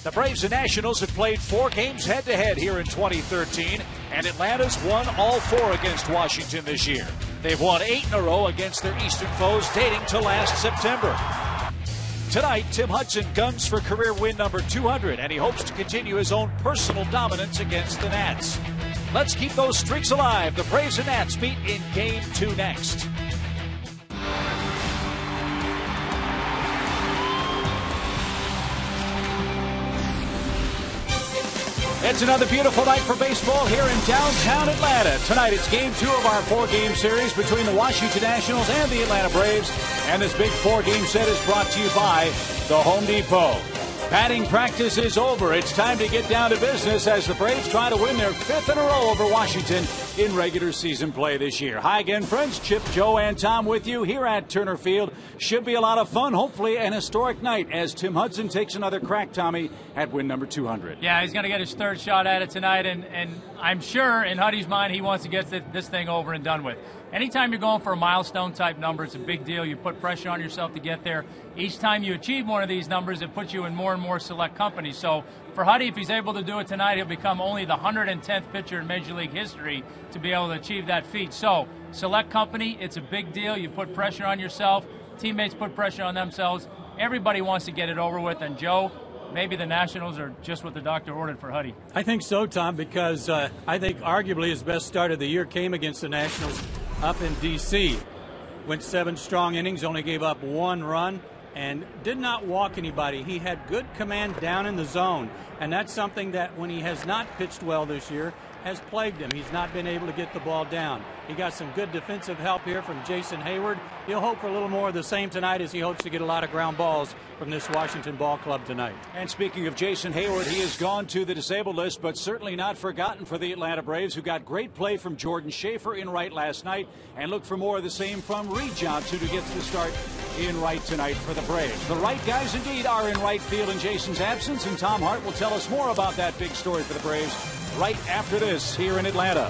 The Braves and Nationals have played 4 games head-to-head here in 2013, and Atlanta's won all 4 against Washington this year. They've won 8 in a row against their Eastern foes dating to last September. Tonight, Tim Hudson guns for career win number 200, and he hopes to continue his own personal dominance against the Nats. Let's keep those streaks alive. The Braves and Nats meet in Game 2 next. It's another beautiful night for baseball here in downtown Atlanta. Tonight it's Game 2 of our 4-game series between the Washington Nationals and the Atlanta Braves. And this big 4-game set is brought to you by the Home Depot. Batting practice is over. It's time to get down to business as the Braves try to win their 5th in a row over Washington in regular season play this year. Hi again, friends. Chip, Joe, and Tom with you here at Turner Field. Should be a lot of fun, hopefully an historic night as Tim Hudson takes another crack, Tommy, at win number 200. Yeah, he's going to get his 3rd shot at it tonight, and I'm sure in Huddy's mind he wants to get this thing over and done with. Anytime you're going for a milestone type number, it's a big deal. You put pressure on yourself to get there. Each time you achieve one of these numbers, it puts you in more and more select company. So for Huddy, if he's able to do it tonight, he'll become only the 110th pitcher in Major League history to be able to achieve that feat. So select company, it's a big deal. You put pressure on yourself. Teammates put pressure on themselves. Everybody wants to get it over with. And Joe, maybe the Nationals are just what the doctor ordered for Huddy. I think so, Tom, because I think arguably his best start of the year came against the Nationals up in D.C. Went 7 strong innings, only gave up 1 run, and did not walk anybody. He had good command down in the zone, and that's something that when he has not pitched well this year has plagued him. He's not been able to get the ball down. He got some good defensive help here from Jason Hayward. He'll hope for a little more of the same tonight as he hopes to get a lot of ground balls from this Washington ball club tonight. And speaking of Jason Hayward, he has gone to the disabled list, but certainly not forgotten for the Atlanta Braves, who got great play from Jordan Schaefer in right last night, and look for more of the same from Reed Johnson, who gets the start in right tonight for the Braves. The right guys indeed are in right field in Jason's absence, and Tom Hart will tell us more about that big story for the Braves right after this here in Atlanta.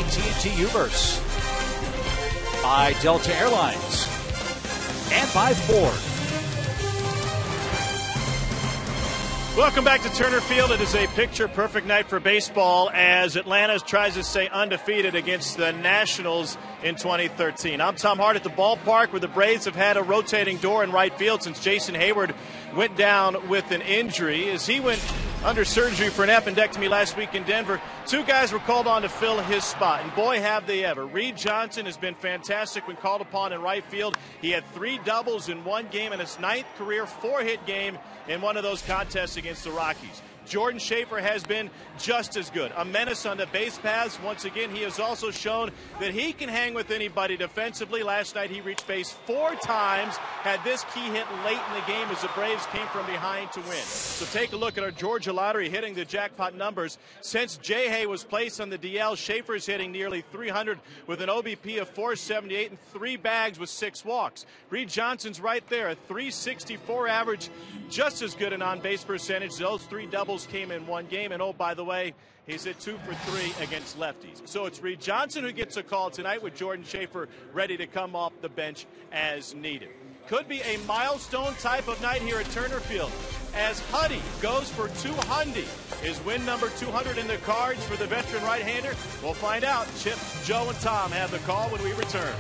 AT Uverse, by Delta Airlines, and by Ford. Welcome back to Turner Field. It is a picture-perfect night for baseball as Atlanta tries to stay undefeated against the Nationals in 2013. I'm Tom Hart at the ballpark where the Braves have had a rotating door in right field since Jason Hayward went down with an injury. As he went under surgery for an appendectomy last week in Denver, two guys were called on to fill his spot, and boy, have they ever. Reed Johnson has been fantastic when called upon in right field. He had 3 doubles in one game in his 9th career 4-hit game in one of those contests against the Rockies. Jordan Schaefer has been just as good, a menace on the base paths. Once again, he has also shown that he can hang with anybody defensively. Last night he reached base 4 times, had this key hit late in the game as the Braves came from behind to win. So take a look at our Georgia lottery hitting the jackpot numbers. Since Jay Hay was placed on the DL, Schaefer's hitting nearly 300 with an OBP of 478 and 3 bags with 6 walks. Reed Johnson's right there, a 364 average, just as good an on-base percentage. Those 3 doubles came in one game, and oh, by the way, he's hit 2 for 3 against lefties. So it's Reed Johnson who gets a call tonight with Jordan Schaefer ready to come off the bench as needed. Could be a milestone type of night here at Turner Field as Huddy goes for 200. Is win number 200 in the cards for the veteran right-hander? We'll find out. Chip, Joe, and Tom have the call when we return.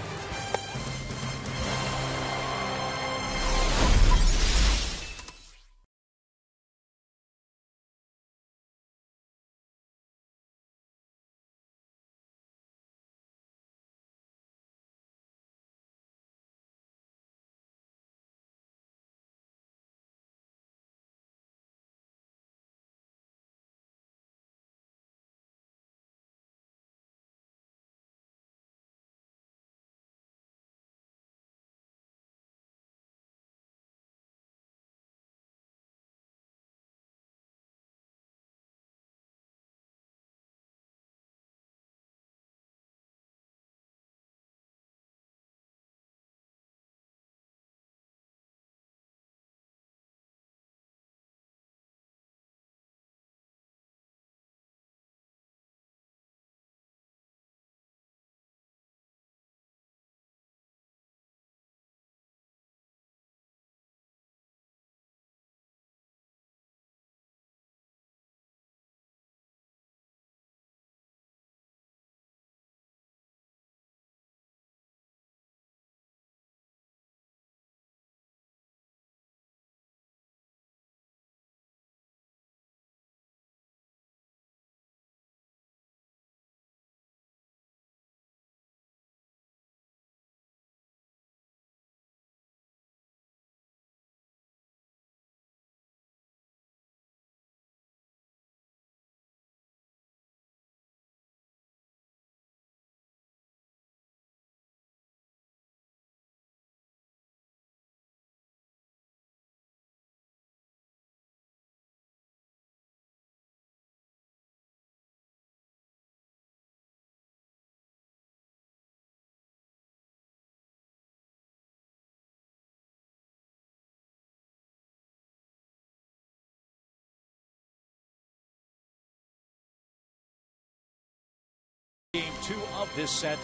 Game 2 of this set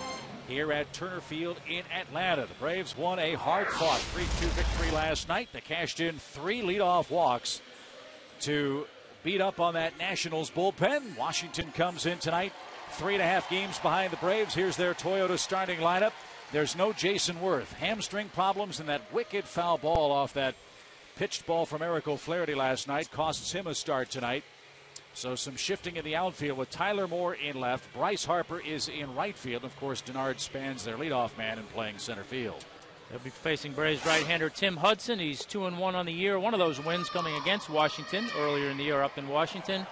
here at Turner Field in Atlanta. The Braves won a hard-fought 3-2 victory last night. They cashed in 3 leadoff walks to beat up on that Nationals bullpen. Washington comes in tonight 3.5 games behind the Braves. Here's their Toyota starting lineup. There's no Jason Worth. Hamstring problems and that wicked foul ball off that pitched ball from Eric O'Flaherty last night costs him a start tonight. So some shifting in the outfield with Tyler Moore in left. Bryce Harper is in right field. Of course, Denard Spans their leadoff man and playing center field. They'll be facing Braves right-hander Tim Hudson. He's 2-1 on the year. One of those wins coming against Washington earlier in the year up in Washington.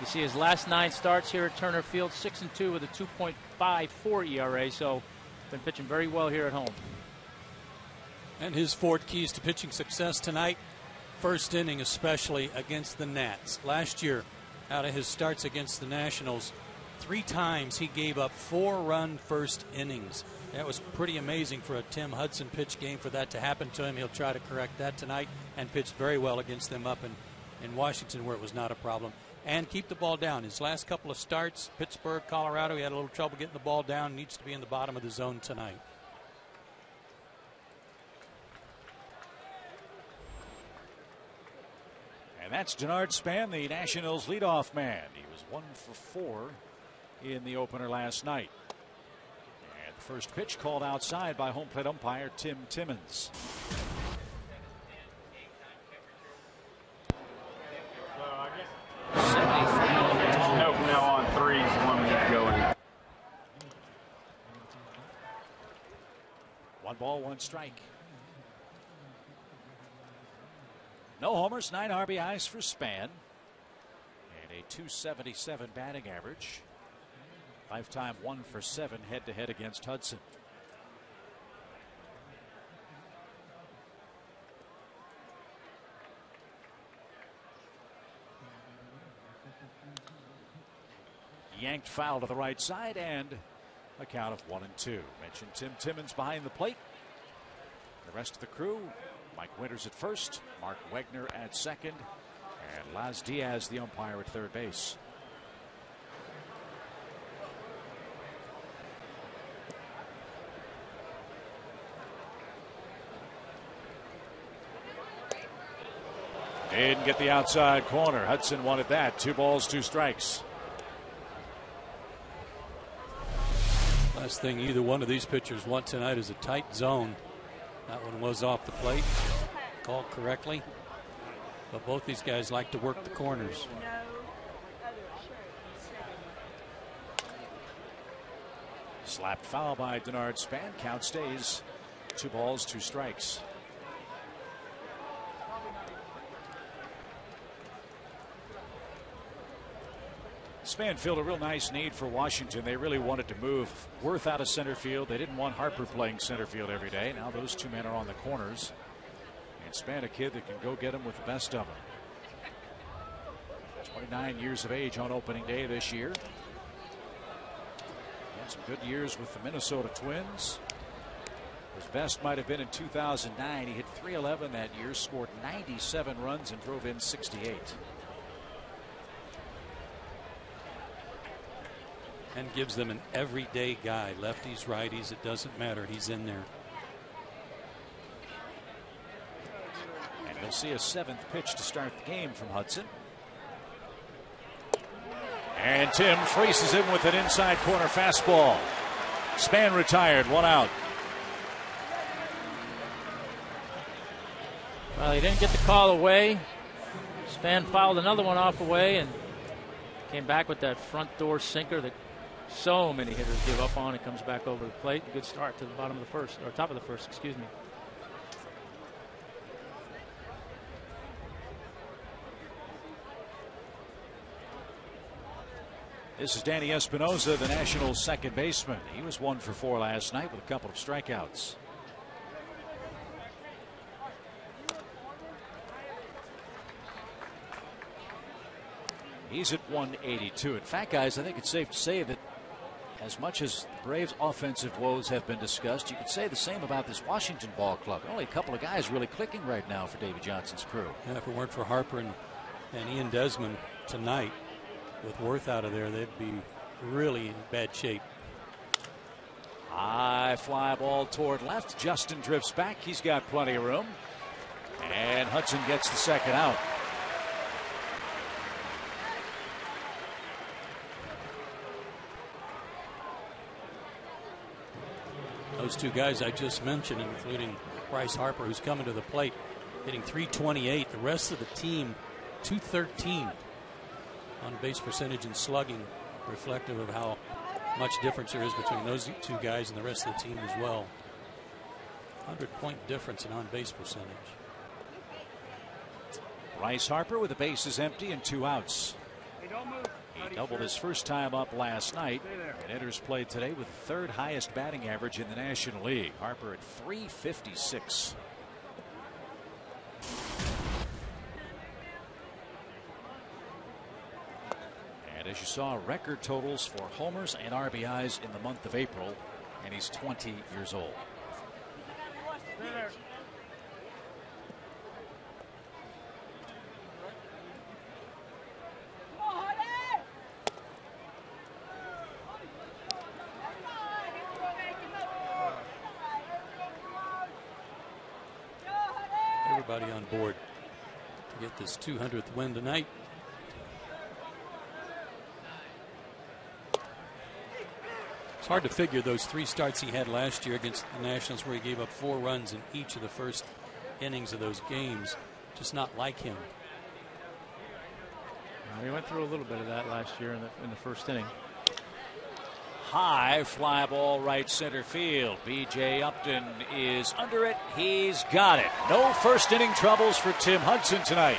You see his last 9 starts here at Turner Field, 6-2 with a 2.54 ERA. So been pitching very well here at home. And his 4 keys to pitching success tonight, first inning especially against the Nats. Last year, out of his starts against the Nationals, 3 times he gave up 4-run first innings. That was pretty amazing for a Tim Hudson pitch game for that to happen to him. He'll try to correct that tonight and pitched very well against them up in Washington where it was not a problem. and keep the ball down. His last couple of starts, Pittsburgh, Colorado, he had a little trouble getting the ball down. Needs to be in the bottom of the zone tonight. And that's Denard Span, the Nationals leadoff man. He was 1 for 4 in the opener last night. And the first pitch called outside by home plate umpire Tim Timmons. No, from now on, 3 is the one we need to go in. 1 ball, 1 strike. No homers, 9 RBIs for Span, and a .277 batting average. Lifetime 1 for 7 head-to-head against Hudson. Yanked foul to the right side, and a count of 1-2. Mentioned Tim Timmons behind the plate. The rest of the crew: Mike Winters at first, Mark Wegner at second, and Laz Diaz, the umpire, at third base. Didn't get the outside corner. Hudson wanted that. 2 balls, 2 strikes. Last thing either one of these pitchers want tonight is a tight zone. That one was off the plate, called correctly, but both these guys like to work the corners. Slapped foul by Denard Span. Count stays 2 balls, 2 strikes. Span filled a real nice need for Washington. They really wanted to move Worth out of center field. They didn't want Harper playing center field every day. Now those 2 men are on the corners. And Span, a kid that can go get them with the best of them. 29 years of age on opening day this year. Had some good years with the Minnesota Twins. His best might have been in 2009. He hit .311 that year, scored 97 runs, and drove in 68. And gives them an everyday guy. Lefties, righties, it doesn't matter. He's in there. And you'll see a 7th pitch to start the game from Hudson. And Tim freezes him with an inside corner fastball. Span retired, 1 out. Well, he didn't get the call away. Span fouled another one off away and came back with that front door sinker that so many hitters give up on. It comes back over the plate. Good start to the bottom of the first, or top of the first, excuse me. This is Danny Espinosa, the Nationals' second baseman. He was 1 for 4 last night with a couple of strikeouts. He's at 182. In fact, guys, I think it's safe to say that as much as the Braves' offensive woes have been discussed, you could say the same about this Washington ball club. Only a couple of guys really clicking right now for Davey Johnson's crew. Yeah, if it weren't for Harper and Ian Desmond tonight, with Worth out of there, they'd be really in bad shape. High fly ball toward left. Justin drifts back. He's got plenty of room. And Hudson gets the second out. Those 2 guys I just mentioned, including Bryce Harper, who's coming to the plate, hitting .328. The rest of the team, .213 on base percentage and slugging, reflective of how much difference there is between those 2 guys and the rest of the team as well. 100-point difference in on-base percentage. Bryce Harper with the bases empty and 2 outs. He doubled his first time up last night and enters play today with the 3rd highest batting average in the National League. Harper at .356. And as you saw, record totals for homers and RBIs in the month of April, and he's 20 years old. everybody on board to get this 200th win tonight. It's hard to figure those 3 starts he had last year against the Nationals where he gave up 4 runs in each of the first innings of those games. Just not like him. Well, he went through a little bit of that last year in the first inning. High fly ball right center field. B.J. Upton is under it. He's got it. No first inning troubles for Tim Hudson tonight.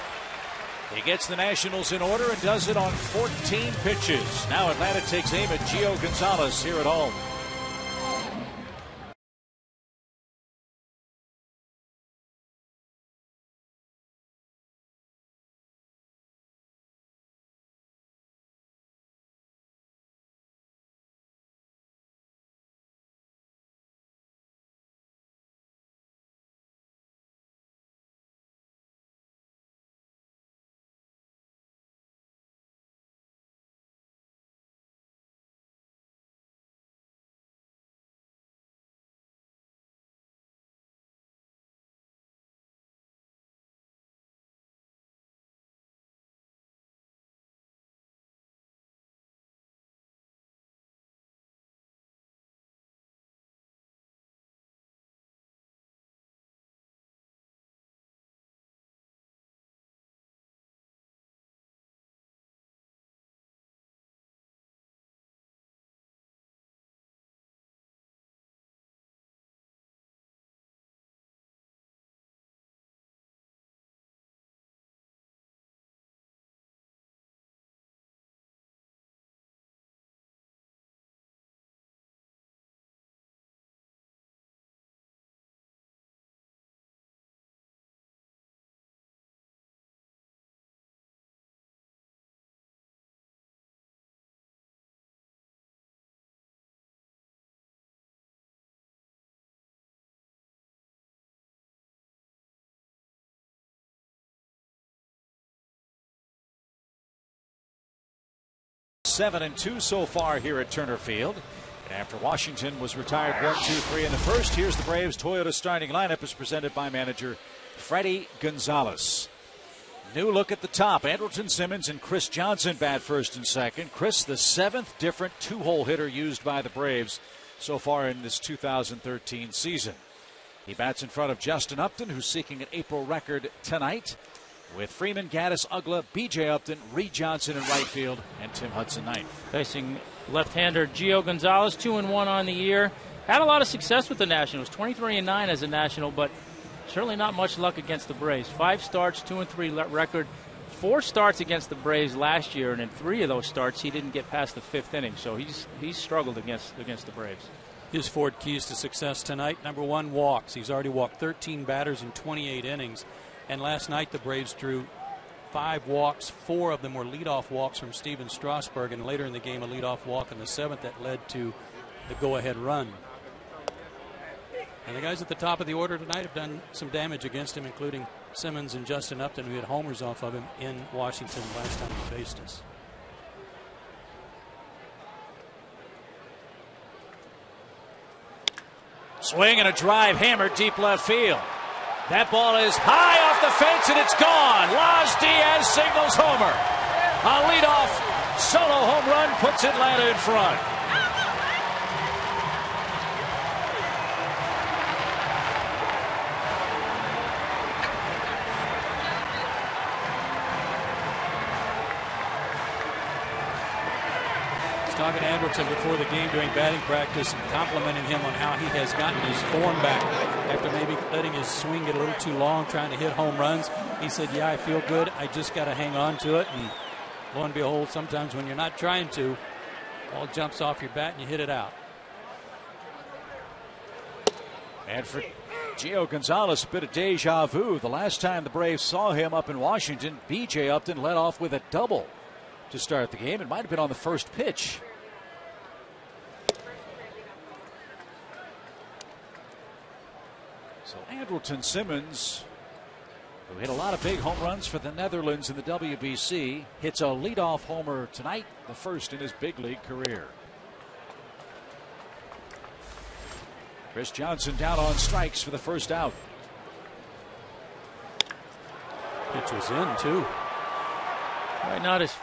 He gets the Nationals in order and does it on 14 pitches. Now Atlanta takes aim at Gio Gonzalez here at home. Seven and 2 so far here at Turner Field. And after Washington was retired 1-2-3 in the first, here's the Braves Toyota starting lineup as presented by manager Freddie Gonzalez. New look at the top. Andrelton Simmons and Chris Johnson bat first and second. Chris, the 7th different 2-hole hitter used by the Braves so far in this 2013 season. He bats in front of Justin Upton, who's seeking an April record tonight, with Freeman, Gaddis, Uggla, B.J. Upton, Reed Johnson in right field, and Tim Hudson ninth. Facing left-hander Gio Gonzalez, 2-1 on the year. Had a lot of success with the Nationals, 23-9 as a National, but certainly not much luck against the Braves. 5 starts, 2-3 record. 4 starts against the Braves last year, and in 3 of those starts, he didn't get past the 5th inning. So he's struggled against the Braves. His 4 keys to success tonight. Number 1, walks. He's already walked 13 batters in 28 innings. And last night the Braves drew 5 walks. 4 of them were leadoff walks from Steven Strasburg, and later in the game a leadoff walk in the 7th that led to the go-ahead run. And the guys at the top of the order tonight have done some damage against him, including Simmons and Justin Upton, who had homers off of him in Washington last time he faced us. Swing and a drive hammered deep left field. That ball is high off the fence and it's gone. Laz Diaz signals homer. A leadoff solo home run puts Atlanta in front. Talking to Andrelton before the game during batting practice and complimenting him on how he has gotten his form back after maybe letting his swing get a little too long, trying to hit home runs. He said, yeah, I feel good. I just got to hang on to it. And lo and behold, sometimes when you're not trying to, ball jumps off your bat and you hit it out. And for Gio Gonzalez, a bit of deja vu. The last time the Braves saw him up in Washington, B.J. Upton led off with a double to start the game. It might have been on the first pitch. So Andrelton Simmons, who hit a lot of big home runs for the Netherlands in the WBC, hits a leadoff homer tonight, the first in his big league career. Chris Johnson down on strikes for the first out. Pitch was in, too. Right, not as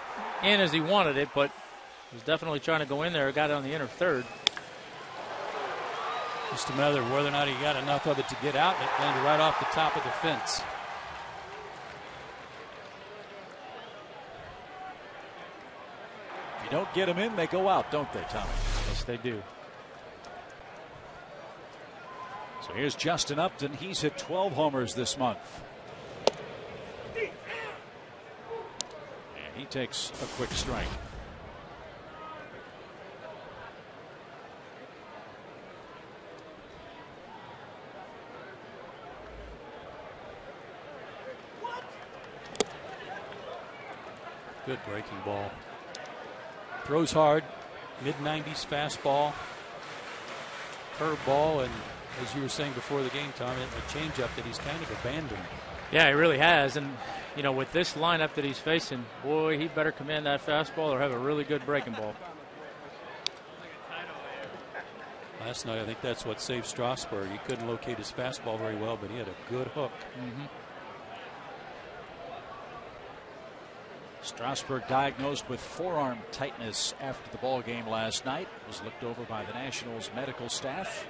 in as he wanted it, but he was definitely trying to go in there. Got it on the inner third. Just a matter of whether or not he got enough of it to get out, and it landed right off the top of the fence. If you don't get them in, they go out, don't they, Tommy? Yes, they do. So here's Justin Upton. He's hit 12 homers this month. And he takes a quick strike. Good breaking ball. Throws hard, mid-90s fastball, curveball, and as you were saying before the game, Tom, a changeup that he's kind of abandoned. Yeah, he really has. And, you know, with this lineup that he's facing, boy, he better command that fastball or have a really good breaking ball. Last night, I think that's what saved Strasburg. He couldn't locate his fastball very well, but he had a good hook. Strasburg diagnosed with forearm tightness after the ball game last night. Was looked over by the Nationals medical staff.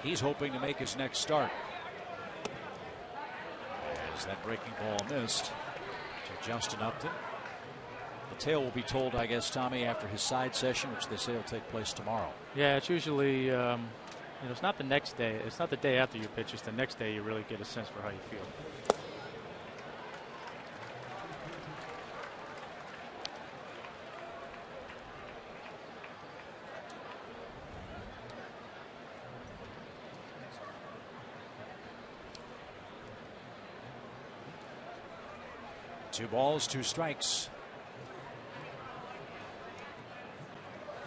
He's hoping to make his next start. As that breaking ball missed to Justin Upton. The tale will be told, I guess, Tommy, after his side session, which they say will take place tomorrow. Yeah, it's usually, you know, it's not the next day. It's not the day after you pitch. It's the next day you really get a sense for how you feel. Two balls, two strikes.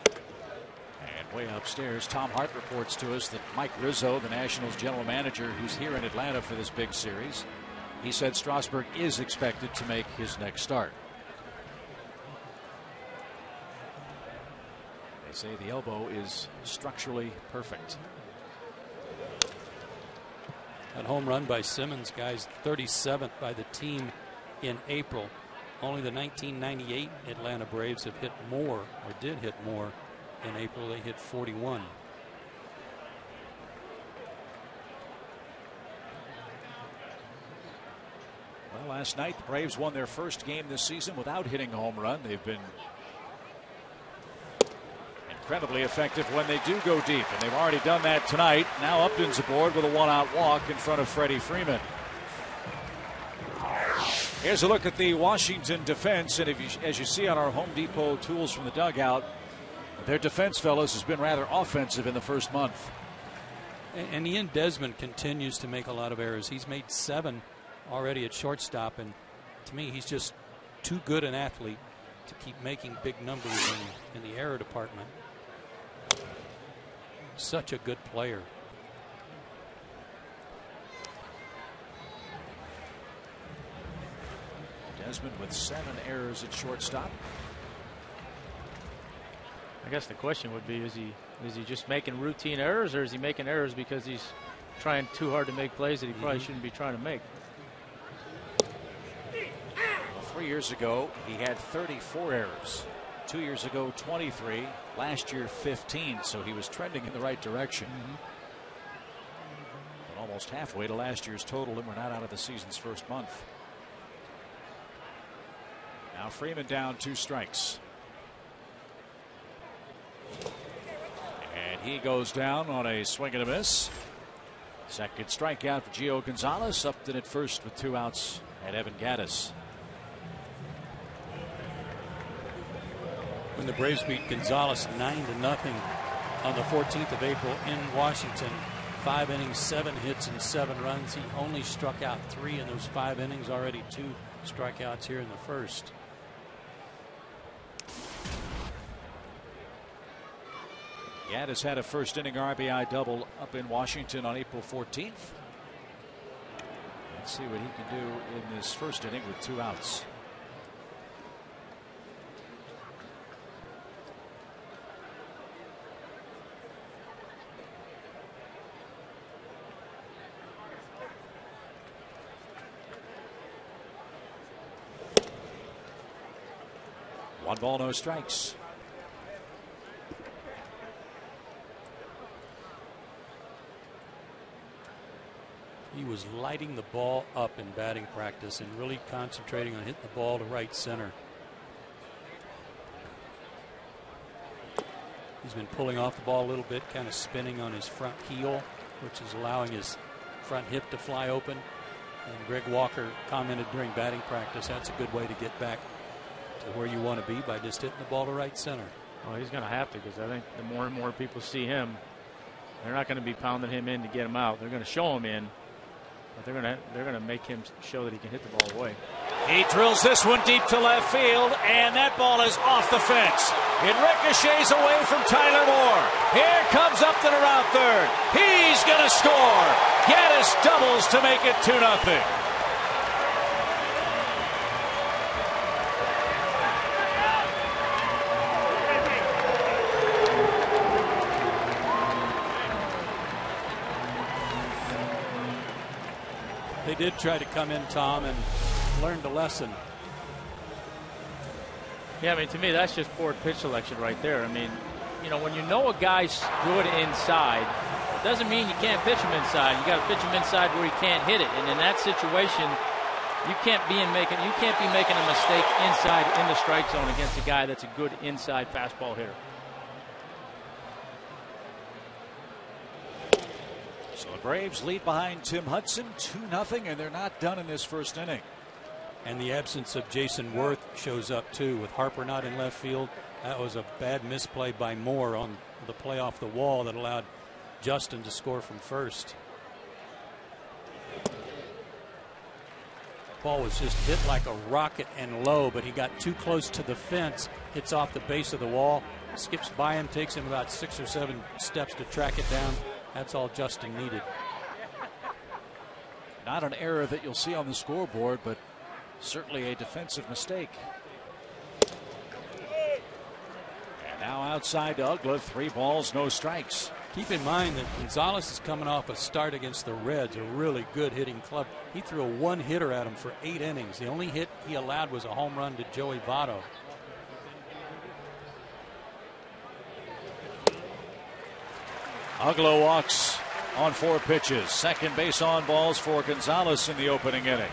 And way upstairs, Tom Hart reports to us that Mike Rizzo, the Nationals general manager, who's here in Atlanta for this big series, he said Strasburg is expected to make his next start. They say the elbow is structurally perfect. That home run by Simmons, guys, 37th by the team in April. Only the 1998 Atlanta Braves have hit more, or did hit more in April. They hit 41. Well, last night the Braves won their first game this season without hitting a home run. They've been incredibly effective when they do go deep, and they've already done that tonight. Now Upton's aboard with a one-out walk in front of Freddie Freeman. Here's a look at the Washington defense, and as you see on our Home Depot tools from the dugout, their defense, fellas, has been rather offensive in the first month. And Ian Desmond continues to make a lot of errors. He's made 7 already at shortstop, and to me, he's just too good an athlete to keep making big numbers in the error department. Such a good player. Desmond with 7 errors at shortstop. I guess the question would be, is he just making routine errors, or is he making errors because he's trying too hard to make plays that he probably shouldn't be trying to make? Well, 3 years ago, he had 34 errors. 2 years ago, 23. Last year, 15. So he was trending in the right direction. But almost halfway to last year's total, and we're not out of the season's first month. Now Freeman down 2 strikes. And he goes down on a swing and a miss. Second strikeout for Gio Gonzalez. Upton at first with 2 outs and Evan Gattis. When the Braves beat Gonzalez 9-0 on the 14th of April in Washington, 5 innings, 7 hits, and 7 runs. He only struck out 3 in those 5 innings. Already 2 strikeouts here in the first. Gattis had a first inning RBI double up in Washington on April 14th. Let's see what he can do in this first inning with 2 outs. 1 ball, no strikes. He was lighting the ball up in batting practice and really concentrating on hitting the ball to right center. He's been pulling off the ball a little bit, kind of spinning on his front heel, which is allowing his front hip to fly open. And Greg Walker commented during batting practice, that's a good way to get back to where you want to be, by just hitting the ball to right center. Well, he's going to have to, because I think the more and more people see him, they're not going to be pounding him in to get him out. They're going to show him in, but they're going to make him show that he can hit the ball away. He drills this one deep to left field, and that ball is off the fence. It ricochets away from Tyler Moore. Here comes Upton around third. He's going to score. Gaddis doubles to make it 2-0. They did try to come in, Tom, and learned a lesson. Yeah, I mean, to me, that's just poor pitch selection right there. I mean, you know, when you know a guy's good inside, it doesn't mean you can't pitch him inside. You got to pitch him inside where he can't hit it. And in that situation, you can't be making a mistake inside in the strike zone against a guy that's a good inside fastball hitter. So the Braves lead behind Tim Hudson 2-0, and they're not done in this first inning. And the absence of Jason Worth shows up too, with Harper not in left field. That was a bad misplay by Moore on the play off the wall that allowed Justin to score from first. Ball was just hit like a rocket and low, but he got too close to the fence, hits off the base of the wall, skips by him, takes him about 6 or 7 steps to track it down. That's all Justin needed. Not an error that you'll see on the scoreboard, but certainly a defensive mistake. And now outside to Uggla, 3 balls, no strikes. Keep in mind that Gonzalez is coming off a start against the Reds, a really good hitting club. He threw a 1-hitter at him for 8 innings. The only hit he allowed was a home run to Joey Votto. Uggla walks on 4 pitches. Second base on balls for Gonzalez in the opening inning.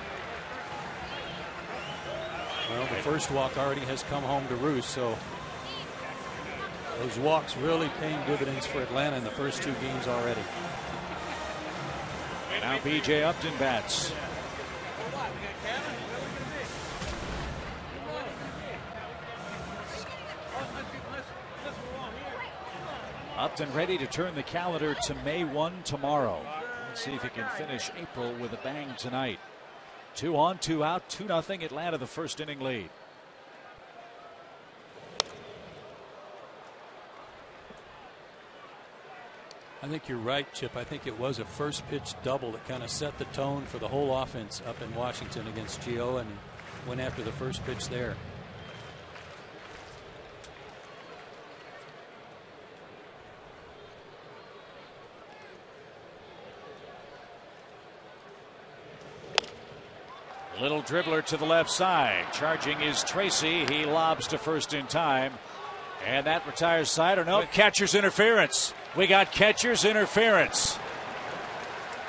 Well, the first walk already has come home to roost, so those walks really paying dividends for Atlanta in the first 2 games already. Now B.J. Upton bats. Upton ready to turn the calendar to May 1 tomorrow. Let's see if he can finish April with a bang tonight. 2 on, 2 out, 2-0 Atlanta, the first inning lead. I think you're right, Chip. I think it was a first pitch double that kind of set the tone for the whole offense up in Washington against Gio, and went after the first pitch there. Little dribbler to the left side. Charging is Tracy. He lobs to first in time. And that retires side, or no, catcher's interference. We got catcher's interference.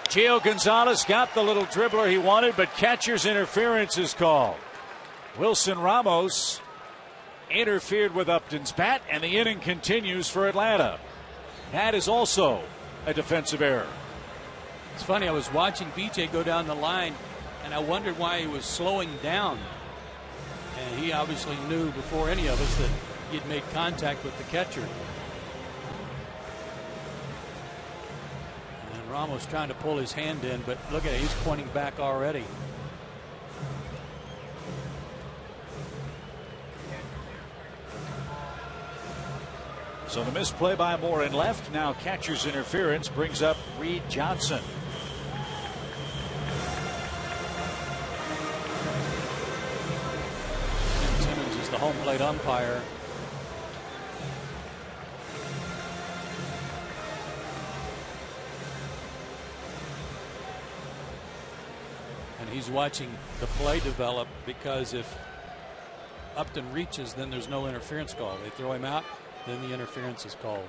Gio Gonzalez got the little dribbler he wanted, but catcher's interference is called. Wilson Ramos interfered with Upton's bat, and the inning continues for Atlanta. That is also a defensive error. It's funny, I was watching BJ go down the line, and I wondered why he was slowing down. And he obviously knew before any of us that he had made contact with the catcher. And Ramos trying to pull his hand in, but look at it, he's pointing back already. So the misplay by Moore in left. Now catcher's interference brings up Reed Johnson. Simmons is the home plate umpire. And he's watching the play develop, because if Upton reaches, then there's no interference call. They throw him out, then the interference is called.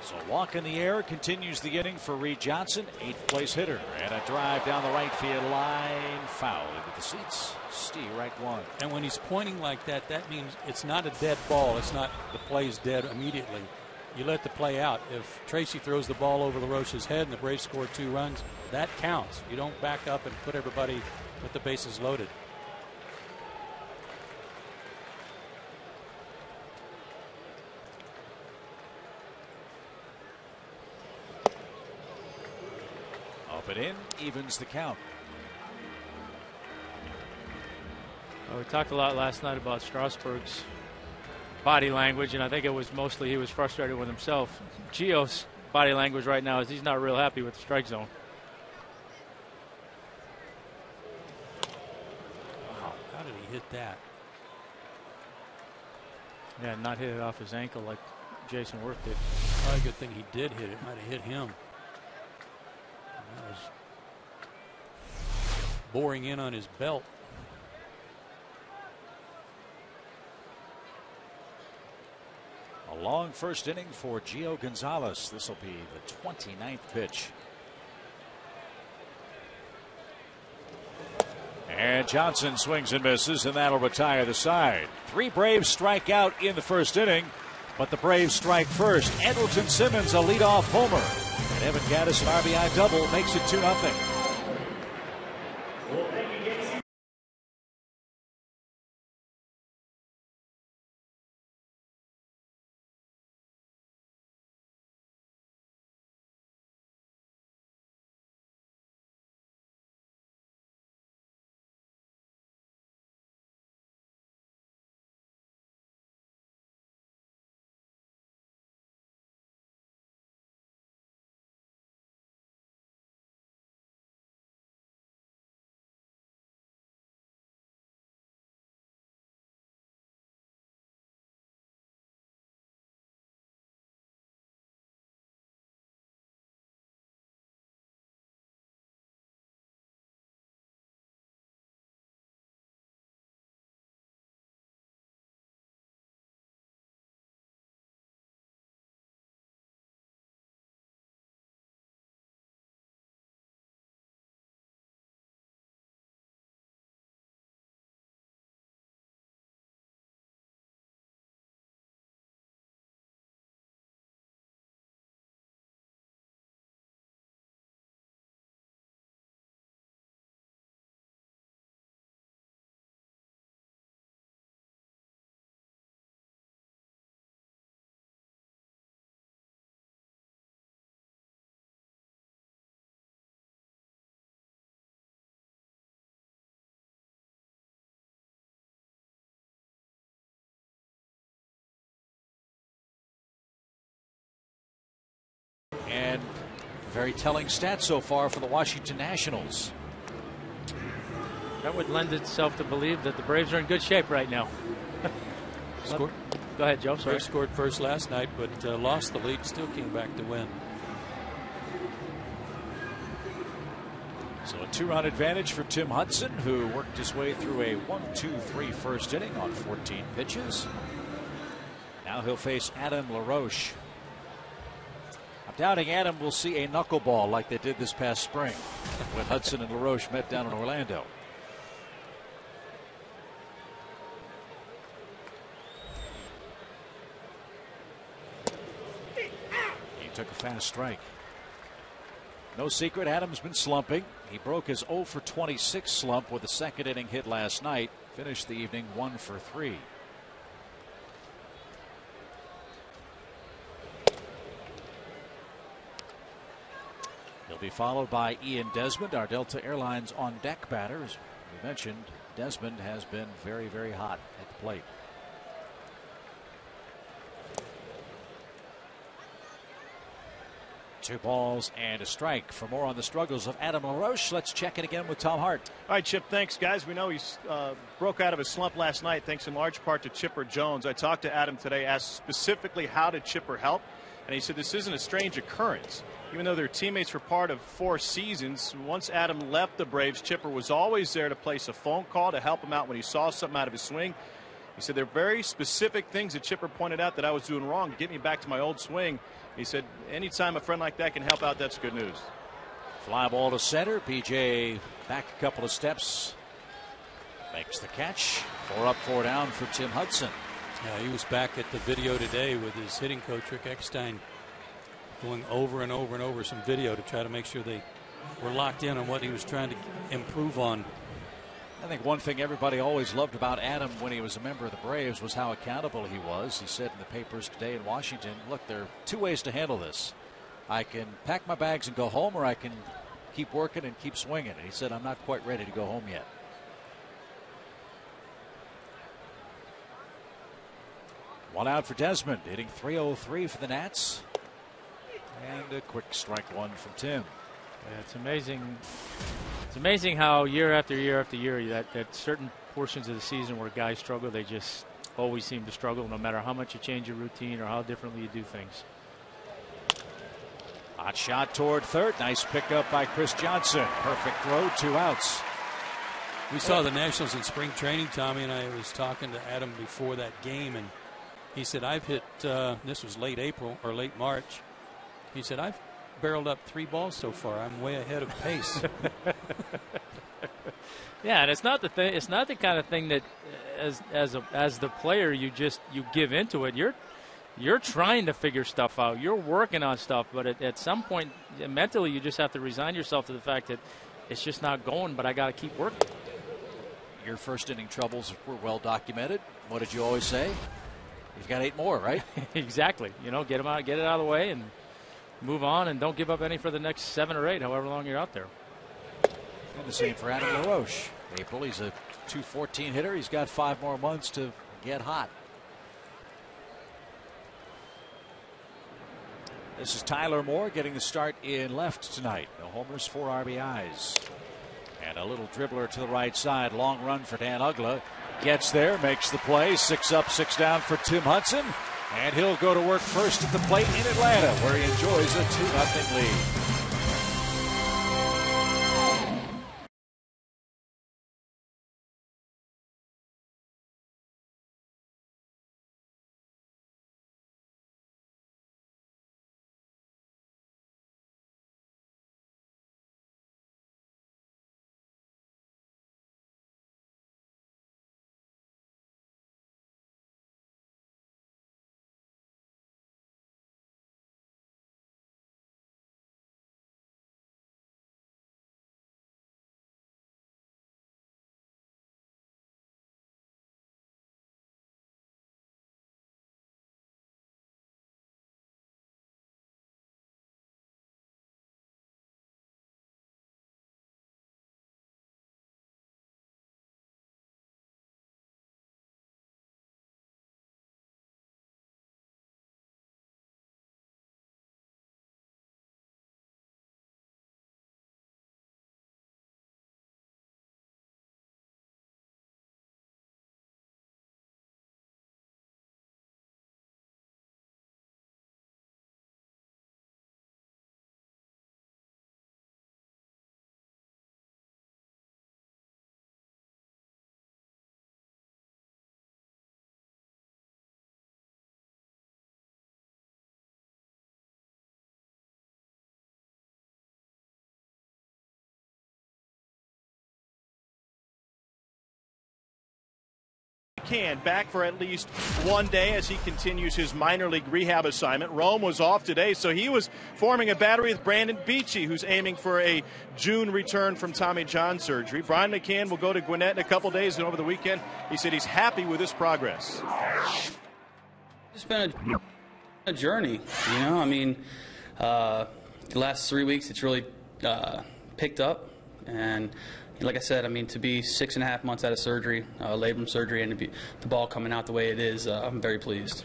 So walk in the air continues the inning for Reed Johnson, 8th place hitter, and a drive down the right field line, foul into the seats. Steve, right one. And when he's pointing like that, that means it's not a dead ball. It's not the play's dead immediately. You let the play out. If Tracy throws the ball over LaRoche's head and the Braves score 2 runs, that counts. You don't back up and put everybody with the bases loaded. Up and in, evens the count. Well, we talked a lot last night about Strasburg's body language, and I think it was mostly he was frustrated with himself. Gio's body language right now is he's not real happy with the strike zone. Wow, how did he hit that? Yeah, not hit it off his ankle like Jason Worth did. Probably a good thing he did hit it. Might have hit him. That was boring in on his belt. A long first inning for Gio Gonzalez. This will be the 29th pitch. And Johnson swings and misses, and that'll retire the side. 3 Braves strike out in the first inning, but the Braves strike first. Andrelton Simmons, a leadoff homer. And Evan Gattis, an RBI double, makes it 2-0. And very telling stat so far for the Washington Nationals. That would lend itself to believe that the Braves are in good shape right now. Go ahead, Joe. Sorry. Braves scored first last night, but lost the lead. Still came back to win. So a 2-run advantage for Tim Hudson, who worked his way through a 1-2-3 first inning on 14 pitches. Now he'll face Adam LaRoche. I'm doubting Adam will see a knuckleball like they did this past spring when Hudson and LaRoche met down in Orlando. He took a fast strike. No secret, Adam's been slumping. He broke his 0 for 26 slump with a second inning hit last night. Finished the evening 1 for 3. He'll be followed by Ian Desmond, our Delta Airlines on deck batter. As we mentioned, Desmond has been very, very hot at the plate. Two balls and a strike. For more on the struggles of Adam LaRoche, let's check it again with Tom Hart. All right, Chip, thanks, guys. We know he broke out of his slump last night thanks in large part to Chipper Jones. I talked to Adam today, asked specifically how did Chipper help, and he said this isn't a strange occurrence. even though they're teammates for part of 4 seasons, once Adam left the Braves, Chipper was always there to place a phone call to help him out when he saw something out of his swing. He said there are very specific things that Chipper pointed out that I was doing wrong to get me back to my old swing. He said anytime a friend like that can help out, that's good news. Fly ball to center. PJ back a couple of steps. Makes the catch. 4 up, 4 down for Tim Hudson. Yeah, he was back at the video today with his hitting coach, Rick Eckstein, going over and over and over some video to try to make sure they were locked in on what he was trying to improve on. I think one thing everybody always loved about Adam when he was a member of the Braves was how accountable he was. He said in the papers today in Washington, look, there are 2 ways to handle this. I can pack my bags and go home, or I can keep working and keep swinging. And he said, I'm not quite ready to go home yet. One out for Desmond, hitting .303 for the Nats. And a quick strike one from Tim. Yeah, it's amazing. It's amazing how year after year after year that certain portions of the season where guys struggle, they just always seem to struggle no matter how much you change your routine or how differently you do things. Hot shot toward third. Nice pickup by Chris Johnson. Perfect throw, 2 outs. We saw the Nationals in spring training. Tommy and I was talking to Adam before that game, and he said, I've hit, this was late April or late March. He said, I've barreled up 3 balls so far. I'm way ahead of pace. Yeah, and it's not the thing. It's not the kind of thing that, as the player, you give into it. You're trying to figure stuff out. You're working on stuff, but at some point, mentally, you just have to resign yourself to the fact that it's just not going. But I got to keep working. Your first inning troubles were well documented. What did you always say? You've got 8 more, right? Exactly. You know, get them out, get it out of the way, and move on, and don't give up any for the next 7 or 8, however long you're out there. And the same for Adam LaRoche. April, he's a .214 hitter. He's got 5 more months to get hot. This is Tyler Moore getting the start in left tonight. No homers, 4 RBIs. And a little dribbler to the right side. Long run for Dan Uggla. Gets there, makes the play. 6 up, 6 down for Tim Hudson. And he'll go to work first at the plate in Atlanta, where he enjoys a 2-0 lead. Can back for at least 1 day as he continues his minor league rehab assignment. Rome was off today, so he was forming a battery with Brandon Beachy, who's aiming for a June return from Tommy John surgery. Brian McCann will go to Gwinnett in a couple days, and over the weekend, he said he's happy with his progress. It's been a journey, you know. I mean, the last 3 weeks, it's really picked up, and like I said, I mean, to be 6.5 months out of surgery, labrum surgery, and to be the ball coming out the way it is, I'm very pleased.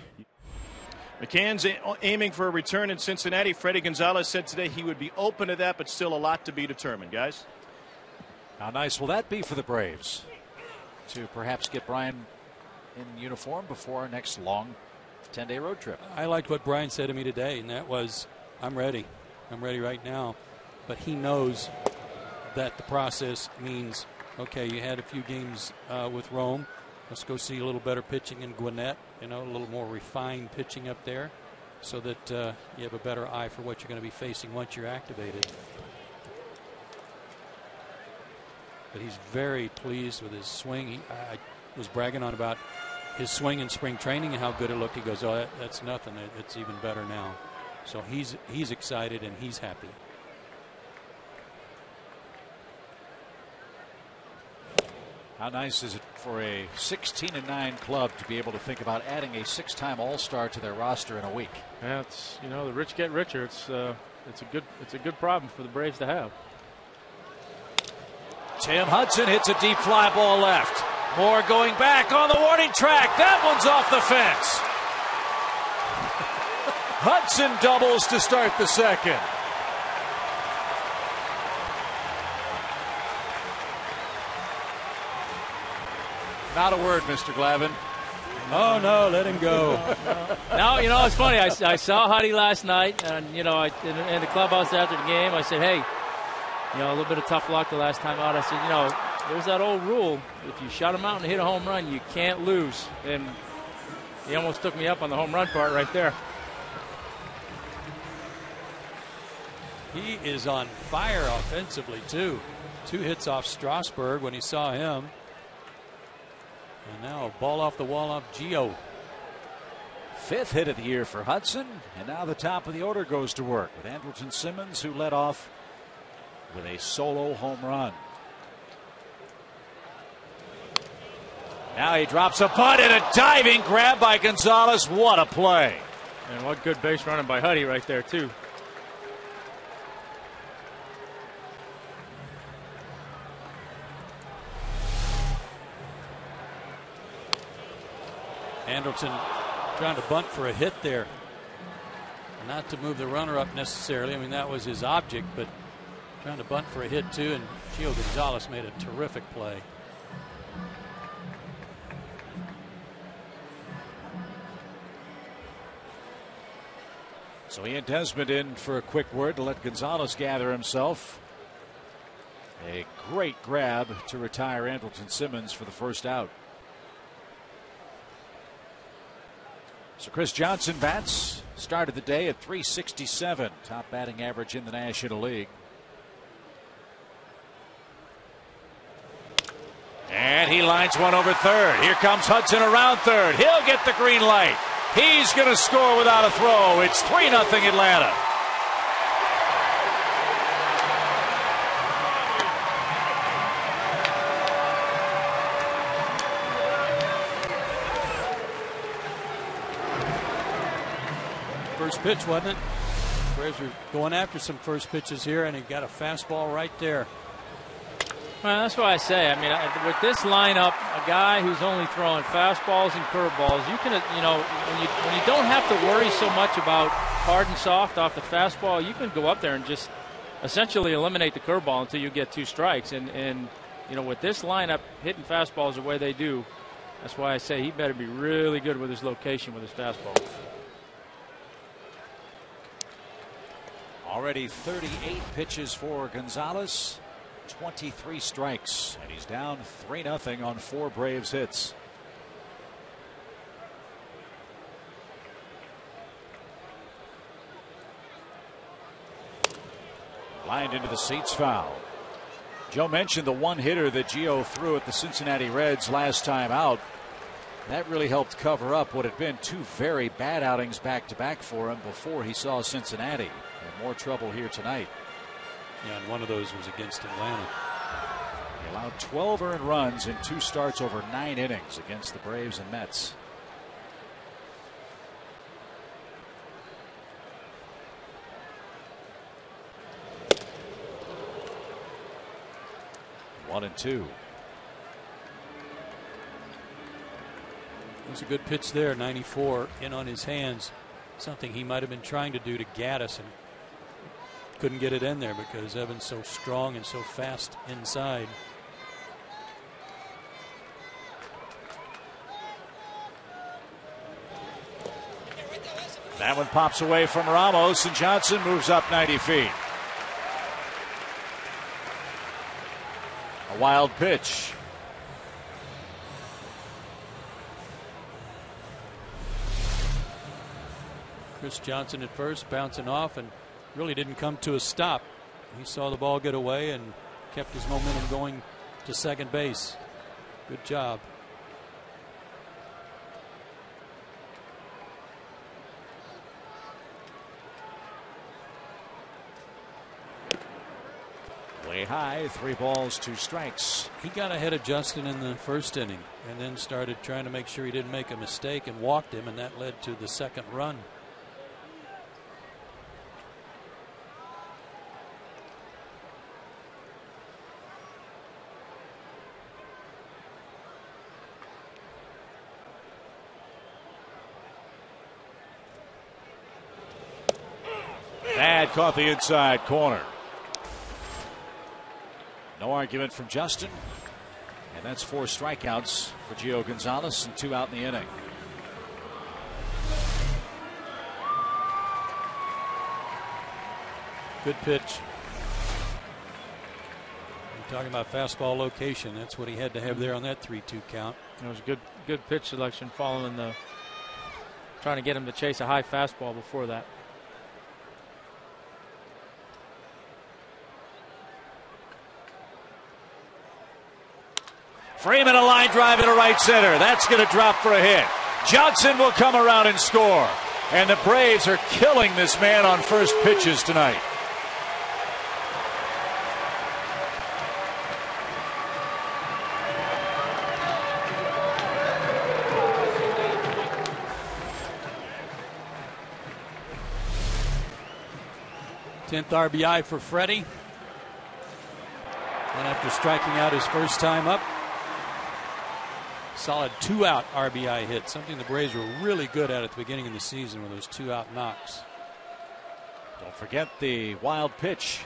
McCann's aiming for a return in Cincinnati. Freddie Gonzalez said today he would be open to that, but still a lot to be determined, guys. How nice will that be for the Braves to perhaps get Brian in uniform before our next long 10-day road trip? I liked what Brian said to me today, and that was, I'm ready. I'm ready right now. But he knows that the process means, okay, you had a few games with Rome. Let's go see a little better pitching in Gwinnett, a little more refined pitching up there so that you have a better eye for what you're going to be facing once you're activated. But he's very pleased with his swing. I was bragging on about his swing in spring training and how good it looked. He goes, oh, that's nothing. It's even better now. So he's excited and he's happy. How nice is it for a 16-9 club to be able to think about adding a 6-time All-Star to their roster in a week? Yeah, it's the rich get richer. It's a good problem for the Braves to have. Tim Hudson hits a deep fly ball left. Moore going back on the warning track. That one's off the fence. Hudson doubles to start the second. Not a word, Mr. Glavin. Oh, no, let him go. No, it's funny. I saw Huddy last night, and, in the clubhouse after the game, I said, hey, a little bit of tough luck the last time out. I said, there's that old rule. If you shut him out and hit a home run, you can't lose. And he almost took me up on the home run part right there. He is on fire offensively, too. 2 hits off Strasburg when he saw him. And now a ball off the wall off Gio. 5th hit of the year for Hudson. And now the top of the order goes to work with Andrelton Simmons, who led off with a solo home run. Now he drops a bunt and a diving grab by Gonzalez. What a play. And what good base running by Huddy right there, too. Andrelton trying to bunt for a hit there. Not to move the runner up necessarily. I mean, that was his object, but trying to bunt for a hit too. And Gio Gonzalez made a terrific play. So Ian Desmond in for a quick word to let Gonzalez gather himself. A great grab to retire Andrelton Simmons for the first out. So Chris Johnson bats. Started the day at .367, top batting average in the National League. And he lines one over third. Here comes Hudson around third. He'll get the green light. He's going to score without a throw. It's 3-0 Atlanta. First pitch, wasn't it? Braves are going after some first pitches here, and he got a fastball right there. Well, that's why I say, with this lineup, a guy who's only throwing fastballs and curveballs, you can, when you don't have to worry so much about hard and soft off the fastball, you can go up there and just essentially eliminate the curveball until you get 2 strikes. And with this lineup, hitting fastballs the way they do, that's why I say he better be really good with his location with his fastball. Already 38 pitches for Gonzalez, 23 strikes, and he's down 3-0 on 4 Braves hits. Lined into the seats, foul. Joe mentioned the one hitter that Gio threw at the Cincinnati Reds last time out. That really helped cover up what had been 2 very bad outings back-to-back for him before he saw Cincinnati. And more trouble here tonight. Yeah, and one of those was against Atlanta. He allowed 12 earned runs in 2 starts over 9 innings against the Braves and Mets. One and two. It was a good pitch there, 94 in on his hands. Something he might have been trying to do to Gaddis and couldn't get it in there because Evans so strong and so fast inside. That one pops away from Ramos, and Johnson moves up 90 feet. A wild pitch. Chris Johnson at first, bouncing off, and really didn't come to a stop. He saw the ball get away and kept his momentum going to second base. Good job. Way high, 3 balls, 2 strikes. He got ahead of Justin in the first inning and then started trying to make sure he didn't make a mistake and walked him, and that led to the second run. Bad, caught the inside corner. No argument from Justin. And that's 4 strikeouts for Gio Gonzalez and 2 out in the inning. Good pitch. You're talking about fastball location. That's what he had to have there on that 3-2 count. It was good pitch selection following trying to get him to chase a high fastball before that. Freeman, a line drive into right center. That's going to drop for a hit. Johnson will come around and score. And the Braves are killing this man on first pitches tonight. Tenth RBI for Freddie. And after striking out his first time up, solid 2-out RBI hit, something the Braves were really good at the beginning of the season with those 2-out knocks. Don't forget the wild pitch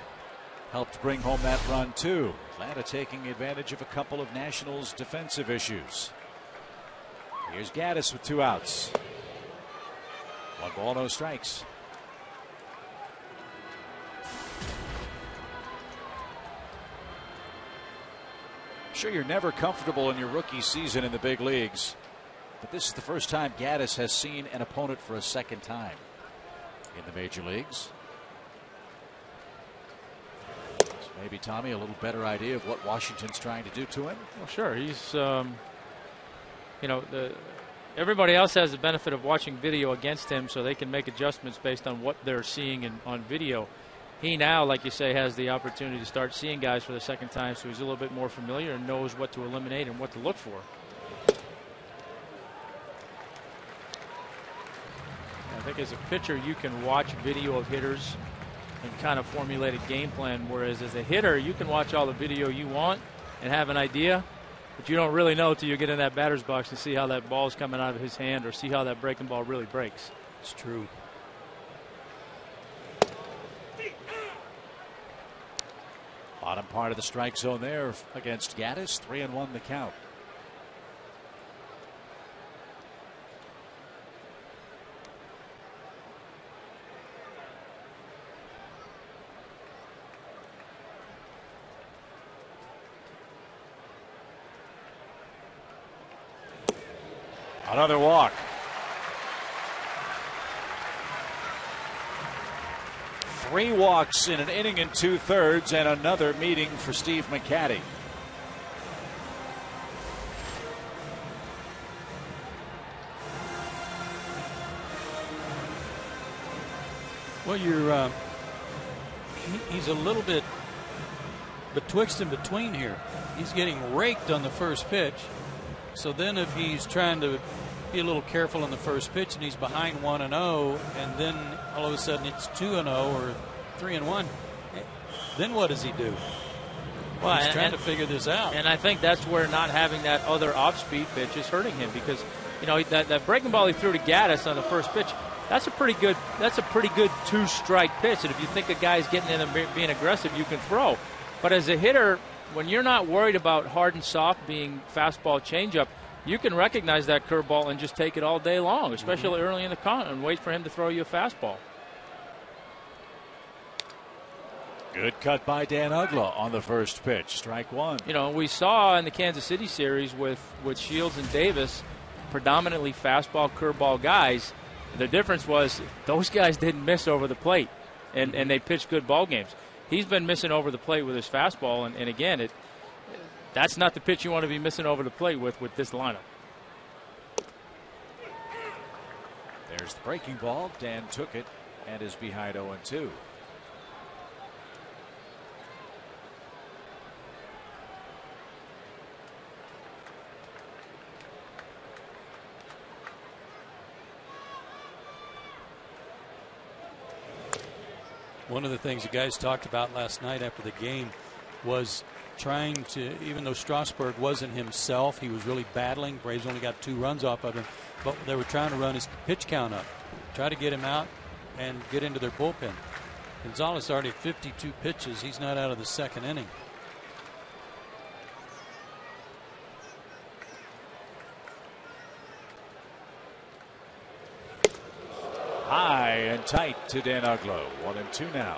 helped bring home that run too. Atlanta taking advantage of a couple of Nationals defensive issues. Here's Gaddis with 2 outs. 1 ball, no strikes. Sure, you're never comfortable in your rookie season in the big leagues, but this is the first time Gaddis has seen an opponent for a second time in the major leagues. So maybe, Tommy, a little better idea of what Washington's trying to do to him. Well, sure. He's, everybody else has the benefit of watching video against him, so they can make adjustments based on what they're seeing on video. He now, like you say, has the opportunity to start seeing guys for the second time, so he's a little bit more familiar and knows what to eliminate and what to look for. I think as a pitcher, you can watch video of hitters and kind of formulate a game plan, whereas as a hitter, you can watch all the video you want and have an idea, but you don't really know until you get in that batter's box to see how that ball's coming out of his hand or see how that breaking ball really breaks. It's true. Bottom part of the strike zone there against Gaddis. 3-1 the count. Another walk. 3 walks in an inning and 2/3, and another meeting for Steve McCatty. Well, he's a little bit betwixt and between here. He's getting raked on the first pitch. So then if he's trying to be a little careful on the first pitch and he's behind 1-0, and then all of a sudden it's 2-0 or 3-1, then what does he do? Well, he's trying to figure this out. And I think that's where not having that other off-speed pitch is hurting him, because that breaking ball he threw to Gaddis on the first pitch, that's a pretty good 2-strike pitch. And if you think a guy's getting in and being aggressive, you can throw. But as a hitter, when you're not worried about hard and soft being fastball changeup, you can recognize that curveball and just take it all day long, especially early in the count, and wait for him to throw you a fastball. Good cut by Dan Ugla on the first pitch. Strike one. You know, we saw in the Kansas City series with Shields and Davis, predominantly fastball, curveball guys. The difference was those guys didn't miss over the plate, and they pitched good ball games. He's been missing over the plate with his fastball, and again, that's not the pitch you want to be missing over the plate with this lineup. There's the breaking ball. Dan took it and is behind 0-2. One of the things the guys talked about last night after the game was trying to, even though Strasburg wasn't himself, he was really battling. Braves only got 2 runs off of him, but they were trying to run his pitch count up, try to get him out and get into their bullpen. Gonzalez already 52 pitches. He's not out of the second inning. High and tight to Dan Uglo. 1-2 now.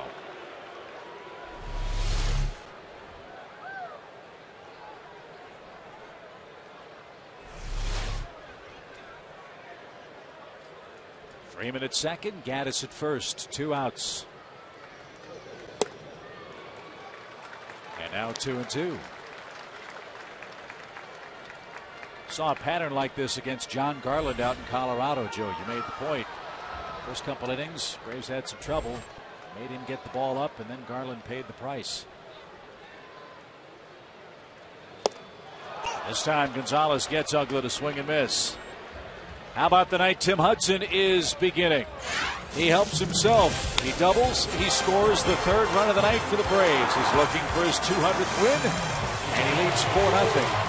Freeman at second, Gaddis at first. 2 outs. And now 2-2. Saw a pattern like this against John Garland out in Colorado, Joe. You made the point. First couple innings, Braves had some trouble. Made him get the ball up, and then Garland paid the price. This time Gonzalez gets Ugla to swing and miss. How about the night Tim Hudson is beginning? He helps himself. He doubles. He scores the 3rd run of the night for the Braves. He's looking for his 200th win, and he leads 4-0.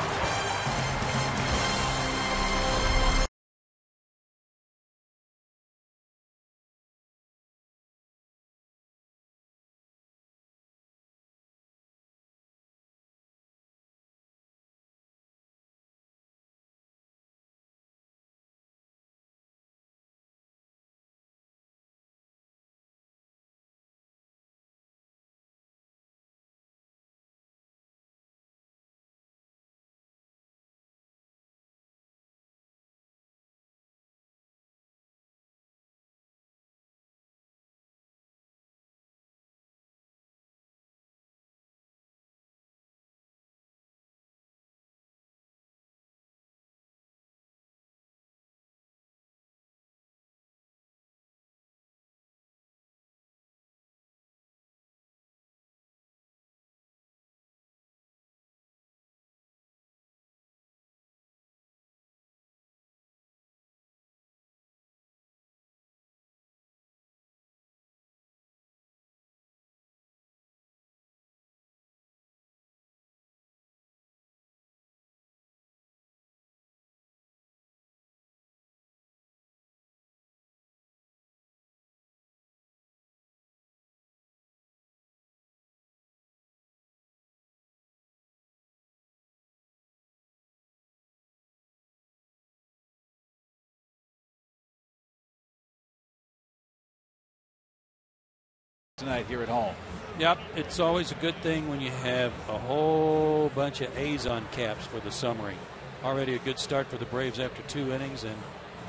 Tonight here at home. Yep, it's always a good thing when you have a whole bunch of A's on caps for the summary. Already a good start for the Braves after 2 innings, and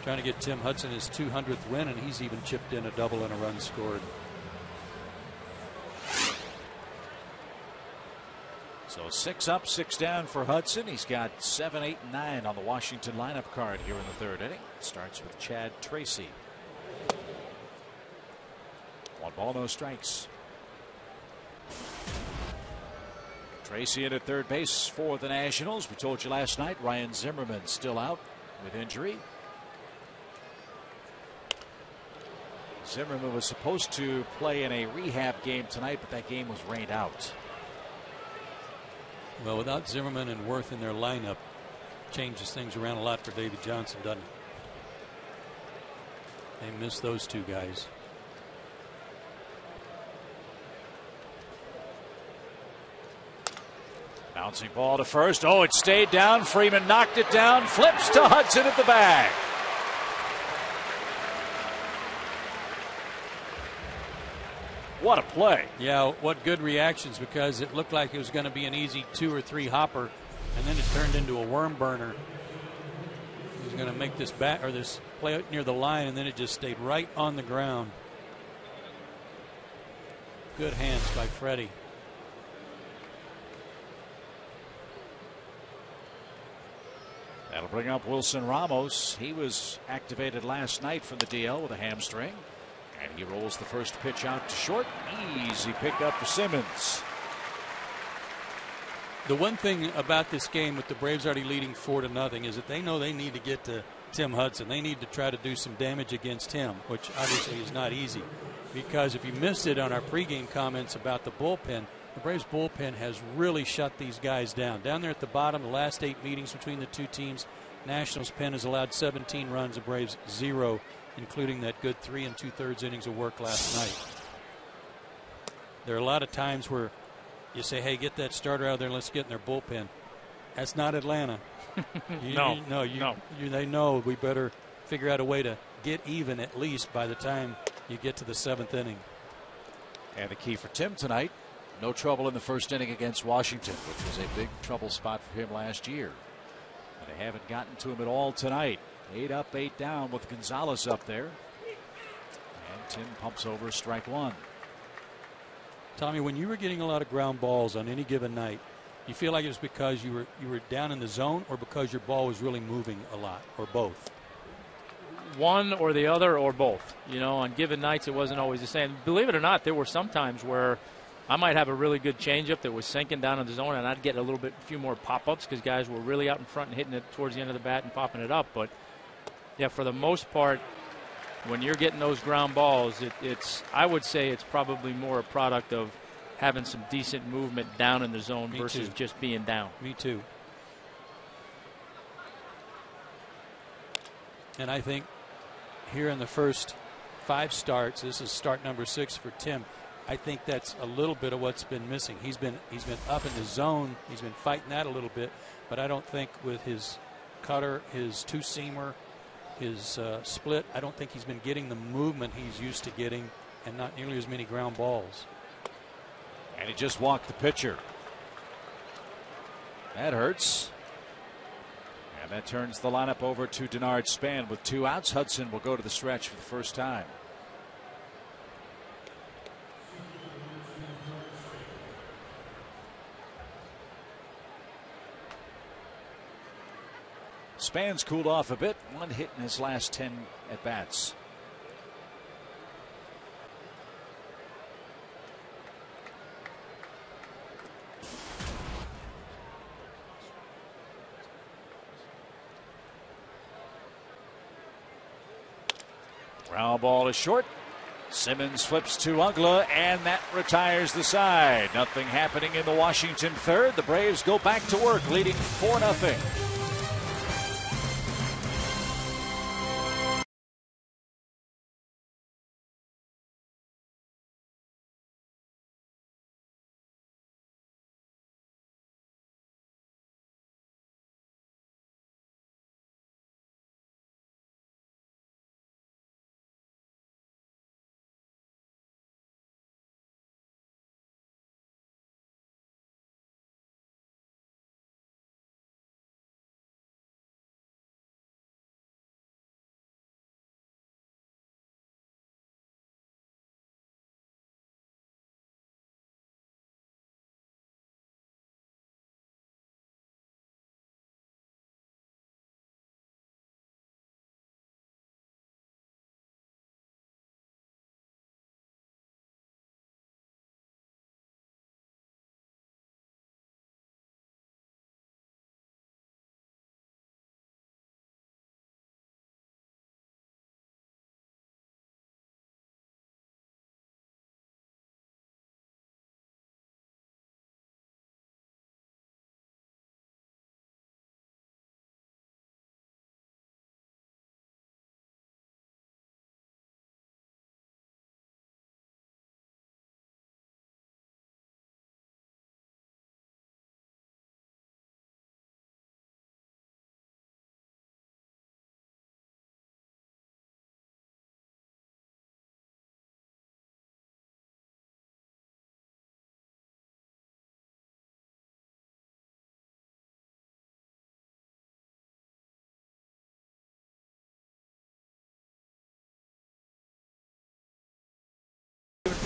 trying to get Tim Hudson his 200th win, and he's even chipped in a double and a run scored. So 6 up, 6 down for Hudson. He's got 7, 8, and 9 on the Washington lineup card here in the 3rd inning. Starts with Chad Tracy. 1 ball, no strikes. Tracy in at 3rd base for the Nationals. We told you last night Ryan Zimmerman still out with injury. Zimmerman was supposed to play in a rehab game tonight, but that game was rained out. Well, without Zimmerman and Worth in their lineup, changes things around a lot for David Johnson, doesn't it? They miss those 2 guys. Bouncing ball to first. Oh, it stayed down. Freeman knocked it down. Flips to Hudson at the bag. What a play. Yeah, what good reactions, because it looked like it was going to be an easy 2 or 3 hopper, and then it turned into a worm burner. He was going to make this back or this play out near the line, and then it just stayed right on the ground. Good hands by Freddie. That'll bring up Wilson Ramos. He was activated last night from the DL with a hamstring. And he rolls the first pitch out to short. Easy pickup for Simmons. The one thing about this game, with the Braves already leading 4-0, is that they know they need to get to Tim Hudson. They need to try to do some damage against him, which obviously is not easy. Because if you missed it on our pregame comments about the bullpen, the Braves bullpen has really shut these guys down. Down there at the bottom, the last 8 meetings between the two teams, Nationals pen has allowed 17 runs, the Braves 0, including that good 3 2/3 innings of work last night. There are a lot of times where you say, hey, get that starter out there and let's get in their bullpen. That's not Atlanta. They know we better figure out a way to get even at least by the time you get to the 7th inning. And the key for Tim tonight, no trouble in the first inning against Washington, which was a big trouble spot for him last year. And they haven't gotten to him at all tonight. 8 up, 8 down with Gonzalez up there. And Tim pumps over strike 1. Tommy, when you were getting a lot of ground balls on any given night, you feel like it was because you were down in the zone, or because your ball was really moving a lot, or both? One or the other, or both. You know, on given nights it wasn't always the same. Believe it or not, there were some times where I might have a really good changeup that was sinking down in the zone, and I'd get a few more pop-ups because guys were really out in front and hitting it towards the end of the bat and popping it up. But yeah, for the most part, when you're getting those ground balls, I would say it's probably more a product of having some decent movement down in the zone versus just being down. Me too. And I think here in the first 5 starts, this is start number 6 for Tim, I think that's a little bit of what's been missing. He's been up in the zone. He's been fighting that a little bit, but I don't think with his cutter, his two-seamer, his split, I don't think he's been getting the movement he's used to getting, and not nearly as many ground balls. And he just walked the pitcher. That hurts. And that turns the lineup over to Denard Span with 2 outs. Hudson will go to the stretch for the first time. Span's cooled off a bit. 1 hit in his last 10 at bats. Ground ball is short. Simmons flips to Uggla, and that retires the side. Nothing happening in the Washington 3rd. The Braves go back to work, leading 4-0.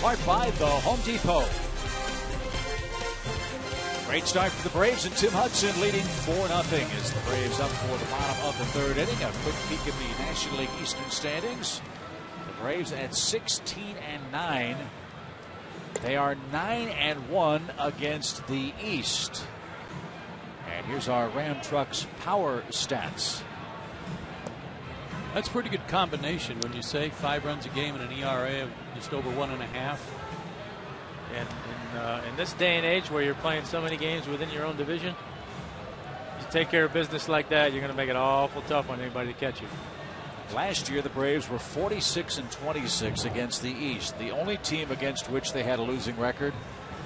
part by the Home Depot. Great start for the Braves, and Tim Hudson leading 4-0 as the Braves up for the bottom of the third inning. A quick peek at the National League Eastern standings. The Braves at 16-9. They are 9-1 against the East. And here's our Ram Trucks power stats. That's a pretty good combination, wouldn't you say? 5 runs a game and an ERA of just over 1.5. And in this day and age where you're playing so many games within your own division, you take care of business like that, you're going to make it awful tough on anybody to catch you. Last year, the Braves were 46-26 against the East. The only team against which they had a losing record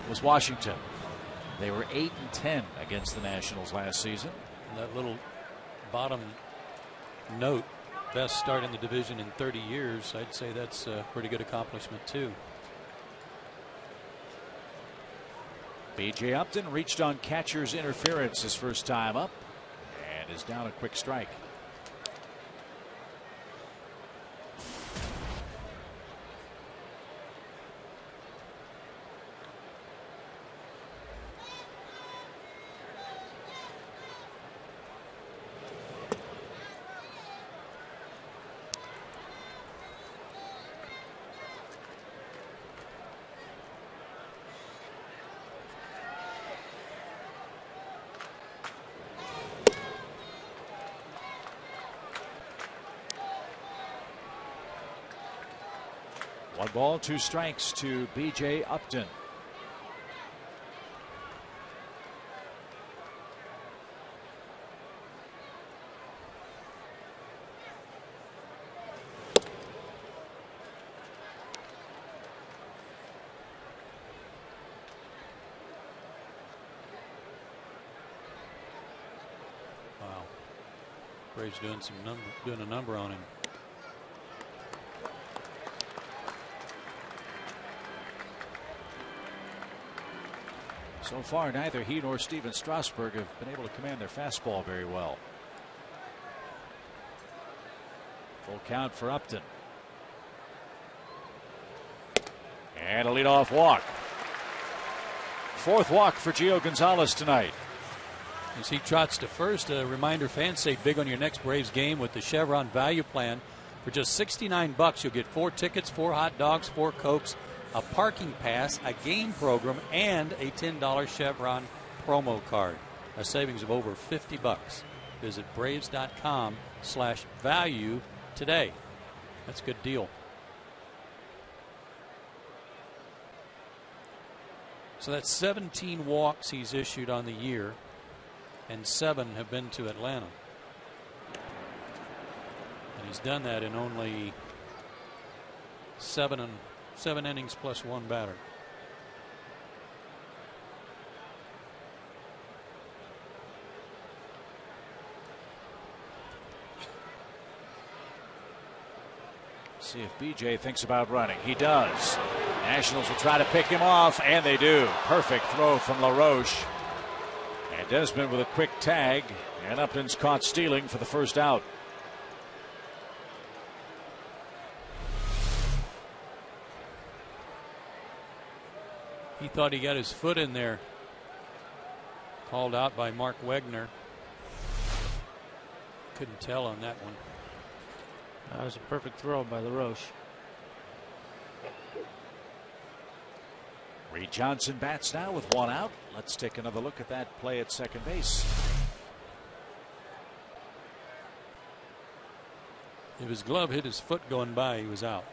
was Washington. They were 8-10 against the Nationals last season. And that little bottom note, best start in the division in 30 years, I'd say that's a pretty good accomplishment too. B.J. Upton reached on catcher's interference his first time up and is down a quick strike. One ball, 2 strikes to B.J. Upton. Wow. Braves doing a number on him. So far, neither he nor Steven Strasburg have been able to command their fastball very well. Full count for Upton. And a leadoff walk. 4th walk for Gio Gonzalez tonight. As he trots to first, a reminder, fans, save big on your next Braves game with the Chevron value plan. For just $69, you'll get 4 tickets, 4 hot dogs, 4 Cokes, a parking pass, a game program, and a $10 Chevron promo card. A savings of over $50. Visit Braves.com/value today. That's a good deal. So that's 17 walks he's issued on the year, and 7 have been to Atlanta. And he's done that in only 7 innings plus 1 batter. See if BJ thinks about running. He does. Nationals will try to pick him off, and they do. Perfect throw from LaRoche. And Desmond with a quick tag, and Upton's caught stealing for the first out. He thought he got his foot in there. Called out by Mark Wegner. Couldn't tell on that one. That was a perfect throw by LaRoche. Reed Johnson bats now with 1 out. Let's take another look at that play at second base. If his glove hit his foot going by, he was out.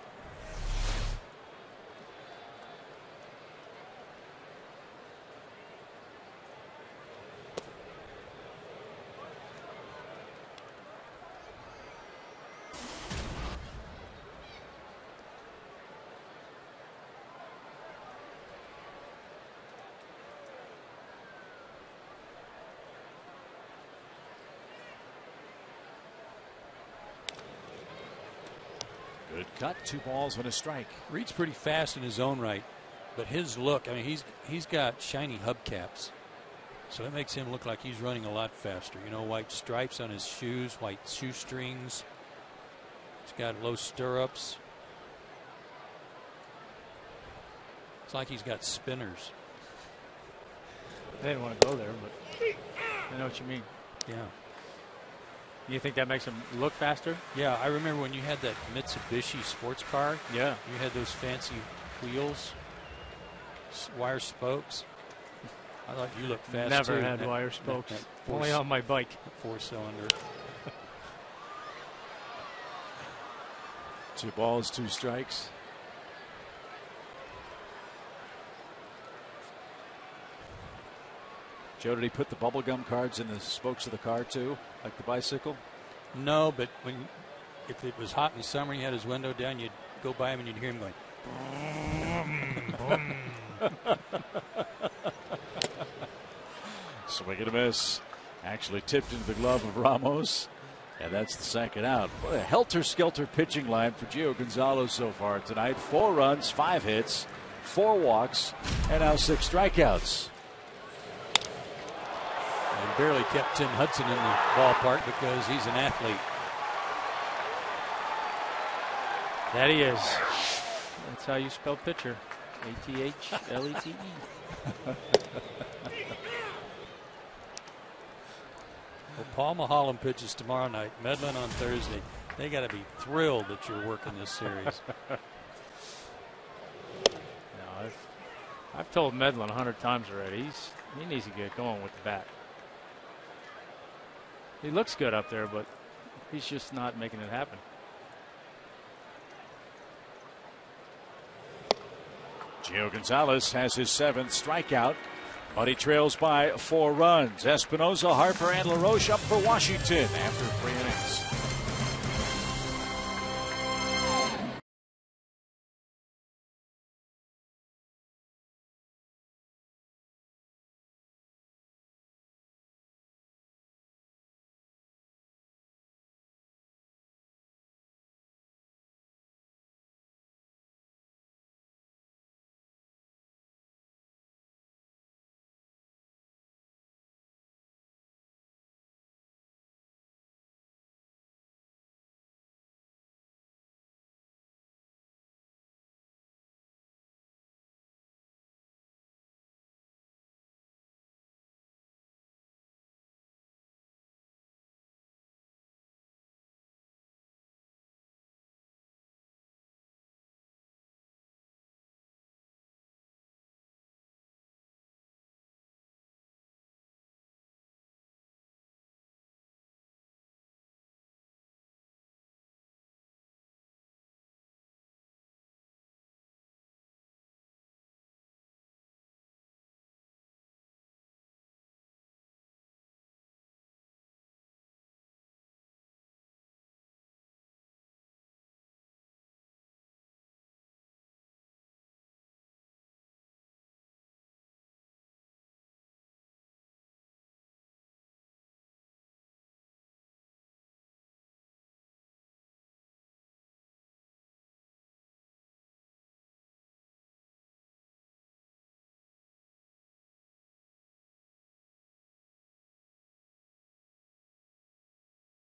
Good cut, 2 balls and a strike. Reed's pretty fast in his own right, but his look, I mean, he's got shiny hubcaps, so it makes him look like he's running a lot faster. You know, white stripes on his shoes, white shoestrings. He's got low stirrups. It's like he's got spinners. I didn't want to go there, but I know what you mean. Yeah. You think that makes him look faster? Yeah, I remember when you had that Mitsubishi sports car. Yeah. You had those fancy wheels, wire spokes. I thought you looked fast too. Never had wire spokes. Only on my bike. 4-cylinder. 2 balls, 2 strikes. Joe, did he put the bubblegum cards in the spokes of the car too, like the bicycle? No, but if it was hot in summer and he had his window down, you'd go by him and you'd hear him going. Swing and a miss. Actually tipped into the glove of Ramos. And that's the second out. What a helter-skelter pitching line for Gio Gonzalez so far tonight. 4 runs, 5 hits, 4 walks, and now 6 strikeouts. And barely kept Tim Hudson in the ballpark because he's an athlete. That he is. That's how you spell pitcher. ATHLETE. Well, Paul Mulholland pitches tomorrow night, Medlin on Thursday. They got to be thrilled that you're working this series. No, I've told Medlin 100 times already. He needs to get going with the bat. He looks good up there, but he's just not making it happen. Gio Gonzalez has his 7th strikeout, but he trails by 4 runs. Espinosa, Harper, and LaRoche up for Washington after 3 innings.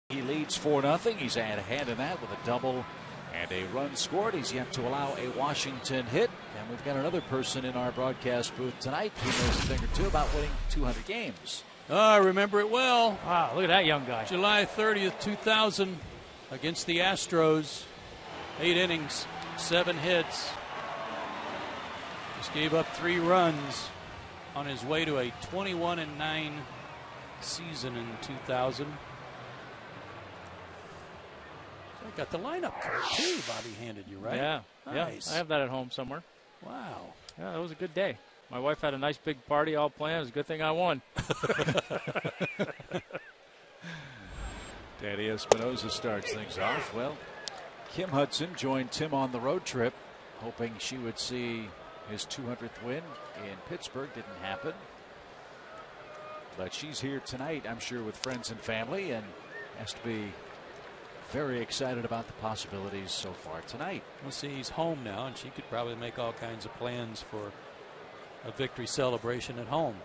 He leads 4-0. He's had a hand in that with a double and a run scored. He's yet to allow a Washington hit. And we've got another person in our broadcast booth tonight who knows a thing or two about winning 200 games. Oh, I remember it well. Wow, look at that young guy. July 30th, 2000 against the Astros. 8 innings, 7 hits. Just gave up 3 runs on his way to a 21-9 season in 2000. I got the lineup card too. Bobby handed you, right? Yeah, nice. Yeah. I have that at home somewhere. Wow. Yeah, that was a good day. My wife had a nice big party all planned. It was a good thing I won. Danny Espinosa starts things off. Well, Kim Hudson joined Tim on the road trip, hoping she would see his 200th win in Pittsburgh. Didn't happen. But she's here tonight, I'm sure, with friends and family, and has to be very excited about the possibilities so far tonight. Well, see, he's home now, and she could probably make all kinds of plans for a victory celebration at home.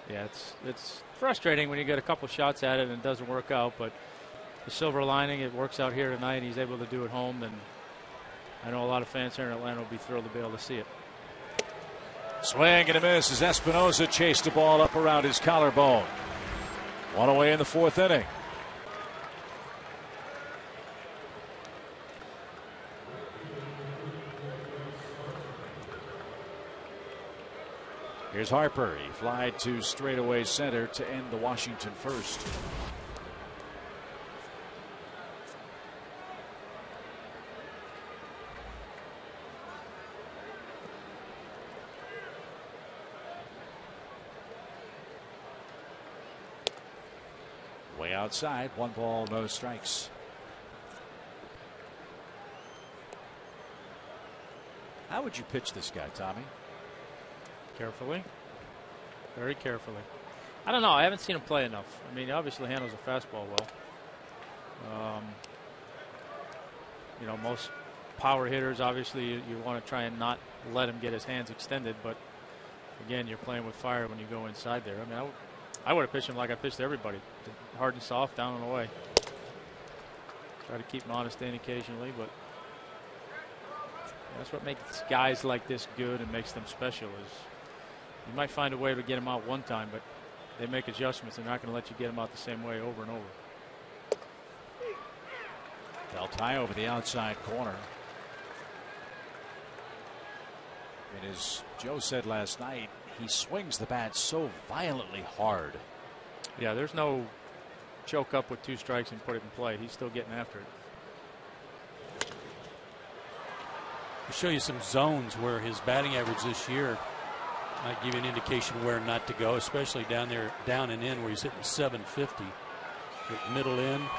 Yeah, it's frustrating when you get a couple shots at it and it doesn't work out, but the silver lining, it works out here tonight. He's able to do it home, and I know a lot of fans here in Atlanta will be thrilled to be able to see it. Swing and a miss as Espinosa chased the ball up around his collarbone. One away in the 4th inning. Here's Harper. He flied to straightaway center to end the Washington first. Way outside, 1 ball, no strikes. How would you pitch this guy, Tommy? Carefully. Very carefully. I don't know. I haven't seen him play enough. I mean, he obviously handles a fastball well. You know, most power hitters, obviously, you want to try and not let him get his hands extended. But, again, you're playing with fire when you go inside there. I mean, I would have pitched him like I pitched everybody. Hard and soft, down and away. Try to keep him honest in occasionally, but that's what makes guys like this good and makes them special is you might find a way to get them out one time, but they make adjustments. They're not going to let you get them out the same way over and over. They'll tie over the outside corner. And as Joe said last night, he swings the bat so violently hard. Yeah, there's no choke up with 2 strikes and put it in play. He's still getting after it. I'll show you some zones where his batting average this year might give you an indication where not to go, especially down there, down and in, where he's hitting 750. With middle in, and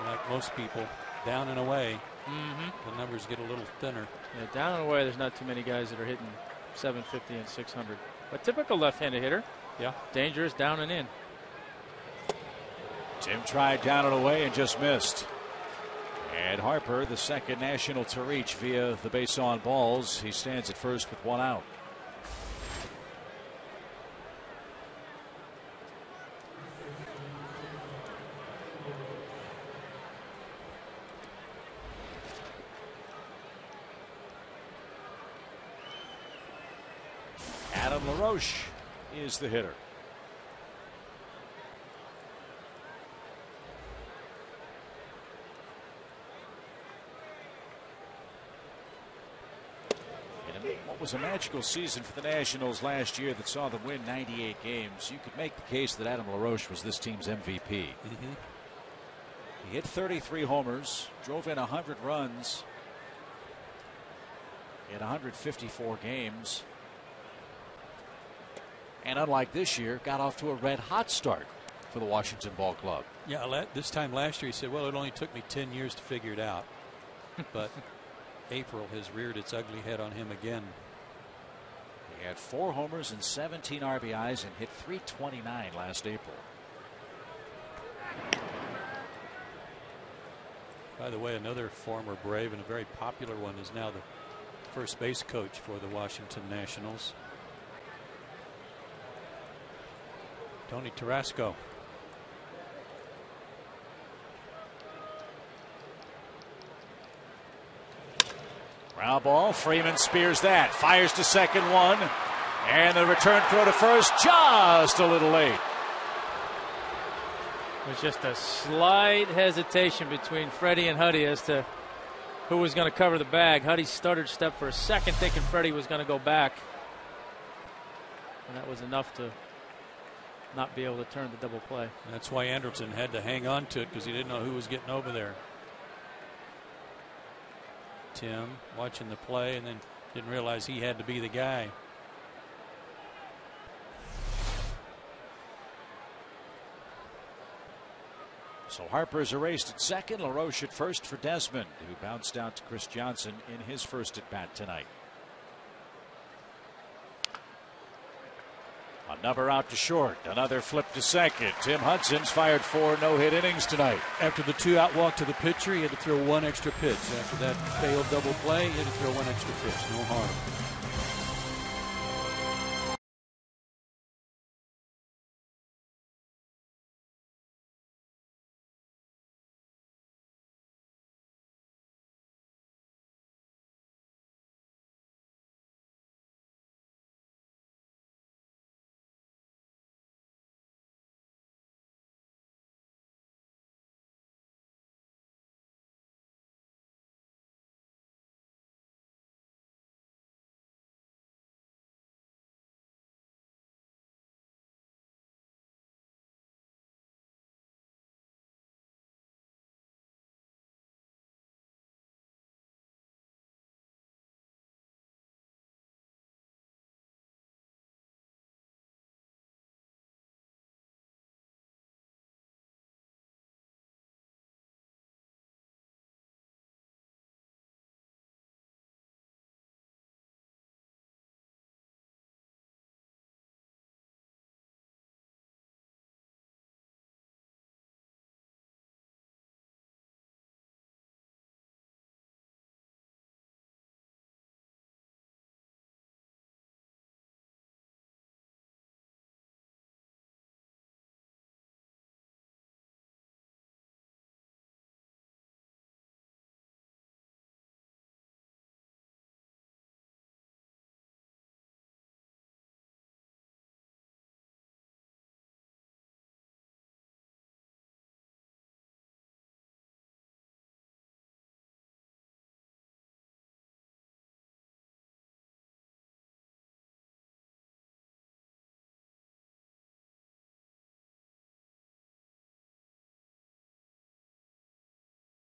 like most people, down and away, the numbers get a little thinner. Yeah, down and away, there's not too many guys that are hitting 750 and 600. A typical left-handed hitter. Yeah. Dangerous down and in. Tim tried down and away and just missed. And Harper, the second National to reach via the base on balls. He stands at first with 1 out. Adam LaRoche is the hitter. What was a magical season for the Nationals last year that saw them win 98 games. You could make the case that Adam LaRoche was this team's MVP. He hit 33 homers, drove in 100 runs in 154 games. And unlike this year, got off to a red hot start for the Washington Ball Club. Yeah, this time last year he said, well, it only took me 10 years to figure it out. But April has reared its ugly head on him again. He had 4 homers and 17 RBIs and hit .329 last April. By the way, another former Brave and a very popular one is now the first base coach for the Washington Nationals. Tony Tarasco. Ground ball. Freeman spears that. Fires to second one. And the return throw to first just a little late. It was just a slight hesitation between Freddie and Huddy as to who was going to cover the bag. Huddy stuttered step for a second, thinking Freddie was going to go back. And that was enough to not be able to turn the double play. That's why Anderson had to hang on to it, because he didn't know who was getting over there. Tim watching the play and then didn't realize he had to be the guy. So Harper's erased at second. LaRoche at first for Desmond, who bounced out to Chris Johnson in his first at bat tonight. A number out to short. Another flip to second. Tim Hudson's fired 4 no-hit innings tonight. After the 2-out walk to the pitcher, he had to throw 1 extra pitch. After that failed double play, he had to throw 1 extra pitch. No harm.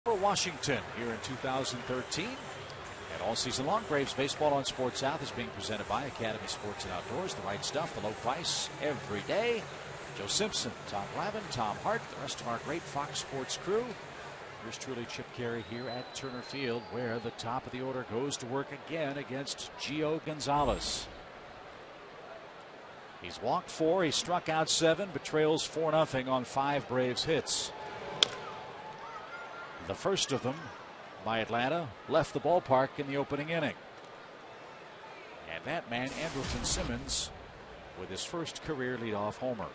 For Washington here in 2013. And all season long, Braves baseball on Sports South is being presented by Academy Sports and Outdoors. The right stuff, the low price every day. Joe Simpson, Tom Glavine, Tom Hart, the rest of our great Fox Sports crew. Here's truly Chip Caray here at Turner Field, where the top of the order goes to work again against Gio Gonzalez. He's walked 4, he struck out 7, but trails 4-0 on 5 Braves hits. The first of them by Atlanta left the ballpark in the opening inning. And that man, Andrelton Simmons, with his first career leadoff homer.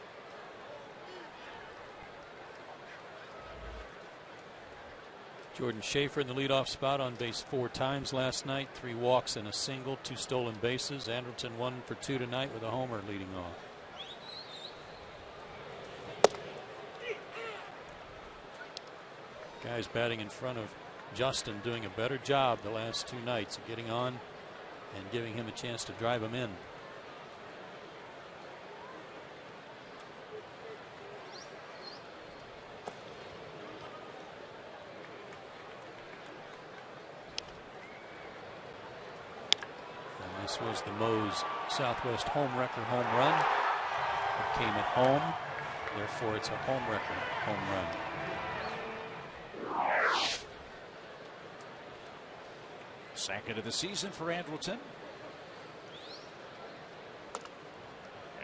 Jordan Schaefer in the leadoff spot, on base 4 times last night, 3 walks and a single, 2 stolen bases. Andrelton 1 for 2 tonight with a homer leading off. Guys batting in front of Justin doing a better job the last 2 nights of getting on and giving him a chance to drive him in. This was the Moe's Southwest home wrecker home run. It came at home, therefore it's a home wrecker home run. Second of the season for Andrelton.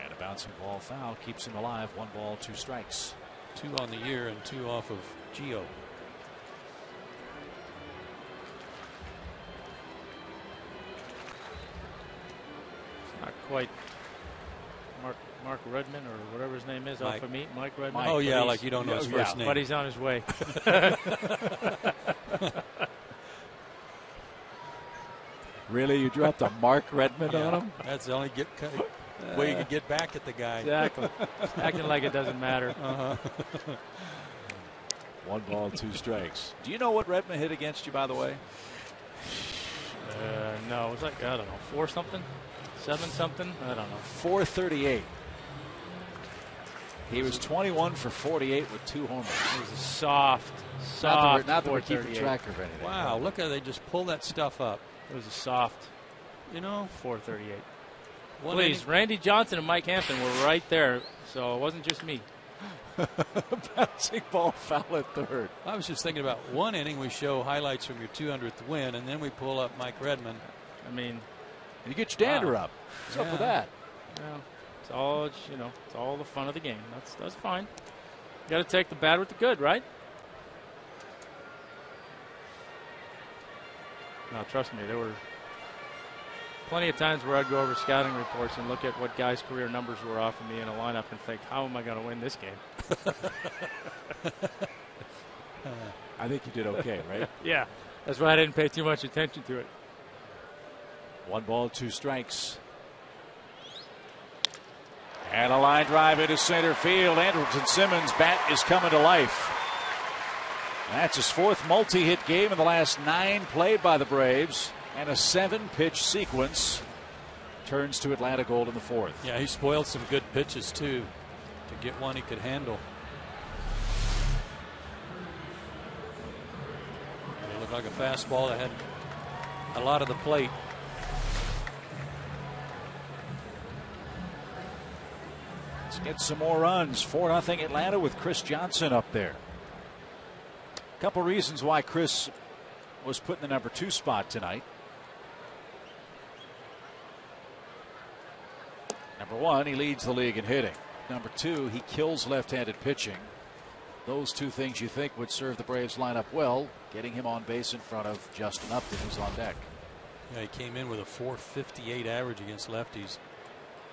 And a bouncing ball foul keeps him alive. 1 ball, 2 strikes. 2 on the year and 2 off of Gio. Not quite Mark Redmond or whatever his name is off of me. Mike Redmond. Oh yeah, like you don't know his first name. But he's on his way. Really, you dropped a Mark Redmond on him? That's the only way you can get back at the guy. Exactly. Acting like it doesn't matter. 1 ball, 2 strikes. Do you know what Redmond hit against you, by the way? No, it was like, I don't know, 4 something, 7 something, I don't know. 438. He was 21 for 48 with 2 homers. It was a soft. Not that we're keeping track of anything. Wow, look how they just pull that stuff up. It was a soft, 438. Please, Inning. Randy Johnson and Mike Hampton were right there, so it wasn't just me. Bouncing ball foul at third. I was just thinking about 1 inning. We show highlights from your 200th win, and then we pull up Mike Redmond. I mean, and you get your dander up. What's up with that? Well, it's all it's all the fun of the game. That's fine. You got to take the bad with the good, right? Now, trust me, there were plenty of times where I'd go over scouting reports and look at what guys' career numbers were off of me in a lineup and think, how am I going to win this game? I think you did okay, right? Yeah, that's why I didn't pay too much attention to it. 1 ball, 2 strikes. And a line drive into center field. Andrelton Simmons' bat is coming to life. That's his 4th multi-hit game in the last 9 played by the Braves. And a 7-pitch sequence turns to Atlanta gold in the 4th. Yeah, he spoiled some good pitches, too, to get one he could handle. It looked like a fastball that had a lot of the plate. Let's get some more runs. 4-0 Atlanta with Chris Johnson up there. A couple reasons why Chris was put in the number 2 spot tonight. Number 1, he leads the league in hitting. Number 2, he kills left-handed pitching. Those 2 things you think would serve the Braves lineup well, getting him on base in front of Justin Upton, who's on deck. Yeah, he came in with a .458 average against lefties,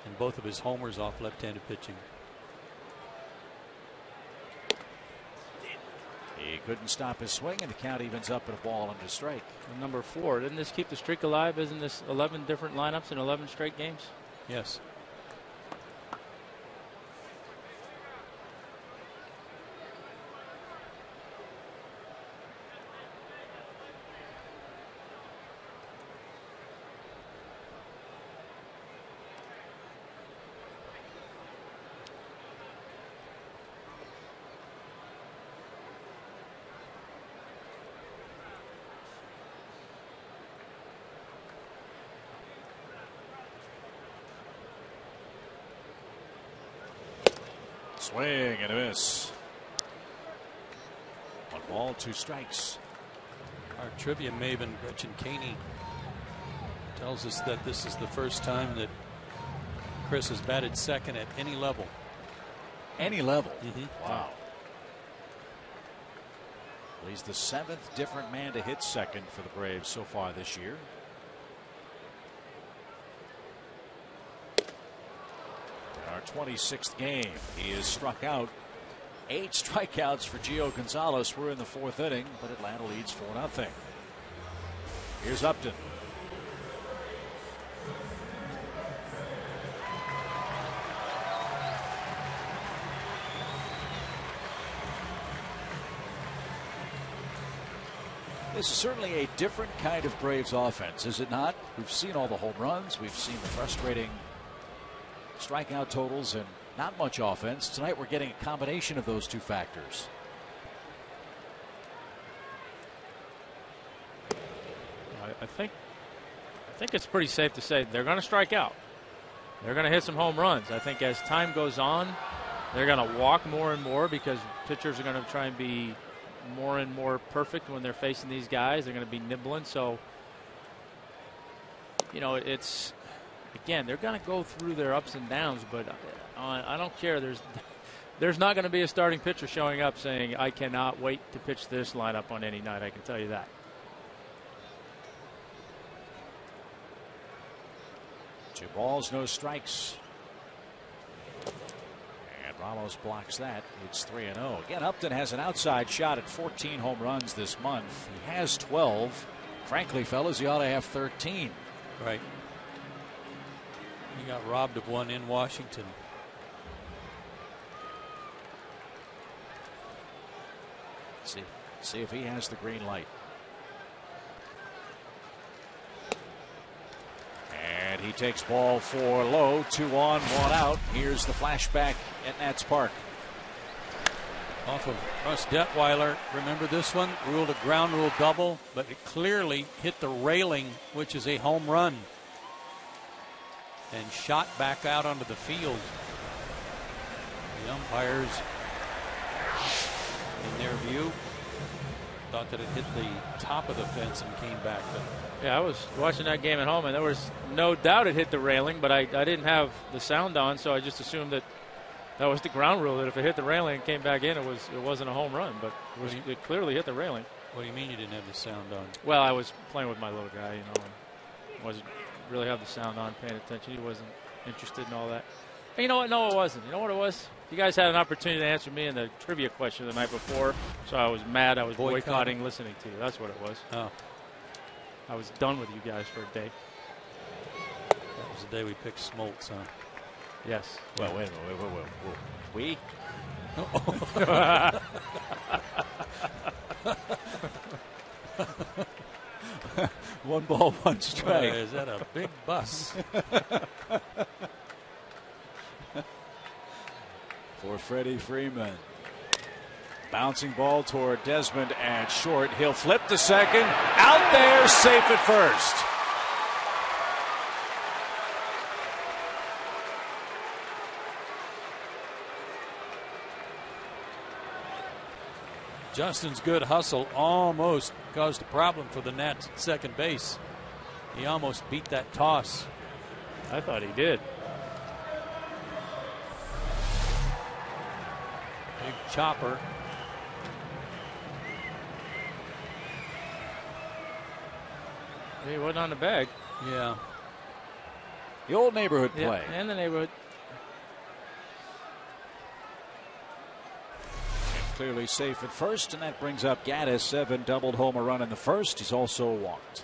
and both of his homers off left-handed pitching. He couldn't stop his swing, and the count evens up at a ball under strike. And number 4, didn't this keep the streak alive? Isn't this 11 different lineups in 11 straight games? Yes. Swing and a miss. 1 ball, 2 strikes. Our trivia maven Gretchen Caney tells us that this is the first time that Chris has batted second at any level. Any level? Mm-hmm. Wow. Well, he's the 7th different man to hit second for the Braves so far this year. In our 26th game, he is struck out. 8 strikeouts for Gio Gonzalez. We're in the 4th inning, but Atlanta leads 4-0. Here's Upton. This is certainly a different kind of Braves offense, is it not? We've seen all the home runs. We've seen the frustrating strikeout totals and not much offense. Tonight we're getting a combination of those 2 factors. I think it's pretty safe to say they're going to strike out. They're going to hit some home runs. I think as time goes on, they're going to walk more and more because pitchers are going to try and be more and more perfect when they're facing these guys. They're going to be nibbling. So, you know, it's, again, they're going to go through their ups and downs, but I don't care. There's not going to be a starting pitcher showing up saying, I cannot wait to pitch this lineup on any night. I can tell you that. 2 balls, no strikes. Ramos blocks that. It's 3-0. Again, Upton has an outside shot at 14 home runs this month. He has 12. Frankly, fellas, he ought to have 13. Right. He got robbed of one in Washington. See if he has the green light. And he takes ball 4 low, 2 on, 1 out. Here's the flashback at Nats Park. Off of Russ Detweiler. Remember this one? Ruled a ground rule double, but it clearly hit the railing, which is a home run, and shot back out onto the field. The umpires, in their view, thought that it hit the top of the fence and came back. But yeah, I was watching that game at home, and there was no doubt it hit the railing, but I didn't have the sound on, so I just assumed that was the ground rule, that if it hit the railing and came back in, it wasn't a home run, but it clearly hit the railing. What do you mean you didn't have the sound on? Well, I was playing with my little guy, you know, and wasn't really have the sound on, paying attention. He wasn't interested in all that. And you know what? No, it wasn't. You know what it was? You guys had an opportunity to answer me in the trivia question the night before, so I was mad. I was boycotting listening to you. That's what it was. Oh. I was done with you guys for a day. That was the day we picked Smoltz, huh? Yes. Well, wait a minute. We? One ball, one strike. Is that a big bus? For Freddie Freeman. Bouncing ball toward Desmond at short. He'll flip to second. Out there, safe at first. Justin's good hustle almost caused a problem for the Nats at second base. He almost beat that toss. I thought he did. Big chopper. He wasn't on the bag. Yeah. The old neighborhood play. Yeah, and the neighborhood. Clearly safe at first, and that brings up Gaddis. 7 doubled home a run in the first. He's also walked.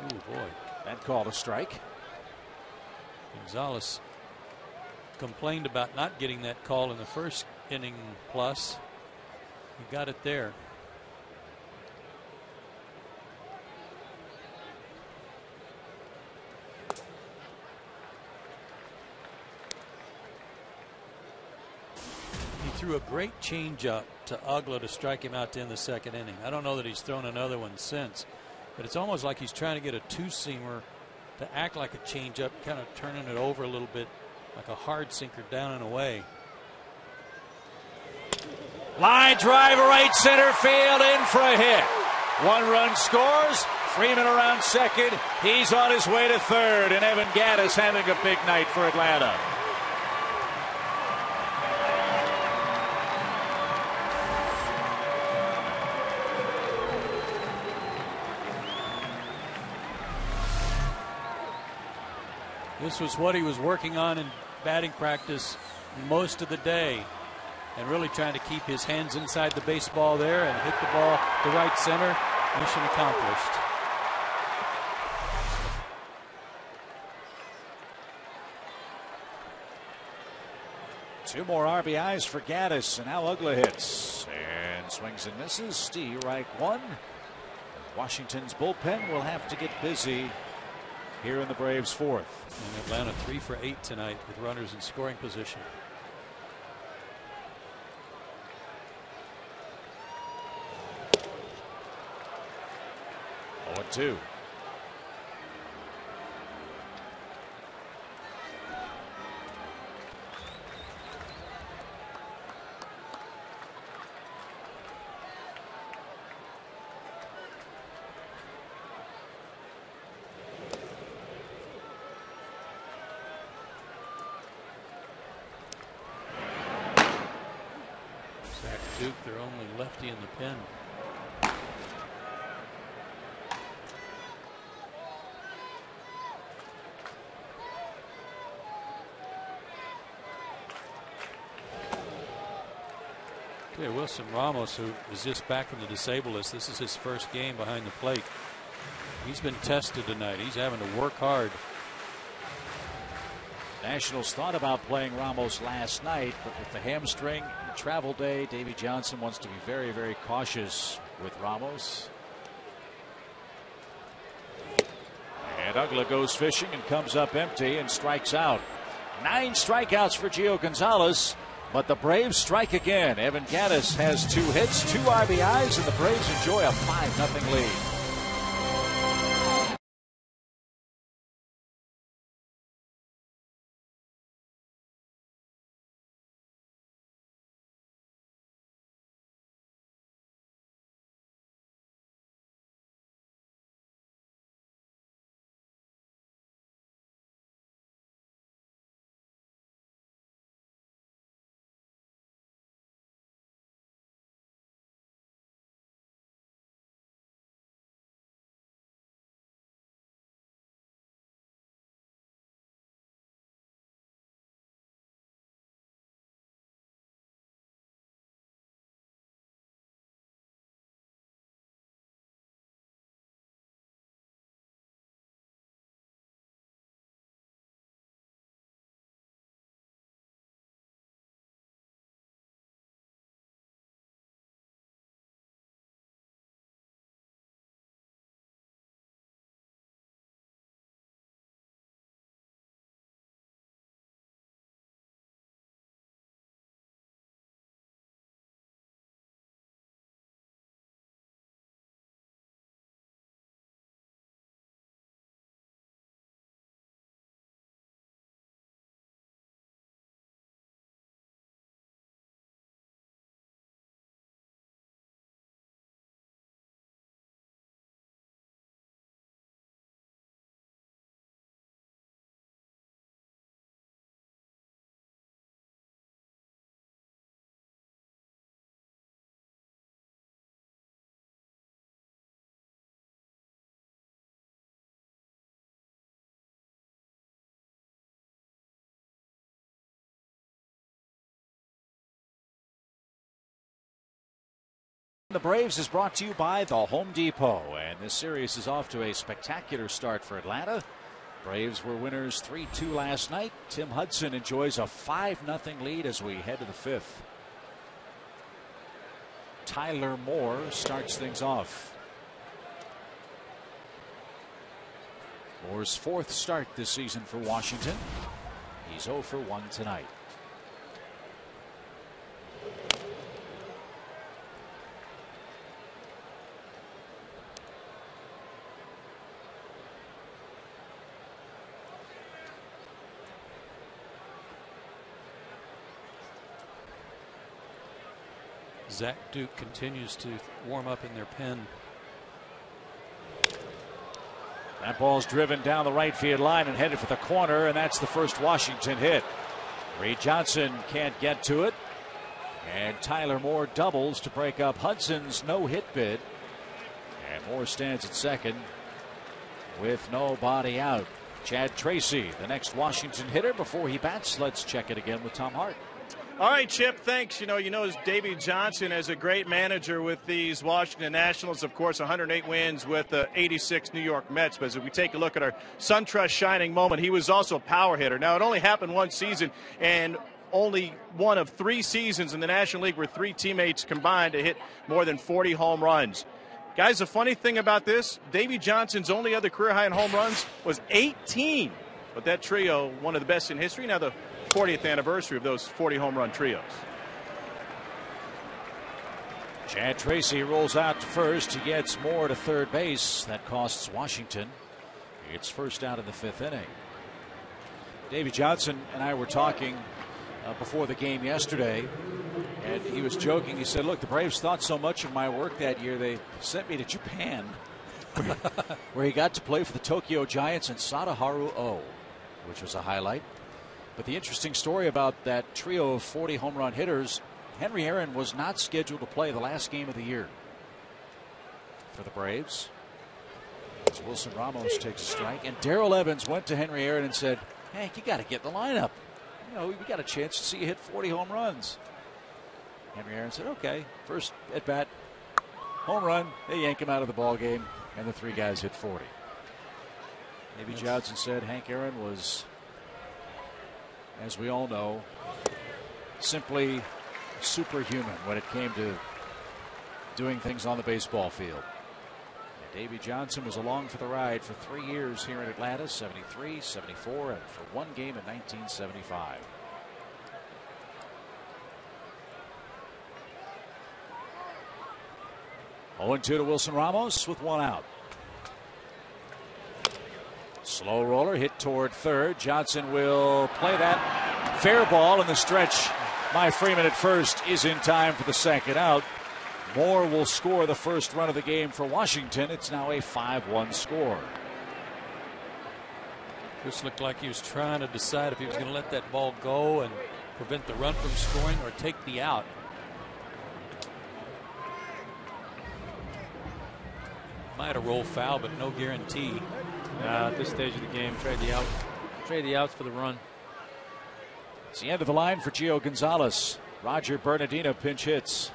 Oh boy, that called a strike. Gonzalez complained about not getting that call in the first inning plus. He got it there. Threw a great changeup to Ugla to strike him out to end the second inning. I don't know that he's thrown another one since. but it's almost like he's trying to get a two-seamer to act like a changeup, kind of turning it over a little bit like a hard sinker down and away. Line drive right center field, in for a hit. 1 run scores. Freeman around second. He's on his way to third, and Evan Gattis having a big night for Atlanta. This was what he was working on in batting practice most of the day, and really trying to keep his hands inside the baseball there and hit the ball to right center. Mission accomplished. Two more RBIs for Gattis, and now Uggla hits and swings and misses. Strike one. Washington's bullpen will have to get busy here in the Braves' fourth. And Atlanta 3 for 8 tonight with runners in scoring position. Oh, 2. Duke, their only lefty in the pen. Okay, Wilson Ramos, who is just back from the disabled list, this is his first game behind the plate. He's been tested tonight. He's having to work hard. Nationals thought about playing Ramos last night, but with the hamstring and travel day, Davey Johnson wants to be very, very cautious with Ramos. And Uggla goes fishing and comes up empty and strikes out. 9 strikeouts for Gio Gonzalez, but the Braves strike again. Evan Gattis has 2 hits, 2 RBIs, and the Braves enjoy a 5-0 lead. The Braves is brought to you by the Home Depot, and this series is off to a spectacular start for Atlanta. Braves were winners 3-2 last night. Tim Hudson enjoys a 5-0 lead as we head to the 5th. Tyler Moore starts things off. Moore's 4th start this season for Washington. He's 0 for 1 tonight. Zach Duke continues to warm up in their pen. That ball's driven down the right field line and headed for the corner, and that's the first Washington hit. Reed Johnson can't get to it, and Tyler Moore doubles to break up Hudson's no-hit bid. And Moore stands at second with nobody out. Chad Tracy, the next Washington hitter before he bats. Let's check it again with Tom Hart. All right, Chip, thanks. You know Davey Johnson as a great manager with these Washington Nationals. Of course, 108 wins with the 86 New York Mets. But as we take a look at our SunTrust shining moment, he was also a power hitter. Now, it only happened one season, and only one of 3 seasons in the National League where 3 teammates combined to hit more than 40 home runs. Guys, the funny thing about this, Davey Johnson's only other career high in home runs was 18. But that trio, one of the best in history. Now the 40th anniversary of those 40 home run trios. Chad Tracy rolls out to first. He gets Moore to third base. That costs Washington. It's first out in the 5th inning. Davey Johnson and I were talking before the game yesterday, and he was joking. He said, look, the Braves thought so much of my work that year, they sent me to Japan, where he got to play for the Tokyo Giants and Sadaharu Oh, which was a highlight. But the interesting story about that trio of 40 home run hitters, Henry Aaron was not scheduled to play the last game of the year for the Braves, as Wilson Ramos takes a strike. And Darrell Evans went to Henry Aaron and said, Hank, you got to get in the lineup. You know, we got a chance to see you hit 40 home runs. Henry Aaron said, okay. First at bat, home run. They yank him out of the ball game, and the 3 guys hit 40. Davey Johnson said Hank Aaron was, as we all know, simply superhuman when it came to doing things on the baseball field. And Davey Johnson was along for the ride for 3 years here in Atlanta, 73, 74, and for 1 game in 1975. Oh, 0-2 to Wilson Ramos with 1 out. Slow roller hit toward third. Johnson will play that fair ball in the stretch. My Freeman at first is in time for the second out. Moore will score the first run of the game for Washington. It's now a 5-1 score. This looked like he was trying to decide if he was going to let that ball go and prevent the run from scoring or take the out. Might have rolled foul, but no guarantee. At this stage of the game, trade the outs for the run. It's the end of the line for Gio Gonzalez. Roger Bernardino pinch hits.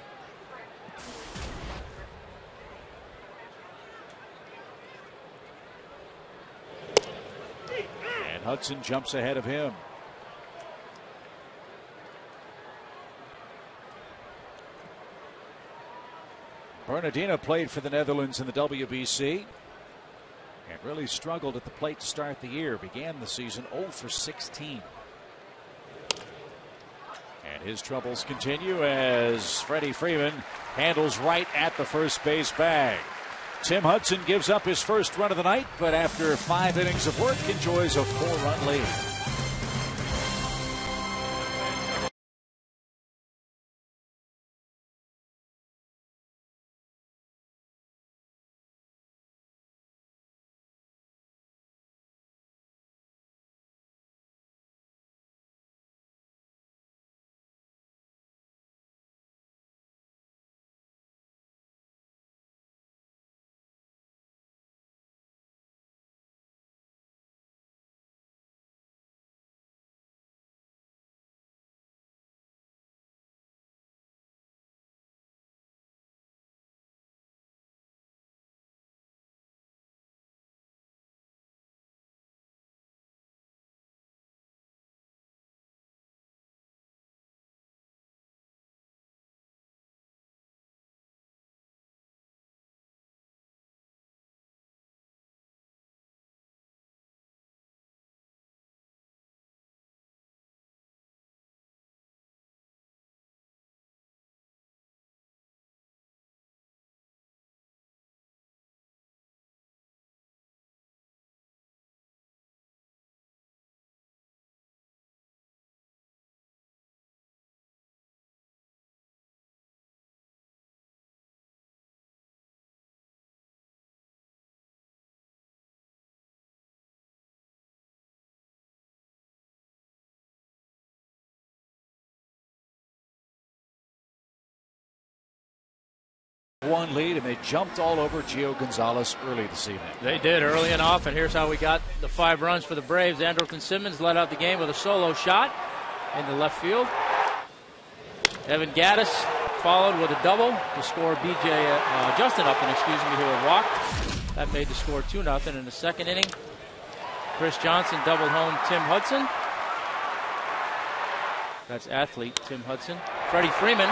And Hudson jumps ahead of him. Bernardino played for the Netherlands in the WBC and really struggled at the plate to start the year. Began the season 0 for 16. And his troubles continue as Freddie Freeman handles right at the first base bag. Tim Hudson gives up his first run of the night, but after 5 innings of work enjoys a 4-run lead. 1 lead, and they jumped all over Gio Gonzalez early this evening. They did early and often. Here's how we got the 5 runs for the Braves. Andrelton Simmons led out the game with a solo shot into left field. Evan Gaddis followed with a double to score Justin Upton, who had walked. That made the score 2-0 in the second inning. Chris Johnson doubled home Tim Hudson. That's athlete Tim Hudson. Freddie Freeman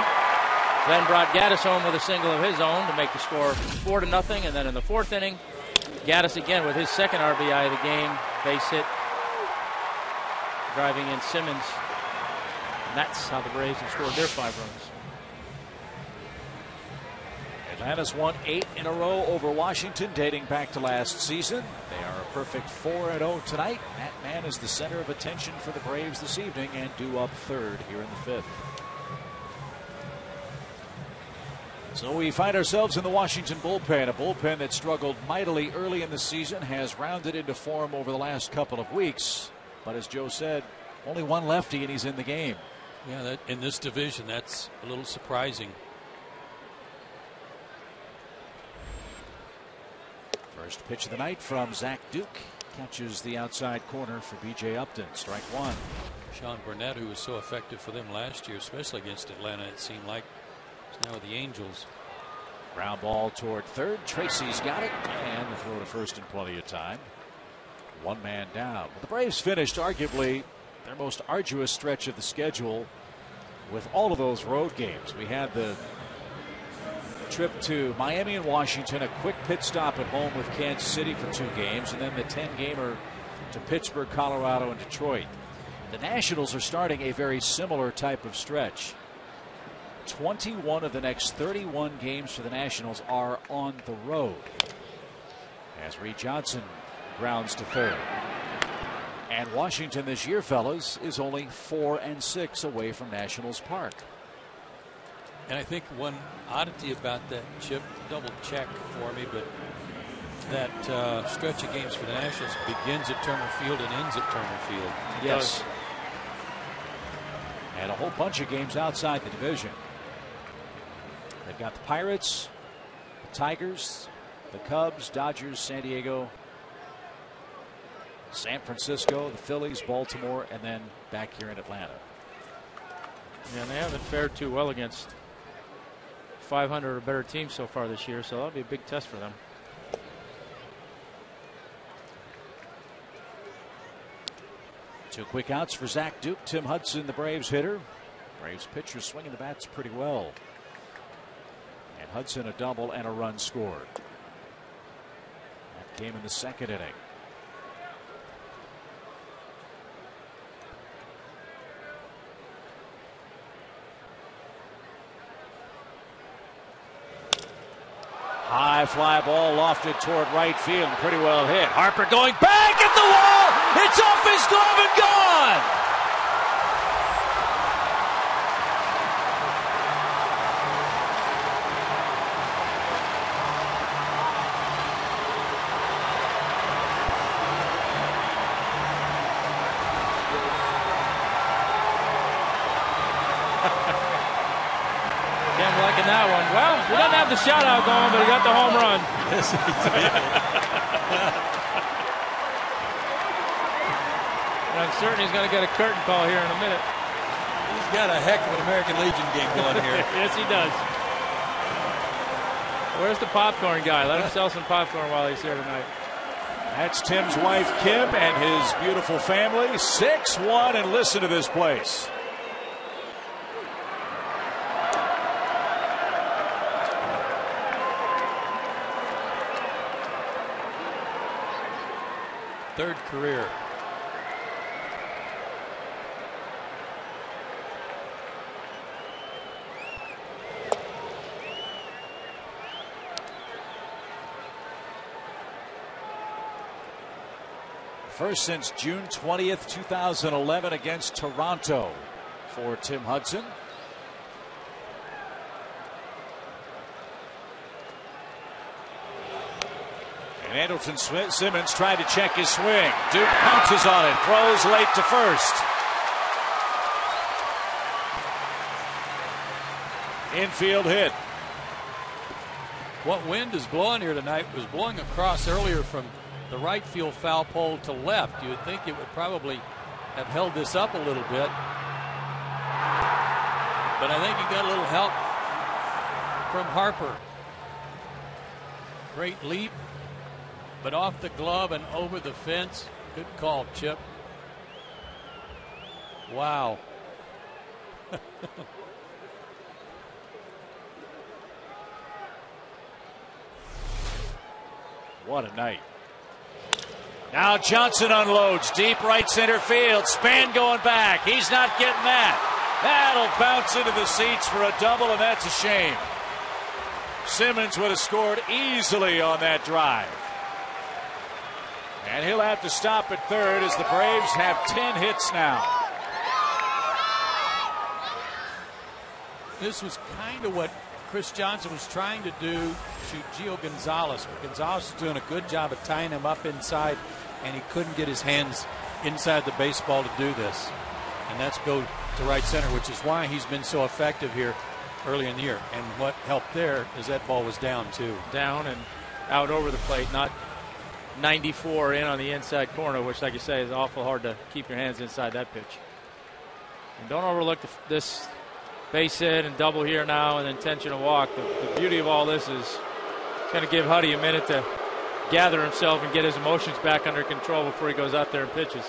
then brought Gaddis home with a single of his own to make the score 4-0. And then in the 4th inning, Gaddis again with his second RBI of the game, base hit, driving in Simmons. And that's how the Braves have scored their 5 runs. Atlanta's won 8 in a row over Washington, dating back to last season. They are a perfect 4-0 tonight. Matt Mann is the center of attention for the Braves this evening and due up 3rd here in the 5th. So we find ourselves in the Washington bullpen, a bullpen that struggled mightily early in the season, has rounded into form over the last couple of weeks. But as Joe said, only one lefty and he's in the game. Yeah, that, in this division, that's a little surprising. First pitch of the night from Zach Duke. Catches the outside corner for B.J. Upton. Strike 1. Sean Burnett, who was so effective for them last year, especially against Atlanta, it seemed like. He's now with the Angels. Ground ball toward 3rd. Tracy's got it. And the throw to 1st in plenty of time. 1 man down. The Braves finished arguably their most arduous stretch of the schedule with all of those road games. We had the trip to Miami and Washington, a quick pit stop at home with Kansas City for 2 games, and then the 10-gamer to Pittsburgh, Colorado, and Detroit. The Nationals are starting a very similar type of stretch. 21 of the next 31 games for the Nationals are on the road. As Reed Johnson grounds to 3rd. And Washington this year, fellas, is only 4-6 away from Nationals Park. And I think one oddity about that, Chip, double check for me, but that stretch of games for the Nationals begins at Turner Field and ends at Turner Field. Yes. And a whole bunch of games outside the division. They've got the Pirates, the Tigers, the Cubs, Dodgers, San Diego, San Francisco, the Phillies, Baltimore, and then back here in Atlanta. Yeah, and they haven't fared too well against 500 or better teams so far this year, so that'll be a big test for them. Two quick outs for Zach Duke. Tim Hudson, the Braves hitter. Braves pitcher swinging the bats pretty well. And Hudson a double and a run scored. That came in the 2nd inning. High fly ball lofted toward right field, pretty well hit. Harper going back at the wall. It's off his glove and gone. Liking that one. Well, he doesn't have the shutout going, but he got the home run. Yes, he did. And I'm certain he's going to get a curtain call here in a minute. He's got a heck of an American Legion game going here. Yes, he does. Where's the popcorn guy? Let him sell some popcorn while he's here tonight. That's Tim's wife, Kim, and his beautiful family. 6-1, and listen to this place. Third career. First since June 20th, 2011 against Toronto for Tim Hudson. And Andrelton Simmons tried to check his swing. Duke pounces on it, throws late to 1st. Infield hit. what wind is blowing here tonight was blowing across earlier from the right field foul pole to left. You would think it would probably have held this up a little bit. But I think he got a little help from Harper. Great leap, but off the glove and over the fence. Good call, Chip. Wow. What a night. Now Johnson unloads deep right center field. Span going back. He's not getting that. That'll bounce into the seats for a double, and that's a shame. Simmons would have scored easily on that drive. And he'll have to stop at third as the Braves have 10 hits now. This was kind of what Chris Johnson was trying to do to Gio Gonzalez. But Gonzalez was doing a good job of tying him up inside, and he couldn't get his hands inside the baseball to do this. And that's go to right center, which is why he's been so effective here early in the year. And what helped there is that ball was down, too. Down and out over the plate, not 94 in on the inside corner, which, like you say, is awful hard to keep your hands inside that pitch. And don't overlook this base hit and double here now and intentional walk. The beauty of all this is going to give Huddy a minute to gather himself and get his emotions back under control before he goes out there and pitches.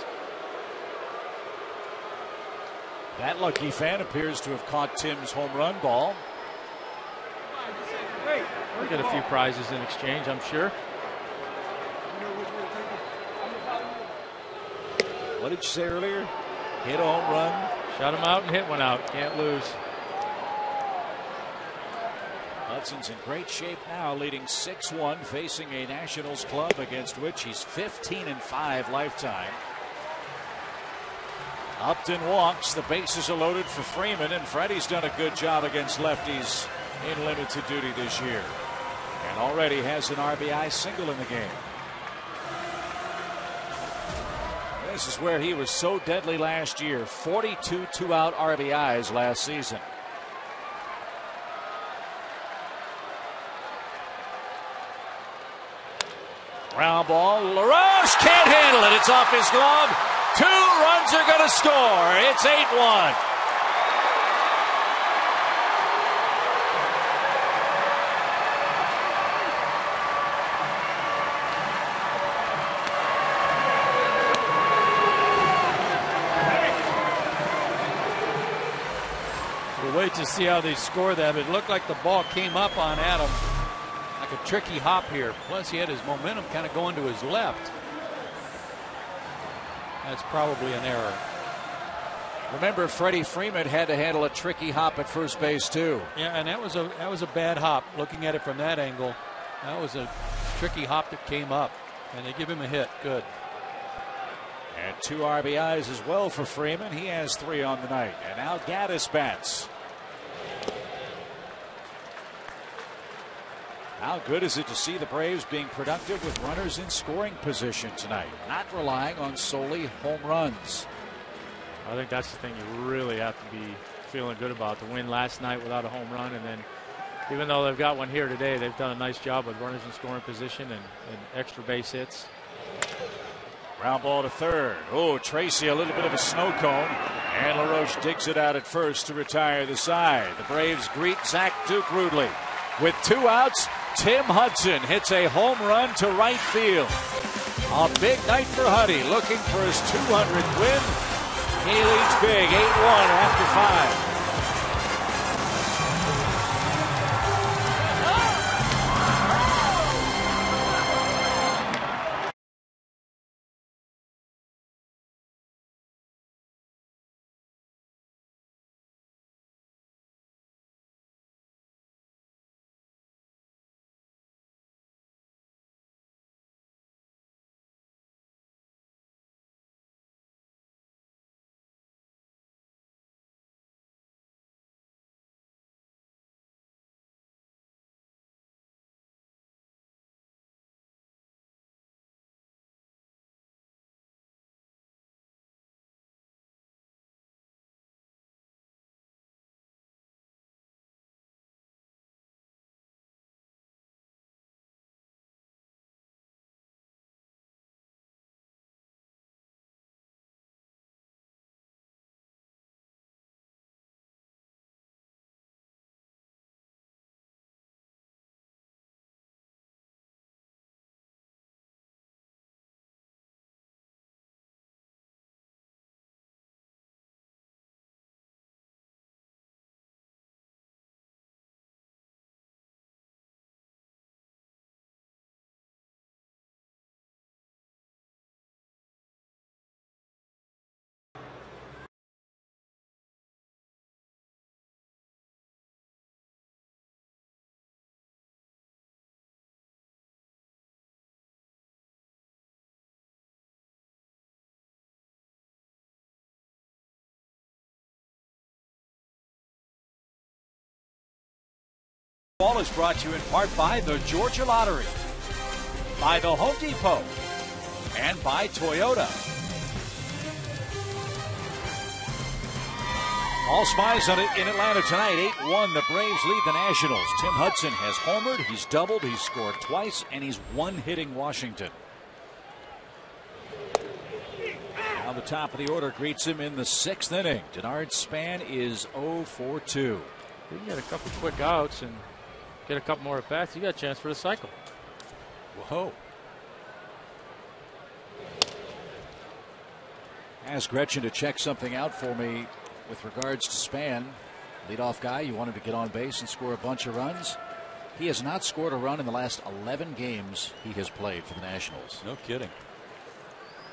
That lucky fan appears to have caught Tim's home run ball. We'll get a few prizes in exchange, I'm sure. What did you say earlier? Hit a home run. Shut him out and hit one out. Can't lose. Hudson's in great shape now, leading 6-1, facing a Nationals club against which he's 15-5 lifetime. Upton walks. The bases are loaded for Freeman, and Freddie's done a good job against lefties in limited duty this year, and already has an RBI single in the game. This is where he was so deadly last year. 42 two-out RBIs last season. Ground ball. LaRoche can't handle it. It's off his glove. 2 runs are going to score. It's 8-1. We'll wait to see how they score that. It looked like the ball came up on Adam. Like a tricky hop here. Plus, he had his momentum kind of going to his left. That's probably an error. Remember, Freddie Freeman had to handle a tricky hop at first base too. Yeah, and that was a bad hop. Looking at it from that angle, that was a tricky hop that came up, and they give him a hit. Good. And 2 RBIs as well for Freeman. He has 3 on the night. And now Gaddis bats. How good is it to see the Braves being productive with runners in scoring position tonight, not relying on solely home runs? I think that's the thing you really have to be feeling good about. The win last night without a home run, and then even though they've got one here today, they've done a nice job with runners in scoring position and extra base hits. Ground ball to third. Oh, Tracy, a little bit of a snow cone. And LaRoche digs it out at first to retire the side. The Braves greet Zach Duke rudely. With 2 outs, Tim Hudson hits a home run to right field. A big night for Huddy, looking for his 200th win. He leads big, 8-1 after 5. Ball is brought to you in part by the Georgia Lottery, by the Home Depot, and by Toyota. All Spies on it in Atlanta tonight. 8-1. The Braves lead the Nationals. Tim Hudson has homered, he's doubled, he's scored twice, and he's one-hitting Washington. Now the top of the order greets him in the 6th inning. Denard Span is 0 for 2. You get a couple quick outs and get a couple more at bats, you got a chance for the cycle. Whoa. Ask Gretchen to check something out for me with regards to Span. Leadoff guy, you wanted to get on base and score a bunch of runs. He has not scored a run in the last 11 games he has played for the Nationals. No kidding.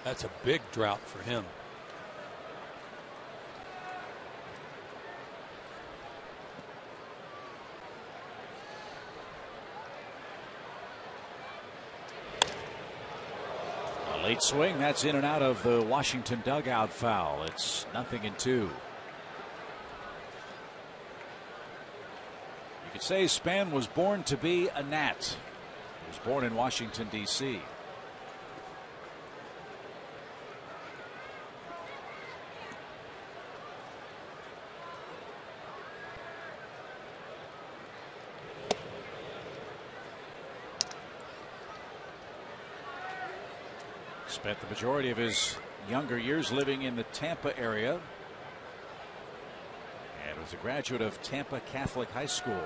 That's a big drought for him. A late swing, that's in and out of the Washington dugout foul. It's 0-2. You could say Span was born to be a Nat. He was born in Washington, D.C. Spent the majority of his younger years living in the Tampa area and was a graduate of Tampa Catholic High School.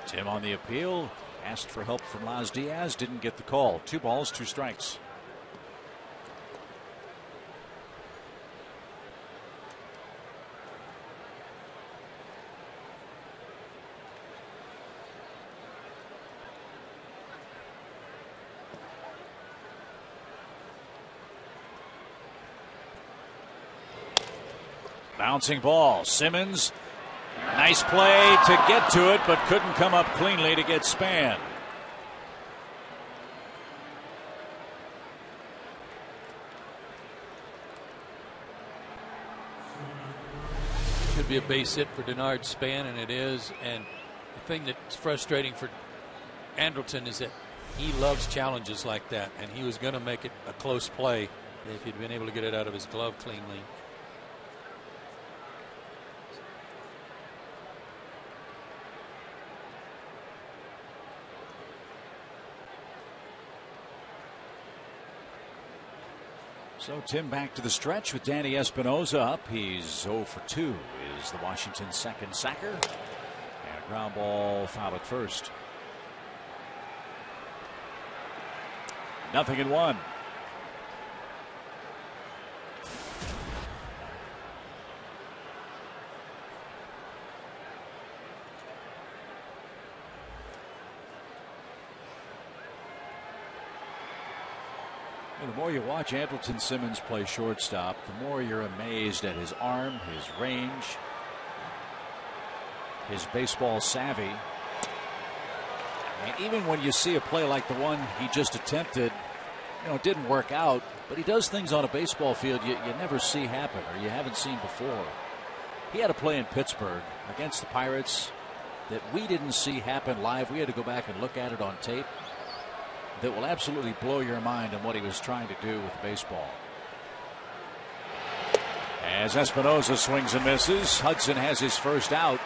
Tim on the appeal, asked for help from Laz Diaz, didn't get the call. 2 balls, 2 strikes. Bouncing ball. Simmons. Nice play to get to it, but couldn't come up cleanly to get Span. Should be a base hit for Denard Span, and it is. And the thing that's frustrating for Andrelton is that he loves challenges like that, and he was going to make it a close play if he'd been able to get it out of his glove cleanly. So Tim back to the stretch with Danny Espinosa up. He's 0 for 2 is the Washington second sacker. And a ground ball foul at first. 0-1. The more you watch Andrelton Simmons play shortstop, the more you're amazed at his arm, his range, his baseball savvy. And even when you see a play like the one he just attempted, it didn't work out, but he does things on a baseball field you never see happen or you haven't seen before. He had a play in Pittsburgh against the Pirates that we didn't see happen live. We had to go back and look at it on tape. That will absolutely blow your mind on what he was trying to do with the baseball. As Espinosa swings and misses, Hudson has his first out.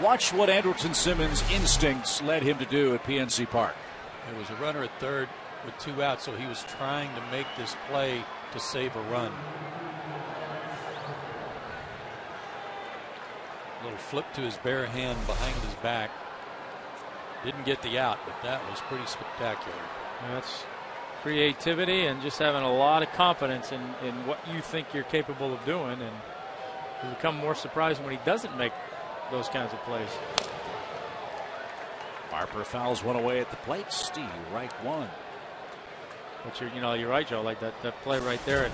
Watch what Andrelton Simmons' instincts led him to do at PNC Park. There was a runner at third with 2 outs, so he was trying to make this play to save a run. A little flip to his bare hand behind his back. Didn't get the out, but that was pretty spectacular. That's creativity and just having a lot of confidence in what you think you're capable of doing, and you become more surprised when he doesn't make those kinds of plays. Harper fouls one away at the plate. Steve Reich one. But you're right, Joe. Like that play right there,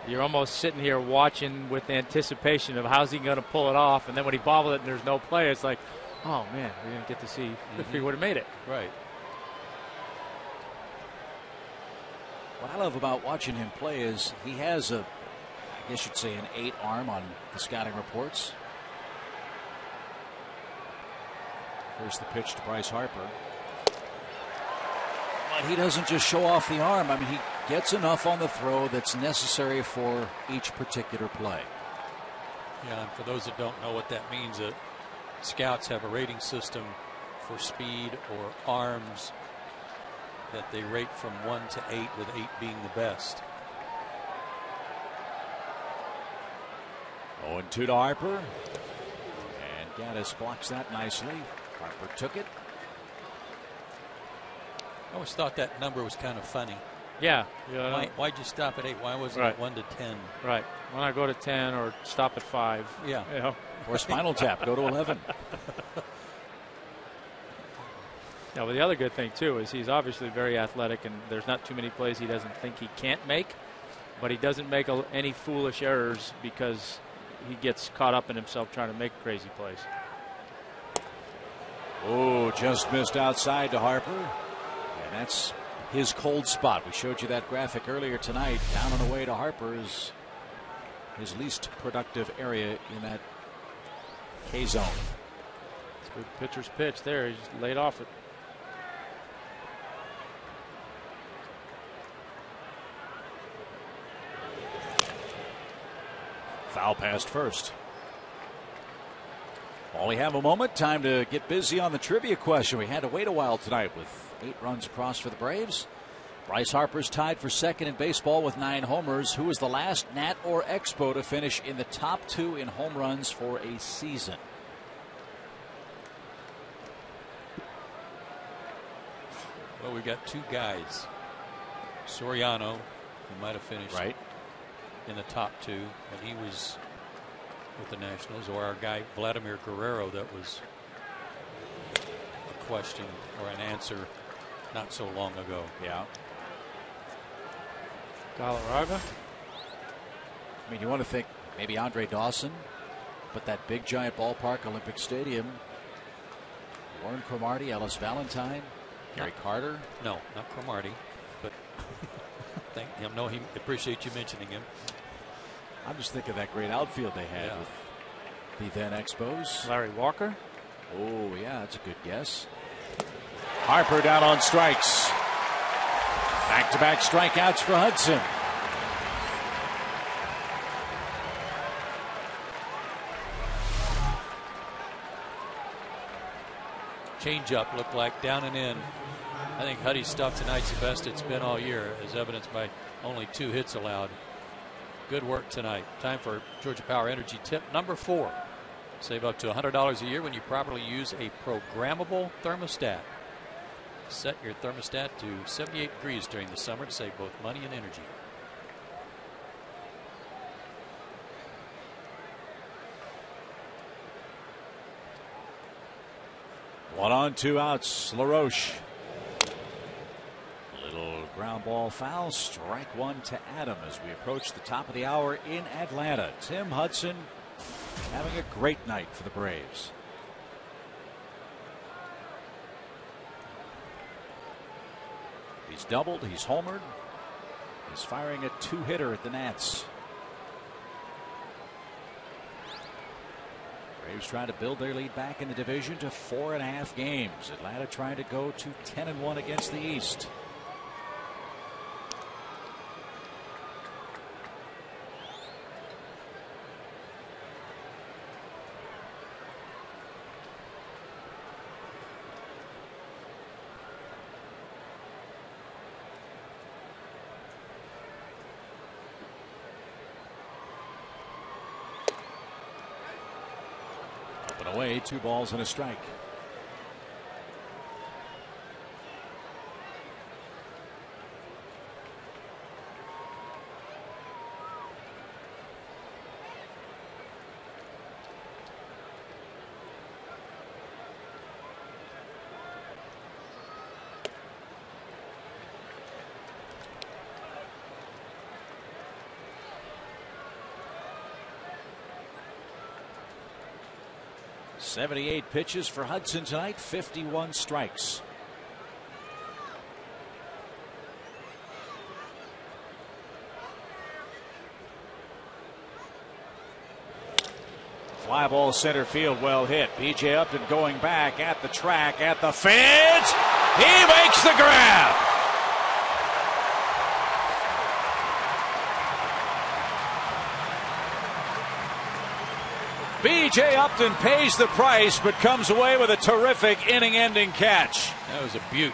you're almost sitting here watching with anticipation of how's he going to pull it off, and then when he bobbled it and there's no play, it's like, oh man, we didn't get to see if he would have made it. Right. What I love about watching him play is he has a, I guess you'd say, an 8 arm on the scouting reports. Here's the pitch to Bryce Harper. But he doesn't just show off the arm. I mean, he gets enough on the throw that's necessary for each particular play. Yeah, and for those that don't know what that means, scouts have a rating system for speed or arms that they rate from 1 to 8, with 8 being the best. 0-2 to Harper. And Gaddis blocks that nicely. Harper took it. I always thought that number was kind of funny. Yeah. Why'd you stop at 8? Why wasn't it 1 to 10? Right. When I go to 10 or stop at 5. Yeah. You know. Or Spinal Tap, go to 11. Yeah, well, the other good thing, too, is he's obviously very athletic, and there's not too many plays he doesn't think he can't make. But he doesn't make any foolish errors because he gets caught up in himself trying to make crazy plays. Oh, just missed outside to Harper. And that's his cold spot. We showed you that graphic earlier tonight. Down and away to Harper is his least productive area in that K zone. It's a good pitcher's pitch there. He just laid off it. Foul past first. While we have a moment, time to get busy on the trivia question. We had to wait a while tonight with 8 runs across for the Braves. Bryce Harper's tied for second in baseball with 9 homers. Who was the last Nat or Expo to finish in the top 2 in home runs for a season? Well, we got 2 guys. Soriano, who might have finished in the top 2, and he was with the Nationals, or our guy Vladimir Guerrero, that was a question or an answer not so long ago. Yeah. Galarraga. I mean, you want to think maybe Andre Dawson, but that big giant ballpark, Olympic Stadium. Warren Cromartie, Ellis Valentine, Gary Carter. No, not Cromartie, but thank him. No, he appreciate you mentioning him. I'm just thinking of that great outfield they had with the then Expos. Larry Walker. Oh, yeah, that's a good guess. Harper down on strikes. Back-to-back strikeouts for Hudson. Changeup looked like down and in. I think Huddy's stuff tonight's the best it's been all year, as evidenced by only 2 hits allowed. Good work tonight. Time for Georgia Power Energy tip number 4. Save up to $100 a year when you properly use a programmable thermostat. Set your thermostat to 78 degrees during the summer to save both money and energy. One on, 2 outs. LaRoche. Little ground ball foul. Strike 1 to Adam as we approach the top of the hour in Atlanta. Tim Hudson having a great night for the Braves. He's doubled. He's homered. He's firing a 2-hitter at the Nats. Braves trying to build their lead back in the division to 4.5 games. Atlanta trying to go to 10-1 against the East. Away, 2 balls and a strike. .78 pitches for Hudson tonight, 51 strikes. Fly ball center field, well hit. B.J. Upton going back at the track, at the fence. He makes the grab. B.J. Upton pays the price, but comes away with a terrific inning-ending catch. That was a beaut.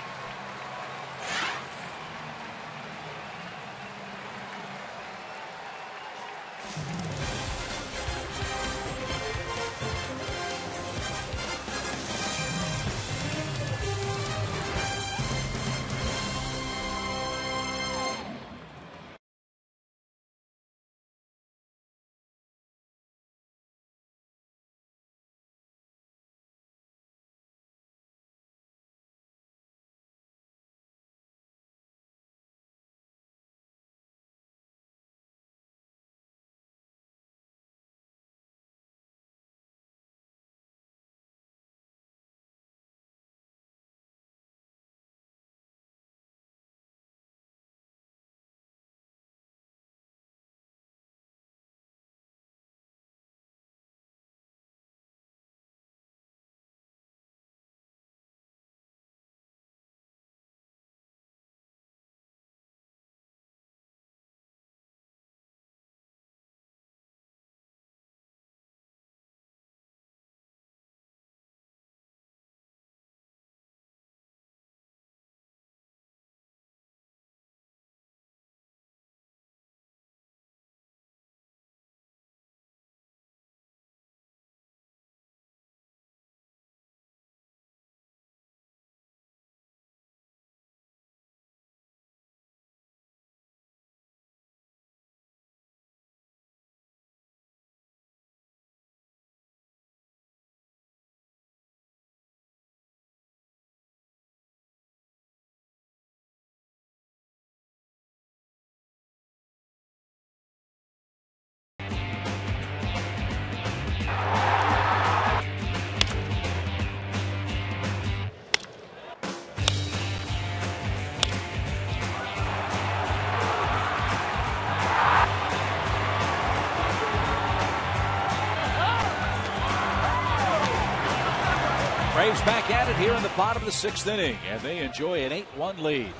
Braves back at it here in the bottom of the 6th inning, and they enjoy an 8-1 lead.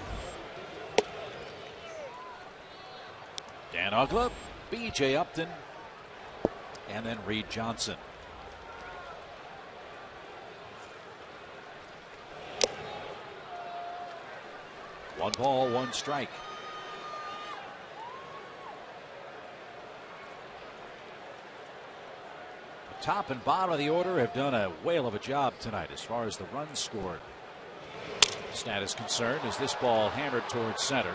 Dan Uggla, B.J. Upton, and then Reed Johnson. One ball, one strike. Top and bottom of the order have done a whale of a job tonight as far as the runs scored stat is concerned, as this ball hammered towards center.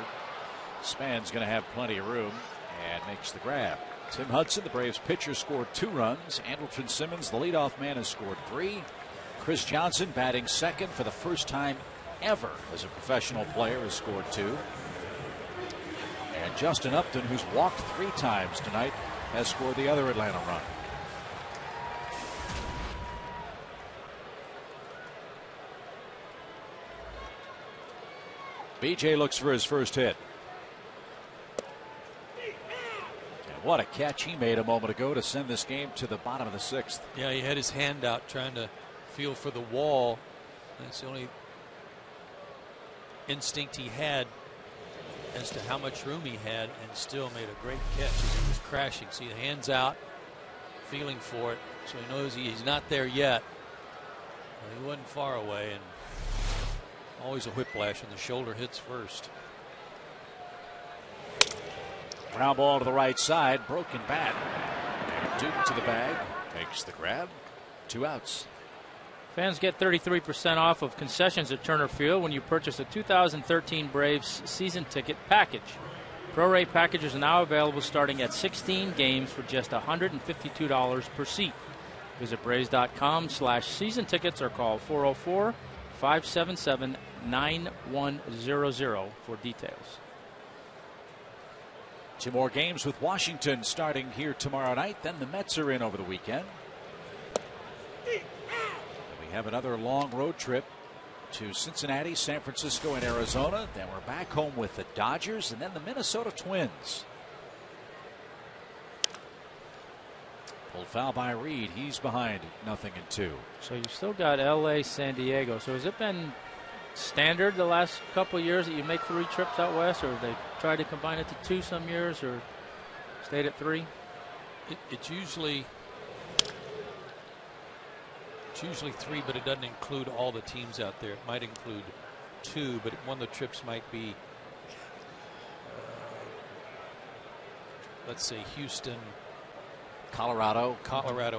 Span's going to have plenty of room and makes the grab. Tim Hudson, the Braves pitcher, scored 2 runs. Andrelton Simmons, the leadoff man, has scored 3. Chris Johnson, batting second for the first time ever as a professional player, has scored 2. And Justin Upton, who's walked 3 times tonight, has scored the other Atlanta run. B.J. looks for his first hit. And what a catch he made a moment ago to send this game to the bottom of the 6th. Yeah, he had his hand out trying to feel for the wall. That's the only instinct he had as to how much room he had, and still made a great catch as he was crashing. See, the hands out, feeling for it, so he knows he's not there yet. But he wasn't far away, and always a whiplash when the shoulder hits first. Ground ball to the right side, broken bat. And Duke to the bag, makes the grab. 2 outs. Fans get 33% off of concessions at Turner Field when you purchase a 2013 Braves season ticket package. Pro-rate packages are now available starting at 16 games for just $152 per seat. Visit Braves.com/season tickets or call 404-577-9100 for details. 2 more games with Washington starting here tomorrow night. Then the Mets are in over the weekend. We have another long road trip to Cincinnati, San Francisco, and Arizona. Then we're back home with the Dodgers and then the Minnesota Twins. Pulled foul by Reed. He's behind 0-2. So you still got LA, San Diego. So has it been standard the last couple of years that you make 3 trips out west, or have they tried to combine it to 2 some years, or stayed at 3? It's usually 3, but it doesn't include all the teams out there. It might include 2, but one of the trips might be, let's say, Houston, Colorado,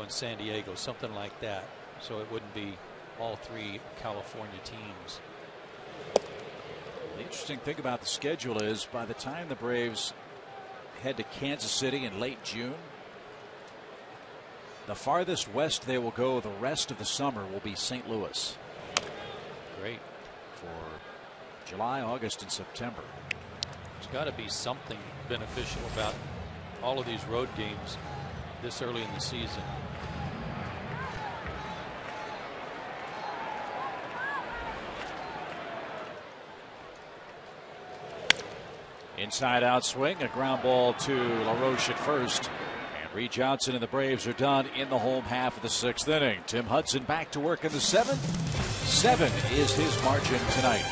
and San Diego, something like that. So it wouldn't be all 3 California teams. The interesting thing about the schedule is by the time the Braves head to Kansas City in late June, the farthest west they will go the rest of the summer will be St. Louis. Great. For July, August, and September. There's got to be something beneficial about all of these road games this early in the season. Inside out swing, a ground ball to LaRoche at first. And Reed Johnson and the Braves are done in the home half of the 6th inning. Tim Hudson back to work in the 7th. 7 is his margin tonight.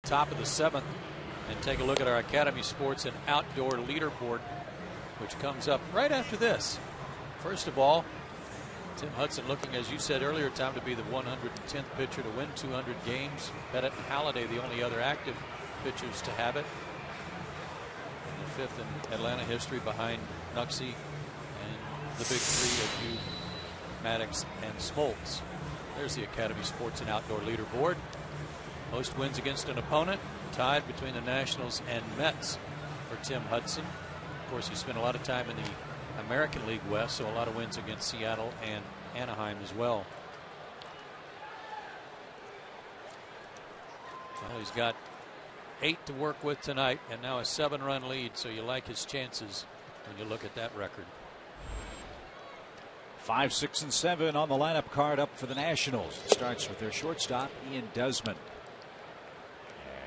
Top of the 7th, and take a look at our Academy Sports and Outdoor leaderboard, which comes up right after this. First of all, Tim Hudson looking, as you said earlier, Tom, to be the 110th pitcher to win 200 games. Pettit and Halladay, the only other active pitchers to have it. And the 5th in Atlanta history behind Knuckse and the big 3 of Hugh, Maddox, and Smoltz. There's the Academy Sports and Outdoor leaderboard. Most wins against an opponent, tied between the Nationals and Mets for Tim Hudson. Of course, he spent a lot of time in the American League West, so a lot of wins against Seattle and Anaheim as well. Well, he's got 8 to work with tonight, and now a 7-run lead, so you like his chances when you look at that record. 5, 6, and 7 on the lineup card up for the Nationals. It starts with their shortstop, Ian Desmond.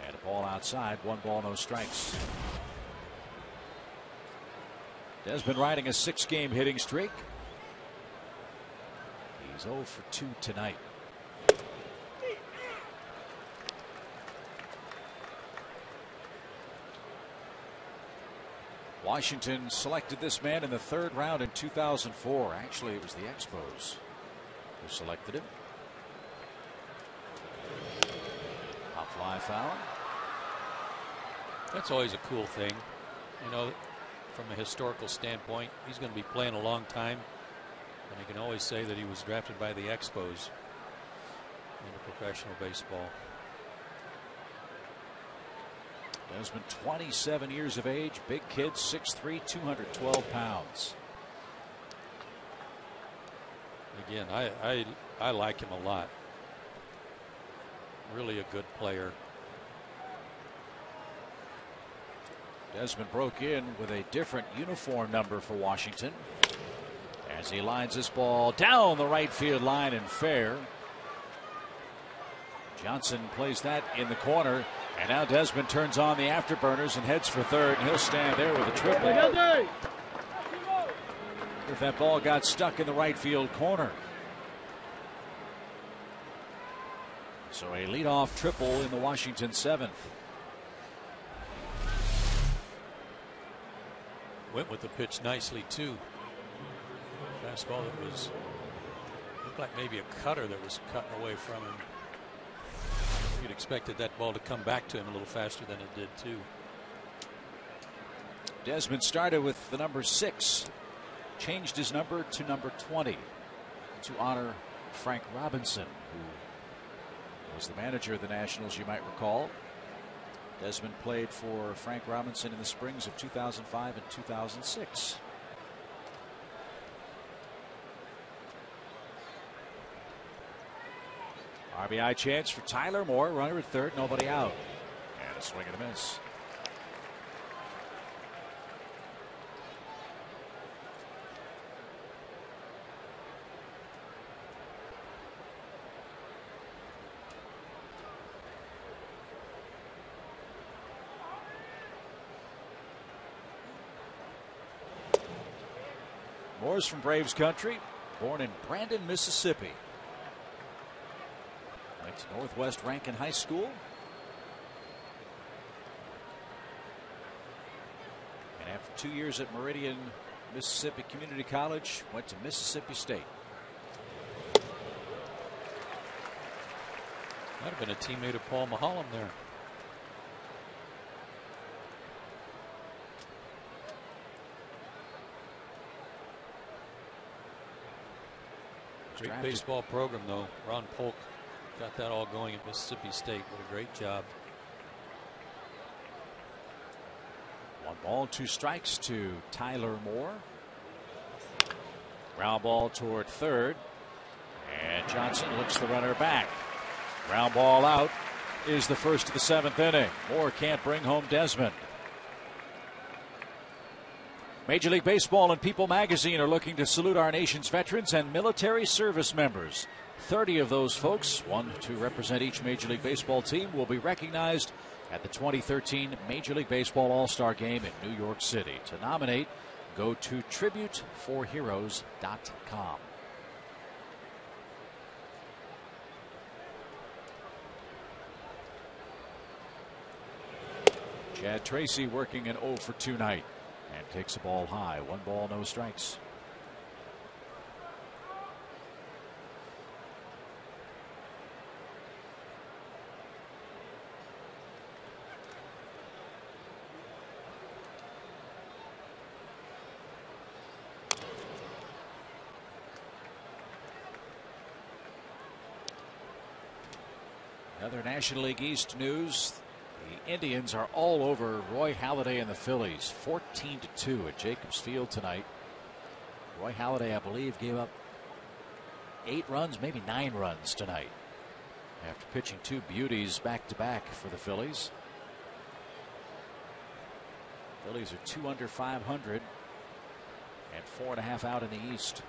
And a ball outside, 1 ball, no strikes. Desmond riding a 6-game hitting streak. He's 0 for 2 tonight. Washington selected this man in the 3rd round in 2004. Actually, it was the Expos who selected him. Pop fly foul. That's always a cool thing. You know, from a historical standpoint, he's going to be playing a long time. And you can always say that he was drafted by the Expos into professional baseball. Desmond, 27 years of age, big kid, 6'3", 212 pounds. Again, I like him a lot. Really a good player. Desmond broke in with a different uniform number for Washington as he lines this ball down the right field line and fair. Johnson plays that in the corner, and now Desmond turns on the afterburners and heads for third, and he'll stand there with a triple. If that ball got stuck in the right field corner. So a leadoff triple in the Washington 7th. Went with the pitch nicely too. Fastball that looked like maybe a cutter that was cutting away from him. You'd expected that ball to come back to him a little faster than it did too. Desmond started with the number 6, changed his number to number 20 to honor Frank Robinson, who was the manager of the Nationals, you might recall. Desmond played for Frank Robinson in the springs of 2005 and 2006. RBI chance for Tyler Moore, runner at third, nobody out. And a swing and a miss. Moore's from Braves country, born in Brandon, Mississippi. Went to Northwest Rankin High School. And after 2 years at Meridian, Mississippi Community College, went to Mississippi State. Might have been a teammate of Paul Maholm there. Great baseball program, though. Ron Polk got that all going at Mississippi State. What a great job. 1 ball, 2 strikes to Tyler Moore. Ground ball toward third. And Johnson looks the runner back. Ground ball out is the first of the 7th inning. Moore can't bring home Desmond. Major League Baseball and People magazine are looking to salute our nation's veterans and military service members. 30 of those folks, 1 to represent each Major League Baseball team, will be recognized at the 2013 Major League Baseball All-Star Game in New York City. To nominate, go to tributeforheroes.com. Chad Tracy working an 0 for 2 night. And takes the ball high. 1 ball, no strikes. Other National League East news. The Indians are all over Roy Halladay and the Phillies. 14-2 at Jacobs Field tonight. Roy Halladay, I believe, gave up 8 runs, maybe 9 runs tonight, after pitching 2 beauties back-to-back for the Phillies. Phillies are 2 under 500 and 4.5 out in the East.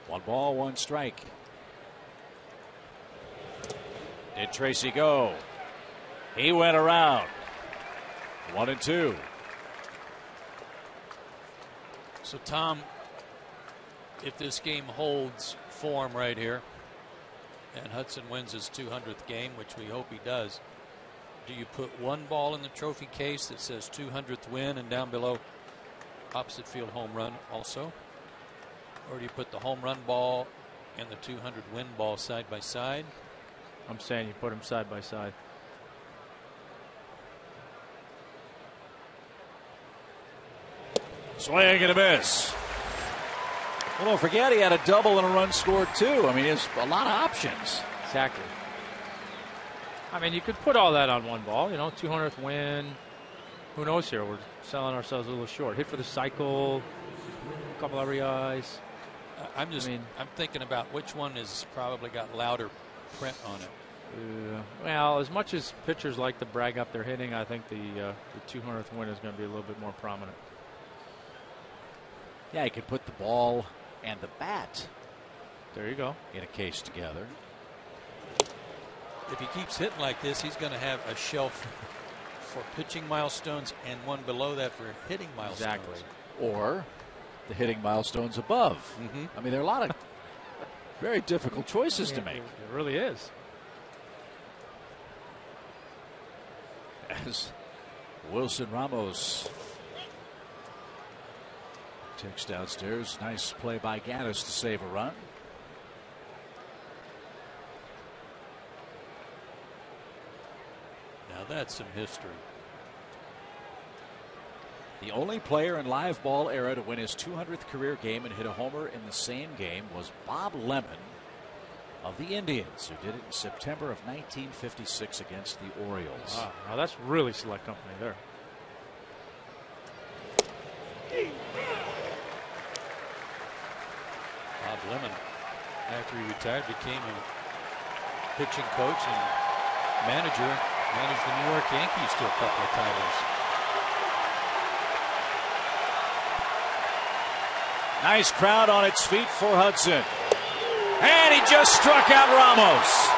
One ball, 1 strike. Did Tracy go? He went around. 1-2. So, Tom, if this game holds form right here and Hudson wins his 200th game, which we hope he does, do you put 1 ball in the trophy case that says 200th win and down below opposite field home run also? Or do you put the home run ball and the 200 win ball side by side? I'm saying you put them side by side. Swing and a miss. Well, don't forget he had a double and a run scored too. I mean, it's a lot of options. Exactly. I mean, you could put all that on 1 ball. You know, 200th win, Who knows here? We're selling ourselves a little short. Hit for the cycle, a couple of RBIs. I'm thinking about which one has probably got louder print on it. Well, as much as pitchers like to brag up their hitting, I think the 200th win is going to be a little bit more prominent. Yeah, you could put the ball and the bat. There you go. In a case together. If he keeps hitting like this, he's going to have a shelf for pitching milestones and one below that for hitting milestones. Exactly. Or the hitting milestones above. I mean, there are a lot of very difficult choices to make. It really is. As Wilson Ramos takes downstairs. Nice play by Gaddis to save a run. Now that's some history. The only player in live ball era to win his 200th career game and hit a homer in the same game was Bob Lemon of the Indians, who did it in September of 1956 against the Orioles. Wow, now that's really select company there. Bob Lemon, after he retired, became a pitching coach and manager. Managed the New York Yankees to a couple of titles. Nice crowd on its feet for Hudson. And he just struck out Ramos.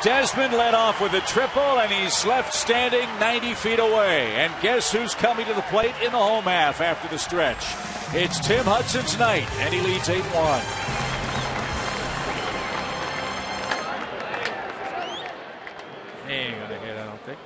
Desmond led off with a triple, and he's left standing 90 feet away. And guess who's coming to the plate in the home half after the stretch? It's Tim Hudson's night, and he leads 8-1. He ain't gonna hit, I don't think.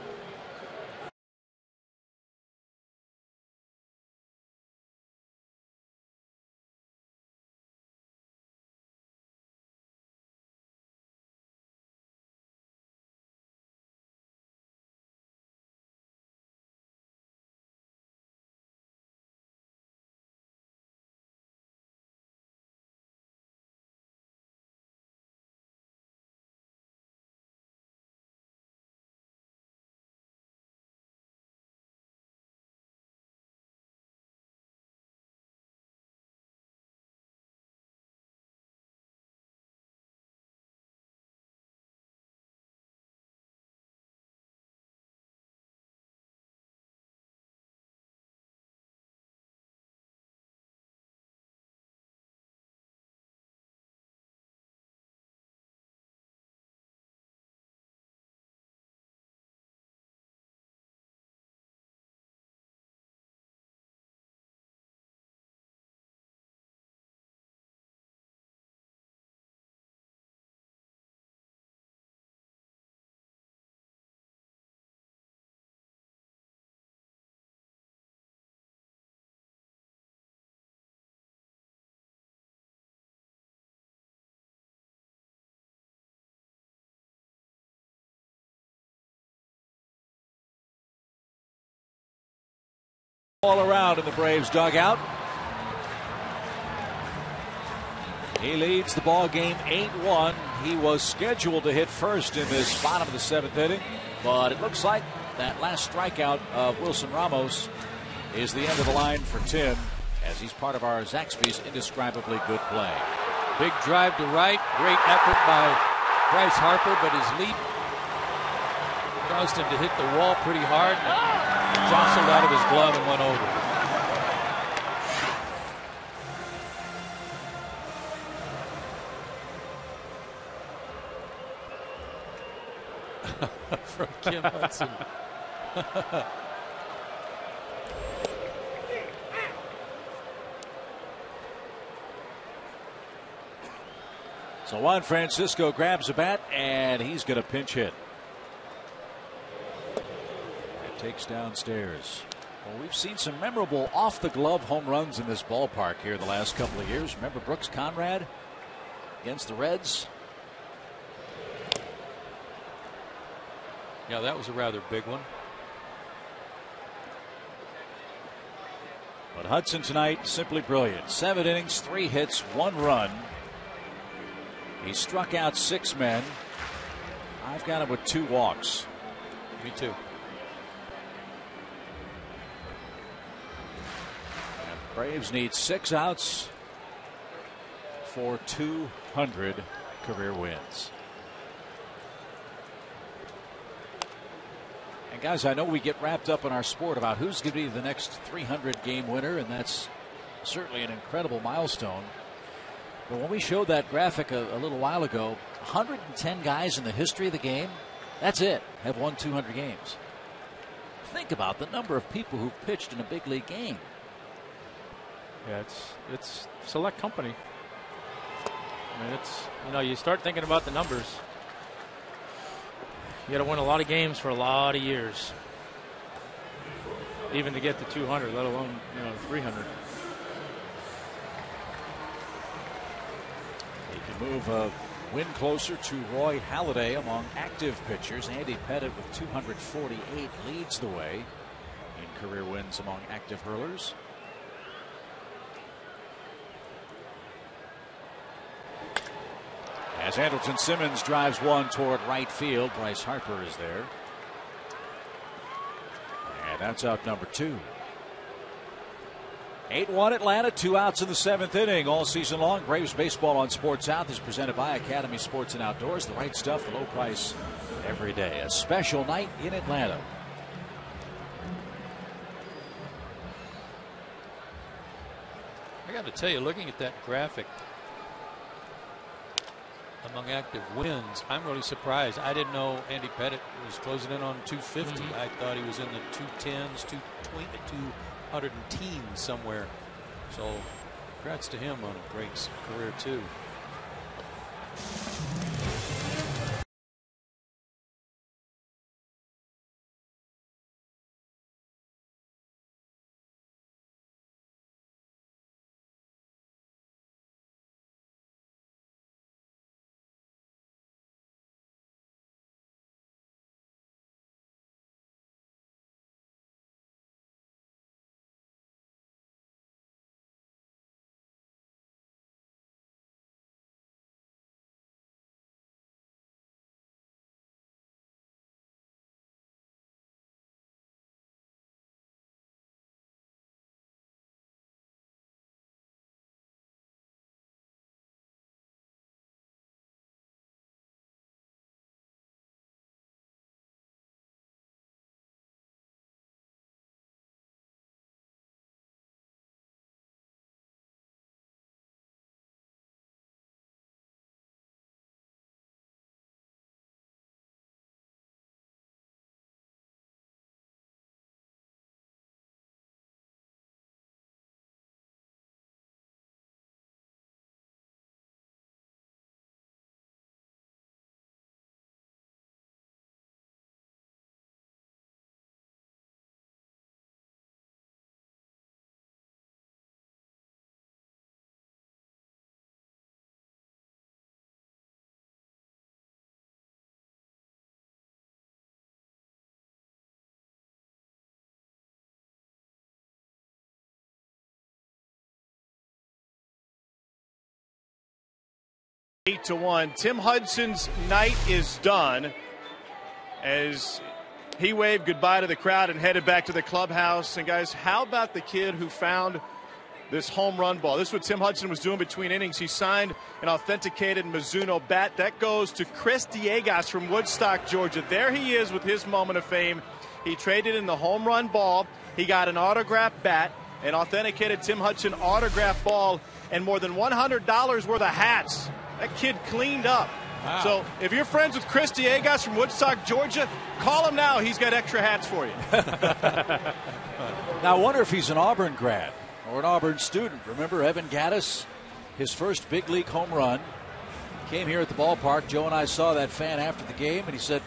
All around in the Braves dugout. He leads the ball game 8-1. He was scheduled to hit first in this bottom of the 7th inning, but it looks like that last strikeout of Wilson Ramos is the end of the line for Tim, as he's part of our Zaxby's indescribably good play. Big drive to right, great effort by Bryce Harper, but his leap caused him to hit the wall pretty hard. Jostled out of his glove and went over. From Kim Hudson. So Juan Francisco grabs a bat, and he's going to pinch hit. Takes downstairs. Well, we've seen some memorable off-the-glove home runs in this ballpark here the last couple of years. Remember Brooks Conrad against the Reds? Yeah, that was a rather big one. But Hudson tonight, simply brilliant. 7 innings, 3 hits, 1 run. He struck out 6 men. I've got him with 2 walks. Me too. Braves need 6 outs for 200 career wins. And guys, I know we get wrapped up in our sport about who's going to be the next 300 game winner, and that's certainly an incredible milestone. But when we showed that graphic a little while ago, 110 guys in the history of the game, that's it, have won 200 games. Think about the number of people who've pitched in a big league game. Yeah, it's select company. I mean, it's, you know, you start thinking about the numbers. You got to win a lot of games for a lot of years, even to get to 200, let alone 300. He can move a win closer to Roy Halladay among active pitchers. Andy Pettitte with 248 leads the way in career wins among active hurlers. As Andrelton Simmons drives one toward right field, Bryce Harper is there. And that's out number 2. 8-1 Atlanta, 2 outs in the 7th inning all season long. Braves baseball on Sports South is presented by Academy Sports and Outdoors. The right stuff, the low price every day. A special night in Atlanta. I got to tell you, looking at that graphic among active wins, I'm really surprised. I didn't know Andy Pettitte was closing in on 250. I thought he was in the 210s, 220, 200 teens somewhere. So congrats to him on a great career too. Eight to 1. Tim Hudson's night is done as he waved goodbye to the crowd and headed back to the clubhouse. And guys, how about the kid who found this home run ball? This is what Tim Hudson was doing between innings. He signed an authenticated Mizuno bat. That goes to Chris Diegas from Woodstock, Georgia. There he is with his moment of fame. He traded in the home run ball. He got an autographed bat, an authenticated Tim Hudson autographed ball, and more than $100 worth of hats. That kid cleaned up. Wow. So if you're friends with Chris Diegas from Woodstock, Georgia, call him now. He's got extra hats for you. Now I wonder if he's an Auburn grad or an Auburn student. Remember Evan Gattis, his first big league home run, came here at the ballpark. Joe and I saw that fan after the game, and he said,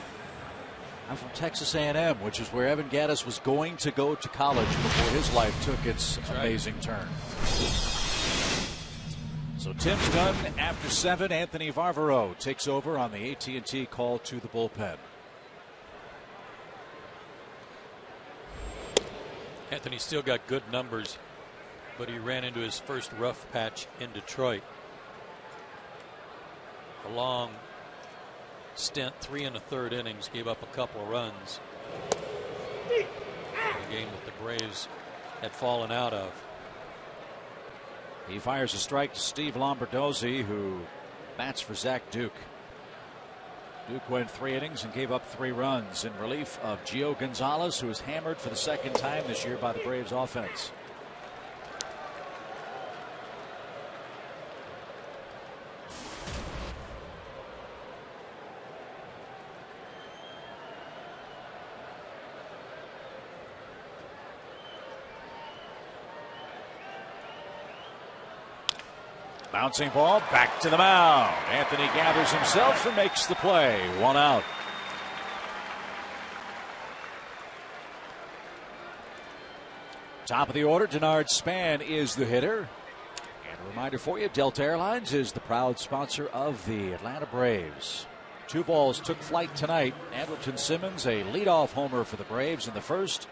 I'm from Texas A&M, which is where Evan Gattis was going to go to college before his life took its amazing turn. So Tim's done after 7. Anthony Varvaro takes over on the AT call to the bullpen. Anthony still got good numbers, but he ran into his first rough patch in Detroit. A long stint, 3 1/3 innings, gave up a couple of runs. A game that the Braves had fallen out of. He fires a strike to Steve Lombardozzi, who bats for Zach Duke. Duke went 3 innings and gave up 3 runs in relief of Gio Gonzalez, who was hammered for the 2nd time this year by the Braves offense. Bouncing ball back to the mound. Anthony gathers himself and makes the play. 1 out. Top of the order, Denard Span is the hitter. And a reminder for you, Delta Airlines is the proud sponsor of the Atlanta Braves. 2 balls took flight tonight. Andrelton Simmons, a leadoff homer for the Braves in the first.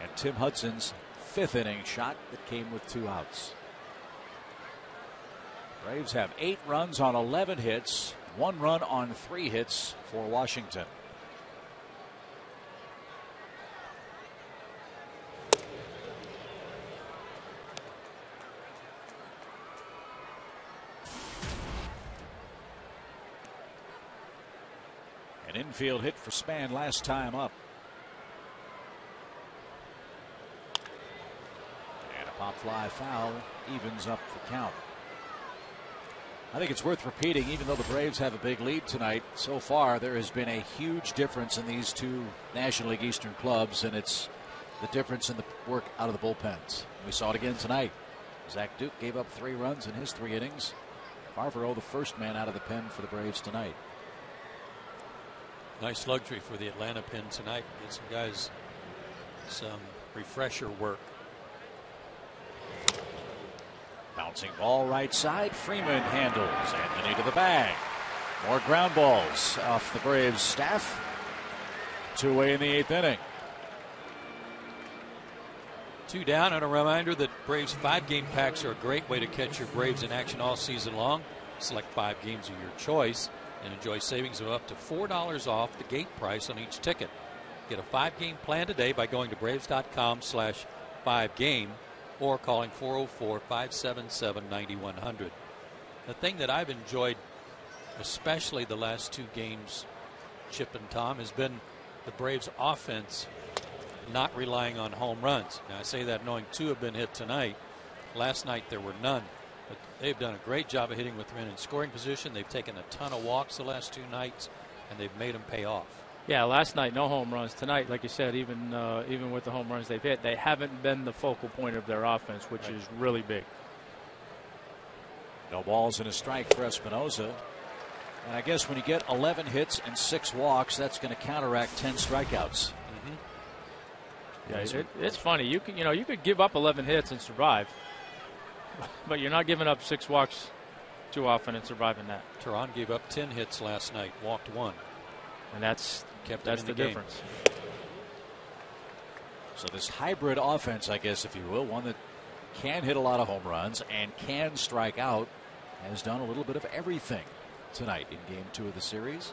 And Tim Hudson's 5th inning shot that came with 2 outs. Braves have 8 runs on 11 hits, 1 run on 3 hits for Washington. An infield hit for Span last time up. And a pop fly foul evens up the count. I think it's worth repeating, even though the Braves have a big lead tonight, so far there has been a huge difference in these 2 National League Eastern clubs, and it's the difference in the work out of the bullpens. We saw it again tonight. Zach Duke gave up 3 runs in his 3 innings. Farvero, the first man out of the pen for the Braves tonight. Nice luxury for the Atlanta pen tonight. Get some guys some refresher work. Bouncing ball right side. Freeman handles. Anthony to the bag. More ground balls off the Braves staff. 2 away in the 8th inning. 2 down, and a reminder that Braves 5-game packs are a great way to catch your Braves in action all season long. Select 5 games of your choice and enjoy savings of up to $4 off the gate price on each ticket. Get a 5-game plan today by going to Braves.com/5game. or calling 404-577-9100. The thing that I've enjoyed, especially the last 2 games, Chip and Tom, has been the Braves offense not relying on home runs. Now I say that knowing 2 have been hit tonight. Last night there were none. But they've done a great job of hitting with men in scoring position. They've taken a ton of walks the last 2 nights, and they've made them pay off. Yeah, last night no home runs. Tonight, like you said, even with the home runs they've hit, they haven't been the focal point of their offense, which is really big. No balls and a strike for Espinosa. And I guess when you get 11 hits and 6 walks, that's going to counteract 10 strikeouts. Yeah, it's funny. You could give up 11 hits and survive, but you're not giving up 6 walks too often and surviving that. Teheran gave up 10 hits last night, walked 1. And that's the difference. So this hybrid offense, I guess, if you will, one that can hit a lot of home runs and can strike out, has done a little bit of everything tonight in game 2 of the series.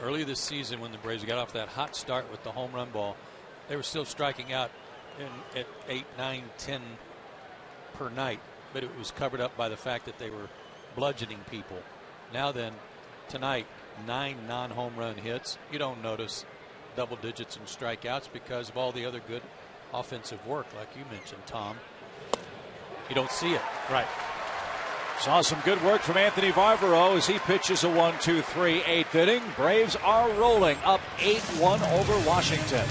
Early this season, when the Braves got off that hot start with the home run ball, they were still striking out at 8, 9, 10 per night. But it was covered up by the fact that they were bludgeoning people. Now then, tonight, 9 non-home run hits. You don't notice double digits in strikeouts because of all the other good offensive work, like you mentioned, Tom. You don't see it. Right. Saw some good work from Anthony Farvero as he pitches a 1-2-3 8th inning. Braves are rolling up 8-1 over Washington.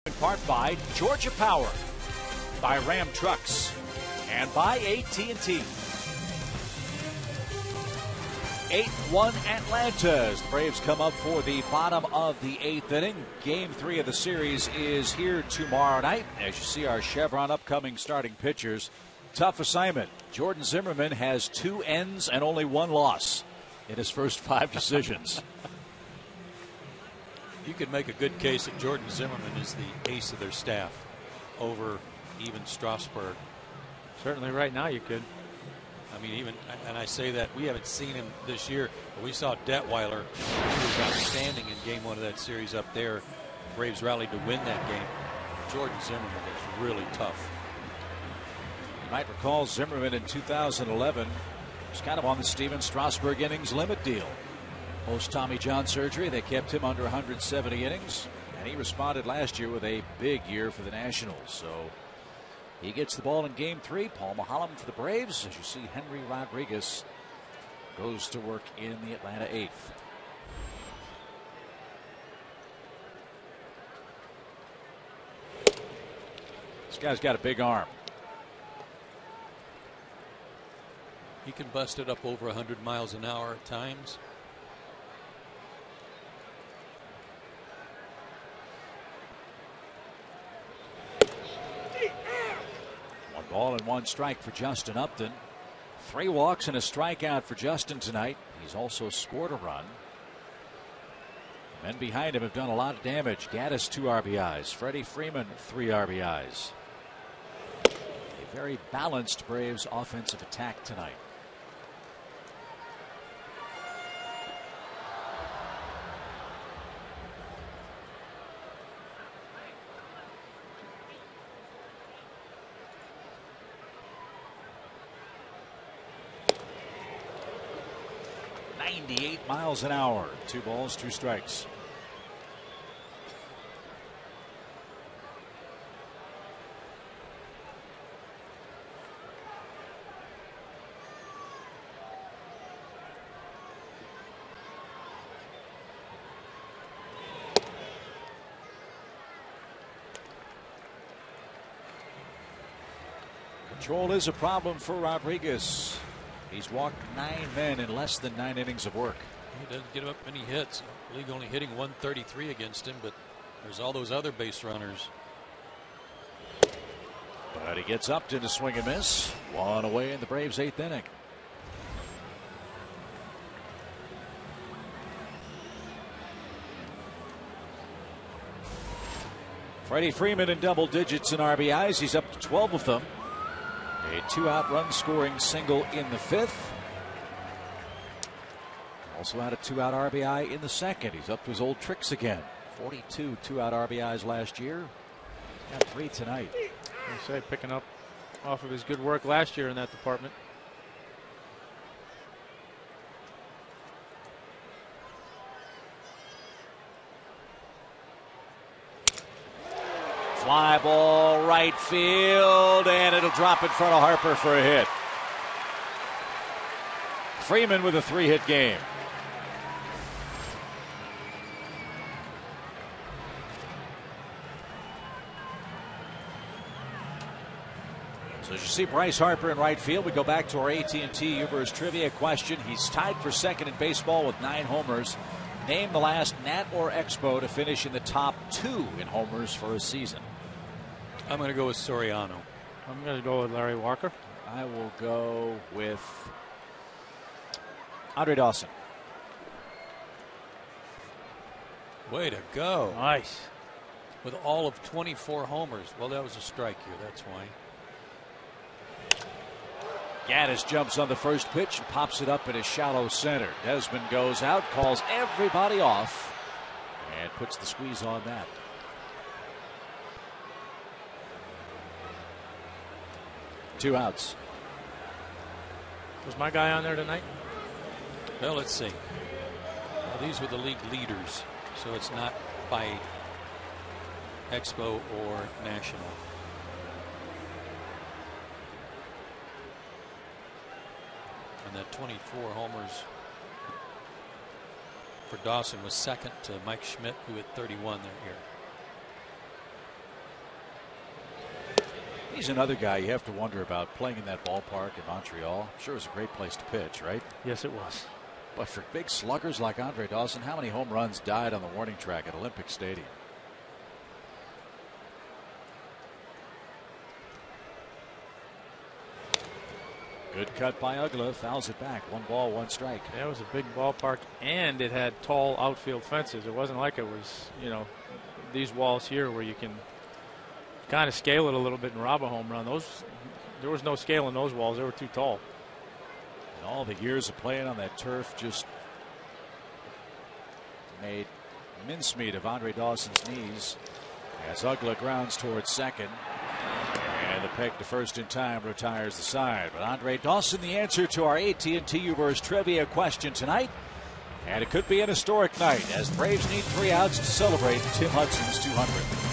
In part by Georgia Power, by Ram Trucks, and by AT&T. 8-1 Atlanta as the Braves come up for the bottom of the 8th inning. Game 3 of the series is here tomorrow night. As you see our Chevron upcoming starting pitchers. Tough assignment. Jordan Zimmerman has 2 ends and only 1 loss in his first 5 decisions. You could make a good case that Jordan Zimmerman is the ace of their staff over even Strasburg. Certainly right now you could. I mean, even, and I say that we haven't seen him this year, but we saw Detweiler. He was outstanding in game 1 of that series up there. Braves rallied to win that game. Jordan Zimmerman is really tough. You might recall Zimmerman in 2011 was kind of on the Steven Strasburg innings limit deal. Post Tommy John surgery, they kept him under 170 innings, and he responded last year with a big year for the Nationals. So he gets the ball in game 3. Paul Maholm for the Braves. As you see, Henry Rodriguez goes to work in the Atlanta 8th. This guy's got a big arm. He can bust it up over 100 miles an hour at times. Ball and 1 strike for Justin Upton. 3 walks and a strikeout for Justin tonight. He's also scored a run. Men behind him have done a lot of damage. Gaddis 2 RBIs. Freddie Freeman 3 RBIs. A very balanced Braves offensive attack tonight. Miles an hour. 2 balls, 2 strikes. Control is a problem for Rodriguez. He's walked 9 men in less than 9 innings of work. He doesn't get up any hits. The league only hitting 133 against him, but there's all those other base runners. But he gets up to the swing and miss. 1 away in the Braves' 8th inning. Freddie Freeman in double digits in RBIs. He's up to 12 of them. A 2-out run scoring single in the 5th. Also had a 2-out RBI in the 2nd. He's up to his old tricks again. 42 2-out RBIs last year. Got 3 tonight. I say picking up off of his good work last year in that department. Fly ball right field, and it'll drop in front of Harper for a hit. Freeman with a 3-hit game. So as you see Bryce Harper in right field, we go back to our AT&T Ubers trivia question. He's tied for 2nd in baseball with 9 homers. Name the last Nat or Expo to finish in the top 2 in homers for a season. I'm going to go with Soriano. I'm going to go with Larry Walker. I will go with Andre Dawson. Way to go. Nice. With all of 24 homers. Well, that was a strike here. That's why. Gaddis jumps on the first pitch and pops it up in a shallow center. Desmond goes out, calls everybody off, and puts the squeeze on that. Two outs. Was my guy on there tonight? Well, let's see. Well, these were the league leaders, so it's not by Expo or National. And that 24 homers for Dawson was second to Mike Schmidt, who had 31 that year. He's another guy you have to wonder about playing in that ballpark in Montreal. I'm sure it was a great place to pitch, right? Yes, it was. But for big sluggers like Andre Dawson, how many home runs died on the warning track at Olympic Stadium? Good cut by Ugla, fouls it back. 1 ball, 1 strike. Yeah, it was a big ballpark, and it had tall outfield fences. It wasn't like it was, you know, these walls here where you can kind of scale it a little bit and rob a home run. There was no scale in those walls. They were too tall. And all the years of playing on that turf just made mincemeat of Andre Dawson's knees as Ugla grounds towards second. And the peg to first in time retires the side. But Andre Dawson, the answer to our AT&T Uverse trivia question tonight. And it could be an historic night as the Braves need 3 outs to celebrate Tim Hudson's 200th.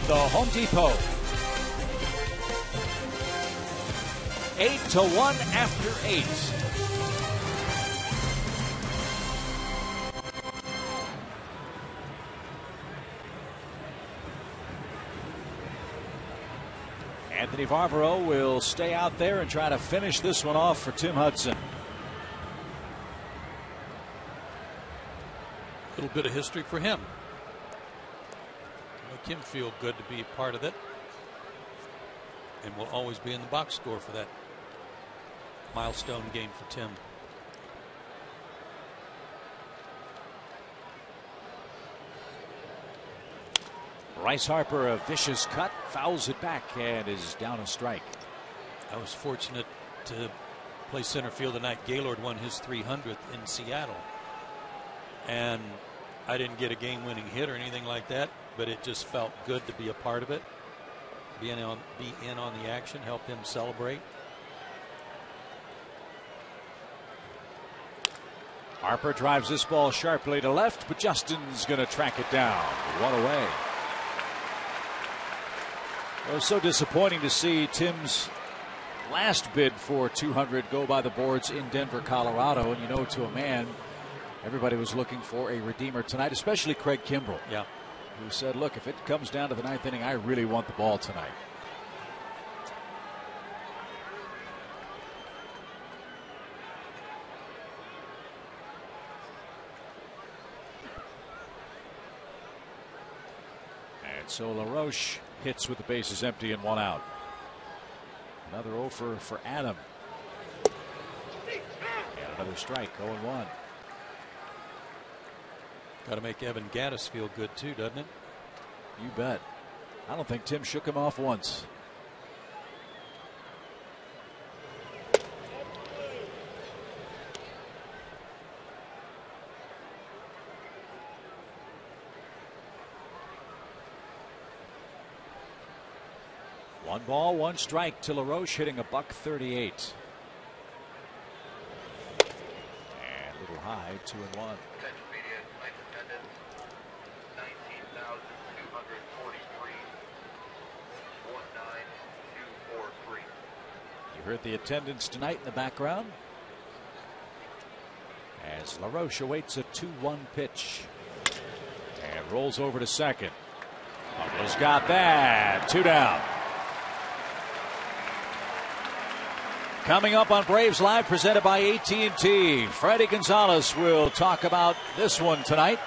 The Home Depot. 8-1 after 8. Anthony Barbaro will stay out there and try to finish this one off for Tim Hudson. A little bit of history for him. Make him feel good to be a part of it. And will always be in the box score for that milestone game for Tim. Bryce Harper, a vicious cut, fouls it back and is down a strike. I was fortunate to play center field tonight. Gaylord won his 300th in Seattle. And I didn't get a game-winning hit or anything like that, but it just felt good to be a part of it. Be in on the action, help him celebrate. Harper drives this ball sharply to left, but Justin's going to track it down. 1 away. It was so disappointing to see Tim's last bid for 200 go by the boards in Denver, Colorado. And you know, to a man, everybody was looking for a redeemer tonight, especially Craig Kimbrell. Yeah. Who said, look, if it comes down to the 9th inning, I really want the ball tonight. And so LaRoche hits with the bases empty and 1 out. Another 0 for Adam. And another strike, 0-1. Got to make Evan Gattis feel good too, doesn't it? You bet. I don't think Tim shook him off once. One ball, 1 strike to LaRoche, hitting a $138. And a little high, 2-1. You heard the attendance tonight in the background as LaRoche awaits a 2-1 pitch and rolls over to second. Bubba's got that. 2 down. Coming up on Braves Live, presented by AT Freddie Gonzalez will talk about this one tonight.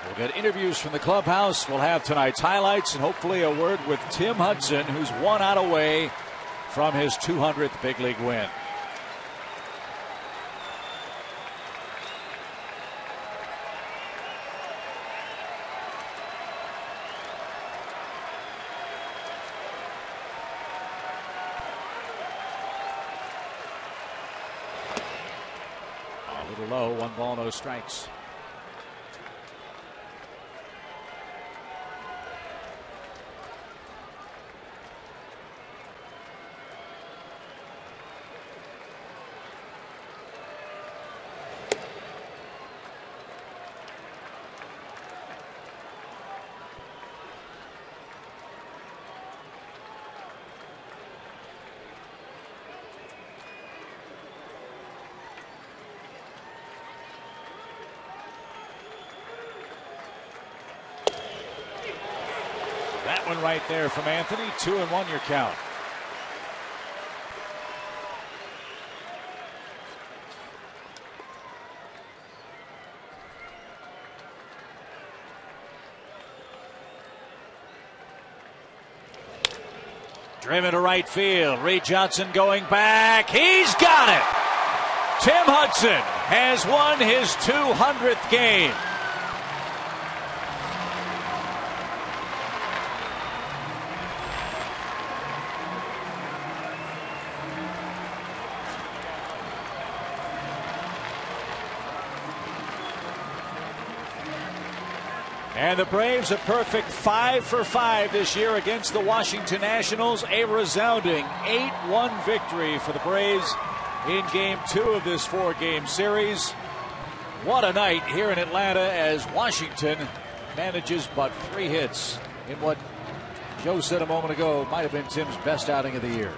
We'll get interviews from the clubhouse. We'll have tonight's highlights and hopefully a word with Tim Hudson, who's 1 out away from his 200th big league win. Low, 1 ball, no strikes. That one right there from Anthony. 2-1 your count. Driven to right field. Reed Johnson going back. He's got it. Tim Hudson has won his 200th game. And the Braves a perfect 5 for 5 this year against the Washington Nationals. A resounding 8-1 victory for the Braves in Game 2 of this 4-game series. What a night here in Atlanta as Washington manages but 3 hits in what Joe said a moment ago might have been Tim's best outing of the year.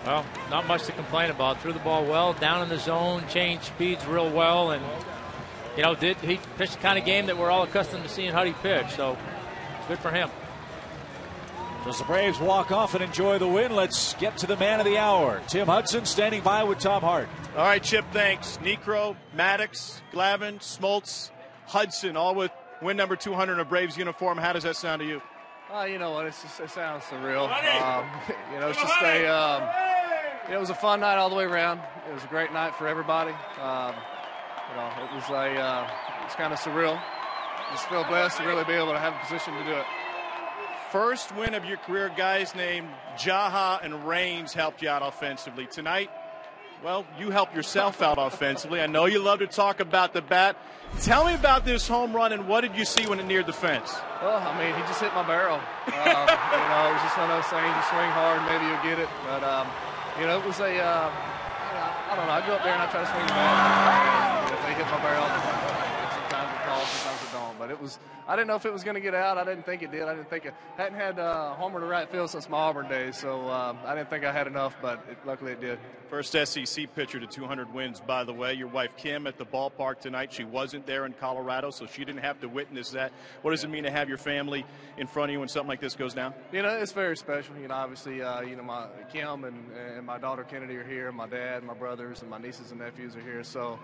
Well, not much to complain about. Threw the ball well, down in the zone, changed speeds real well, and you know, he pitched the kind of game that we're all accustomed to seeing Huddy pitch, so good for him. As the Braves walk off and enjoy the win, let's get to the man of the hour. Tim Hudson standing by with Tom Hart. All right, Chip, thanks. Necro, Maddox, Glavine, Smoltz, Hudson, all with win number 200 in a Braves uniform. How does that sound to you? You know what? It sounds surreal. You know, it's just it was a fun night all the way around. It was a great night for everybody. You know, it was it's kind of surreal. Just feel blessed to really be able to have a position to do it. First win of your career. Guys named Jaha and Raines helped you out offensively. Tonight, well, you helped yourself out offensively. I know you love to talk about the bat. Tell me about this home run and what did you see when it neared the fence? Well, I mean, he just hit my barrel. You know, it was just one of those things. You swing hard, maybe you'll get it. But, you know, it was I don't know. I go up there and I try to swing the bat. If they hit my barrel, sometimes it calls, sometimes it don't. But it was, I didn't know if it was going to get out. I didn't think it did. I didn't think it hadn't had homer to right field since my Auburn days. So I didn't think I had enough, but luckily it did. First SEC pitcher to 200 wins, by the way. Your wife Kim at the ballpark tonight. She wasn't there in Colorado, so she didn't have to witness that. What does it mean to have your family in front of you when something like this goes down? You know, it's very special. You know, obviously, you know, my Kim and my daughter Kennedy are here. My dad, my brothers, and my nieces and nephews are here. So,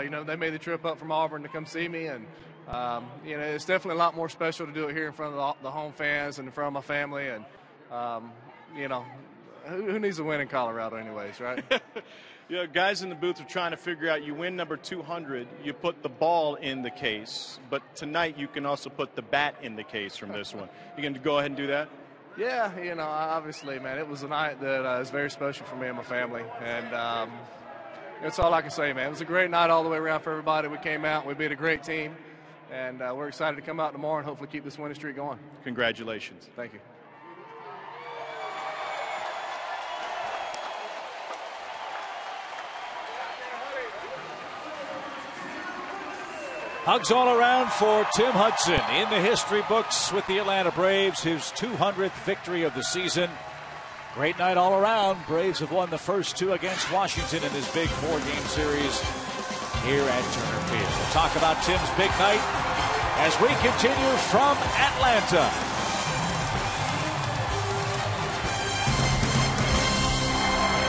you know, they made the trip up from Auburn to come see me, and you know, it's definitely a lot more special to do it here in front of the home fans and in front of my family. And you know, who needs a win in Colorado, anyways, right? You know, guys in the booth are trying to figure out, you win number 200, you put the ball in the case, but tonight you can also put the bat in the case from this one. You going to go ahead and do that? Yeah, you know, obviously, man, it was a night that is very special for me and my family, and that's all I can say, man. It was a great night all the way around for everybody. We came out, we beat a great team, and we're excited to come out tomorrow and hopefully keep this winning streak going. Congratulations. Thank you. Hugs all around for Tim Hudson in the history books with the Atlanta Braves, his 200th victory of the season. Great night all around. Braves have won the first 2 against Washington in this big 4-game series here at Turner Field. We'll talk about Tim's big night as we continue from Atlanta.